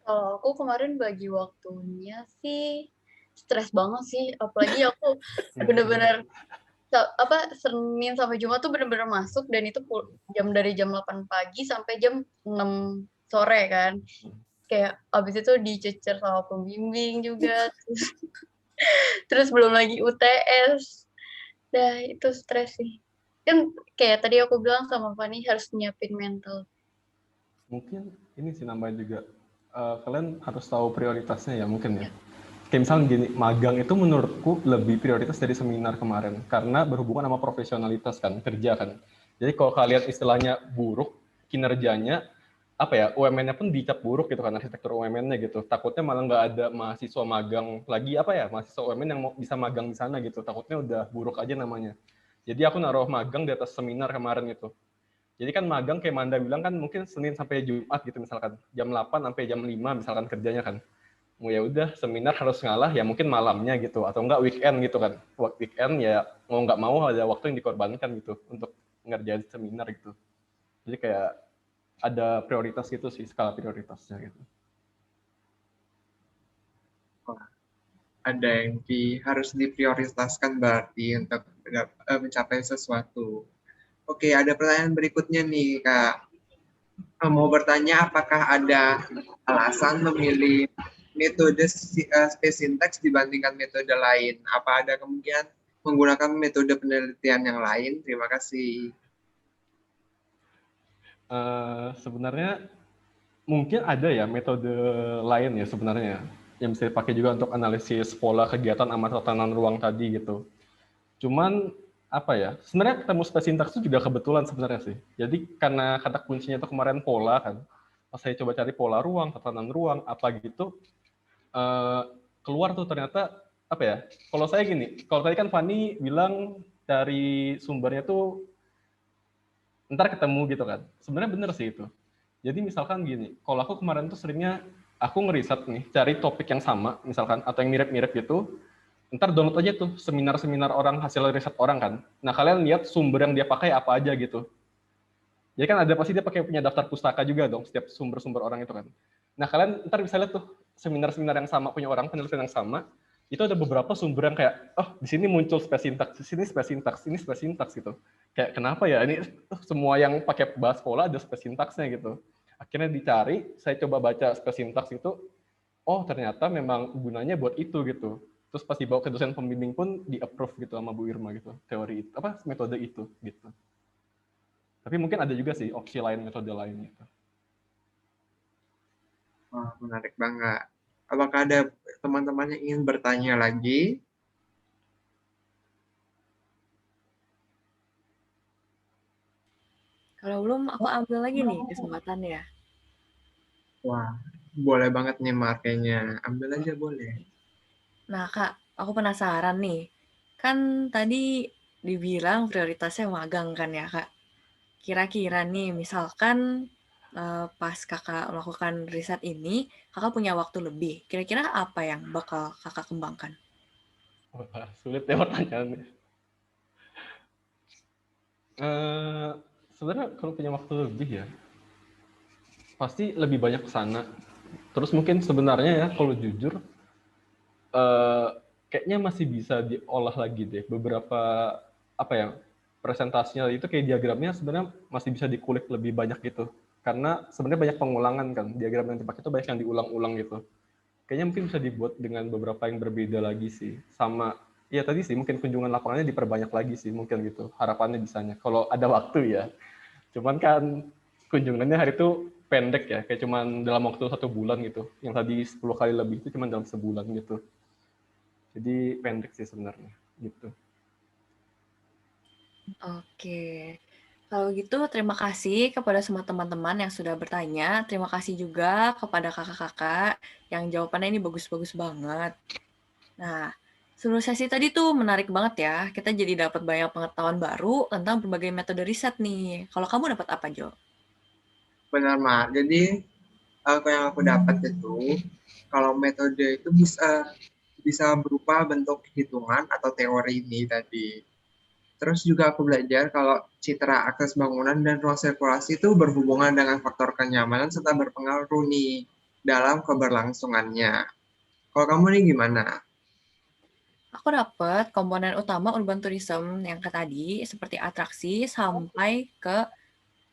Kalau aku kemarin bagi waktunya sih stres banget sih, apalagi aku bener-bener Senin sampai Jumat tuh bener-bener masuk dan itu dari jam 8 pagi sampai jam 6 sore kan. Kayak abis itu dicecer sama pembimbing juga. Terus belum lagi UTS. Dah itu stres sih. Kan kayak tadi aku bilang sama Fani harus nyiapin mental. Mungkin ini sih nambahin juga. Kalian harus tahu prioritasnya ya mungkin ya. Kayak misalnya gini, magang itu menurutku lebih prioritas dari seminar kemarin. Karena berhubungan sama profesionalitas kan, kerja kan. Jadi kalau kalian istilahnya buruk, kinerjanya, apa ya, UMN-nya pun dicap buruk gitu kan, arsitektur UMN-nya gitu. Takutnya malah nggak ada mahasiswa magang lagi, mahasiswa UMN yang mau bisa magang di sana gitu. Takutnya udah buruk aja namanya. Jadi aku naruh magang di atas seminar kemarin gitu. Jadi kan magang kayak Manda bilang kan mungkin Senin sampai Jumat gitu misalkan. Jam 8 sampai jam 5 misalkan kerjanya kan. Ya udah seminar harus ngalah ya mungkin malamnya gitu atau enggak weekend gitu kan. Weekend ya mau nggak mau ada waktu yang dikorbankan gitu untuk ngerjain seminar gitu. Jadi kayak ada prioritas gitu sih, skala prioritasnya gitu. Ada yang harus diprioritaskan berarti untuk mencapai sesuatu. Oke, ada pertanyaan berikutnya nih, Kak. Mau bertanya apakah ada alasan memilih metode space syntax dibandingkan metode lain? Apa ada kemungkinan menggunakan metode penelitian yang lain? Terima kasih. Sebenarnya mungkin ada ya metode lain ya sebenarnya yang bisa dipakai juga untuk analisis pola kegiatan sama tatanan ruang tadi gitu. Cuman sebenarnya ketemu space syntax itu juga kebetulan sebenarnya sih. Jadi karena kata kuncinya itu kemarin pola kan, pas saya coba cari pola ruang, tatanan ruang, apa gitu, keluar tuh ternyata kalau saya gini, kalau tadi kan Fani bilang dari sumbernya tuh ntar ketemu gitu kan. Sebenarnya bener sih itu. Jadi misalkan gini, kalau aku kemarin tuh seringnya aku ngeriset nih, cari topik yang sama misalkan atau yang mirip-mirip gitu, ntar download aja tuh seminar-seminar orang, hasil riset orang kan. Nah kalian lihat sumber yang dia pakai apa aja gitu. Jadi kan ada pasti dia pakai punya daftar pustaka juga dong, setiap sumber-sumber orang itu kan. Nah kalian ntar bisa lihat tuh seminar-seminar yang sama punya orang, penelitian yang sama, itu ada beberapa sumber yang kayak, oh di sini muncul spes sintaks, di sini spes sintaks, ini spes sintaks gitu. Kayak kenapa ya ini semua yang pakai bahas pola ada spes sintaksnya gitu. Akhirnya dicari, saya coba baca spes sintaks itu, oh ternyata memang gunanya buat itu gitu. Terus pas dibawa ke dosen pembimbing pun di-approve gitu sama Bu Irma gitu, teori itu, apa metode itu gitu. Tapi mungkin ada juga sih opsi lain, metode lain gitu. Wah, menarik banget. Apakah ada teman-teman yang ingin bertanya lagi? Kalau belum, aku ambil lagi nih kesempatannya. Wah, boleh banget nih markanya. Ambil aja boleh. Nah, Kak, aku penasaran nih. Kan tadi dibilang prioritasnya magang kan ya, Kak? Kira-kira nih, misalkan pas Kakak melakukan riset ini, Kakak punya waktu lebih. Kira-kira apa yang bakal Kakak kembangkan? Wah, sulit ya pertanyaannya. Sebenarnya kalau punya waktu lebih ya, pasti lebih banyak ke sana. Terus mungkin sebenarnya ya, kalau jujur, kayaknya masih bisa diolah lagi deh. Beberapa, apa ya, presentasinya itu kayak diagramnya sebenarnya masih bisa dikulik lebih banyak gitu. Karena sebenarnya banyak pengulangan kan, diagram yang dipakai itu banyak yang diulang-ulang gitu. Kayaknya mungkin bisa dibuat dengan beberapa yang berbeda lagi sih. Sama, ya tadi sih mungkin kunjungan lapangannya diperbanyak lagi sih, mungkin gitu. Harapannya bisanya, kalau ada waktu ya. Cuman kan kunjungannya hari itu pendek ya, kayak cuman dalam waktu 1 bulan gitu. Yang tadi 10 kali lebih itu cuman dalam sebulan gitu. Jadi pendek sih sebenarnya gitu. Oke. Kalau gitu, terima kasih kepada semua teman-teman yang sudah bertanya. Terima kasih juga kepada kakak-kakak yang jawabannya ini bagus-bagus banget. Nah, seluruh sesi tadi tuh menarik banget ya. Kita jadi dapat banyak pengetahuan baru tentang berbagai metode riset nih. Kalau kamu dapat apa, Jo? Benar, Mak. Jadi, yang aku dapat itu, kalau metode itu bisa berupa bentuk hitungan atau teori ini tadi. Terus juga aku belajar kalau citra akses bangunan dan ruang sirkulasi itu berhubungan dengan faktor kenyamanan serta berpengaruh nih dalam keberlangsungannya. Kalau kamu nih gimana? Aku dapat komponen utama urban tourism yang ke tadi, seperti atraksi sampai ke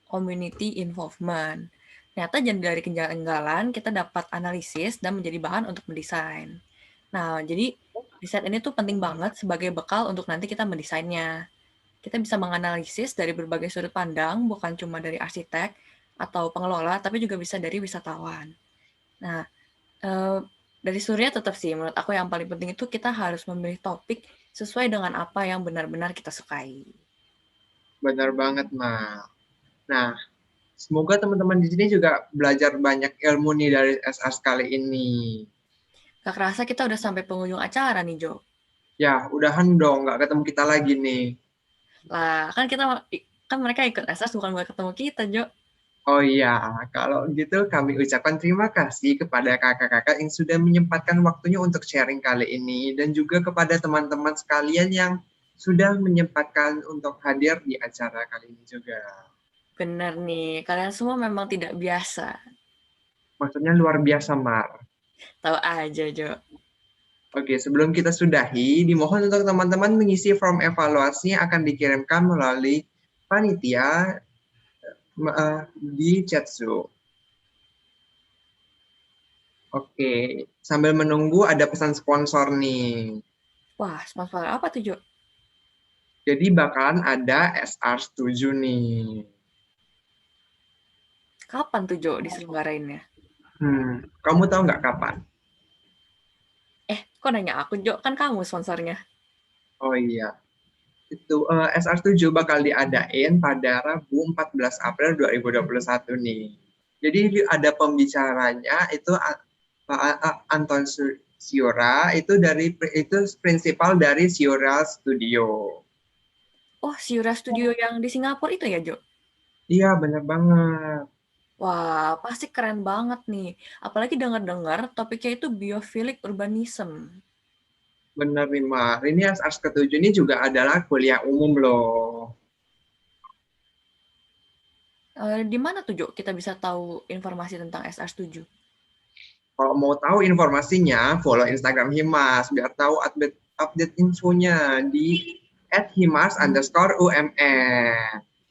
community involvement. Ternyata jadi dari kejanggalan kita dapat analisis dan menjadi bahan untuk mendesain. Nah, jadi riset ini tuh penting banget sebagai bekal untuk nanti kita mendesainnya. Kita bisa menganalisis dari berbagai sudut pandang, bukan cuma dari arsitek atau pengelola, tapi juga bisa dari wisatawan. Nah, dari Surya tetap sih, menurut aku yang paling penting itu kita harus memilih topik sesuai dengan apa yang benar-benar kita sukai. Benar banget, Ma. Nah, semoga teman-teman di sini juga belajar banyak ilmu nih dari SR kali ini. Gak kerasa kita udah sampai penghujung acara nih, Jo. Ya, udahan dong, nggak ketemu kita lagi nih. Lah, kan mereka ikut SR bukan buat ketemu kita, Jo. Oh iya, kalau gitu kami ucapkan terima kasih kepada kakak-kakak yang sudah menyempatkan waktunya untuk sharing kali ini dan juga kepada teman-teman sekalian yang sudah menyempatkan untuk hadir di acara kali ini juga. Bener nih, kalian semua memang tidak biasa. Maksudnya luar biasa, Mar. Tahu aja, Jo. Oke, sebelum kita sudahi, dimohon untuk teman-teman mengisi form evaluasi yang akan dikirimkan melalui panitia di chat Zoom. Oke, sambil menunggu ada pesan sponsor nih. Wah, sponsor apa tuh, Jo? Jadi bakalan ada SR 7 nih. Kapan tuh, Jo, diselenggarainnya? Kamu tahu nggak kapan? Kok nanya aku, Jo? Kan kamu sponsornya. Oh iya. Itu SR 7 bakal diadain pada Rabu 14 April 2021 nih. Jadi ada pembicaranya itu Anton Siora itu prinsipal dari Siora Studio. Oh, Siura Studio yang di Singapura itu ya, Jo? Iya, benar banget. Wah, pasti keren banget nih. Apalagi dengar-dengar topiknya itu biophilic urbanism. Bener nih, Mar. Ini SARS ke-7 ini juga adalah kuliah umum loh. Di mana tuh, Jo, kita bisa tahu informasi tentang SR7? Kalau mau tahu informasinya, follow Instagram Himas biar tahu update infonya di @himas_UMN.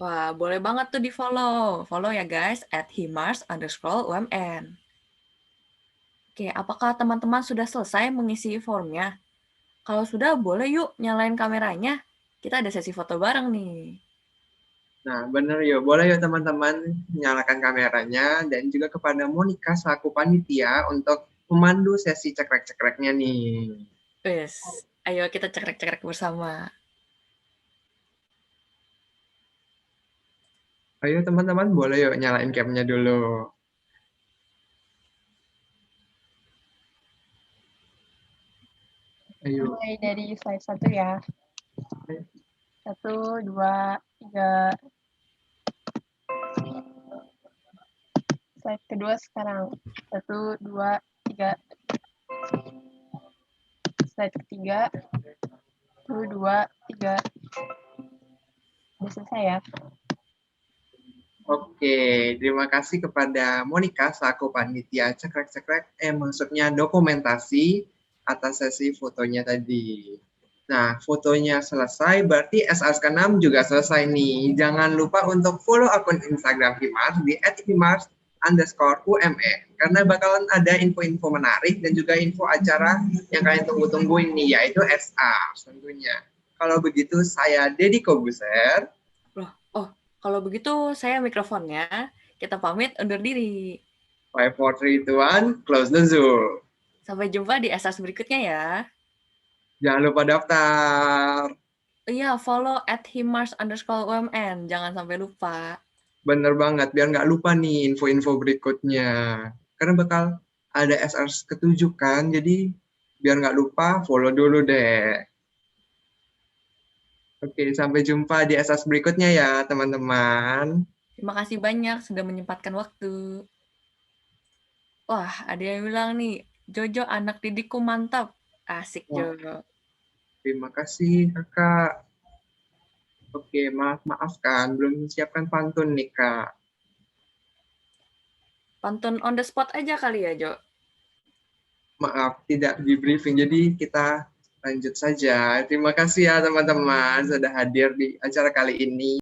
Wah, boleh banget tuh di-follow. Follow ya guys, @himars_UMN. Oke, apakah teman-teman sudah selesai mengisi formnya? Kalau sudah, boleh yuk nyalain kameranya. Kita ada sesi foto bareng nih. Nah, bener yuk. Boleh yuk teman-teman nyalakan kameranya dan juga kepada Monica selaku panitia untuk memandu sesi cekrek-cekreknya nih. Wes, ayo kita cekrek-cekrek bersama. Ayo teman-teman, boleh yuk nyalain cam-nya dulu. Ayo. Mulai dari slide 1 ya. 1, 2, 3. Slide kedua sekarang. 1, 2, 3. Slide ketiga. 1, 2, 3. Udah selesai ya. Oke, terima kasih kepada Monica selaku panitia cekrek-cekrek, maksudnya dokumentasi atas sesi fotonya tadi. Nah, fotonya selesai, berarti SARS ke-6 juga selesai nih. Jangan lupa untuk follow akun Instagram Himars di @himars_UMN, karena bakalan ada info-info menarik dan juga info acara yang kalian tunggu-tungguin nih, yaitu SARS tentunya. Kalau begitu, saya Deddy Kobuser. Loh, oh, kalau begitu saya mikrofonnya. Kita pamit undur diri. 5, 4, 3, 2, 1, close the Zoom. Sampai jumpa di SARS berikutnya ya. Jangan lupa daftar. Iya, follow @himars_UMN. Jangan sampai lupa. Bener banget, biar nggak lupa nih info-info berikutnya. Karena bakal ada SARS ke-7 kan, jadi biar nggak lupa follow dulu deh. Oke, sampai jumpa di SARS berikutnya ya teman-teman. Terima kasih banyak sudah menyempatkan waktu. Wah, ada yang bilang nih, Jojo anak didikku mantap. Asik, Wah. Jojo. Terima kasih kakak. Oke, maafkan, belum siapkan pantun nih kak. Pantun on the spot aja kali ya, Jo. Maaf, tidak di briefing, jadi kita lanjut saja. Terima kasih ya teman-teman sudah hadir di acara kali ini.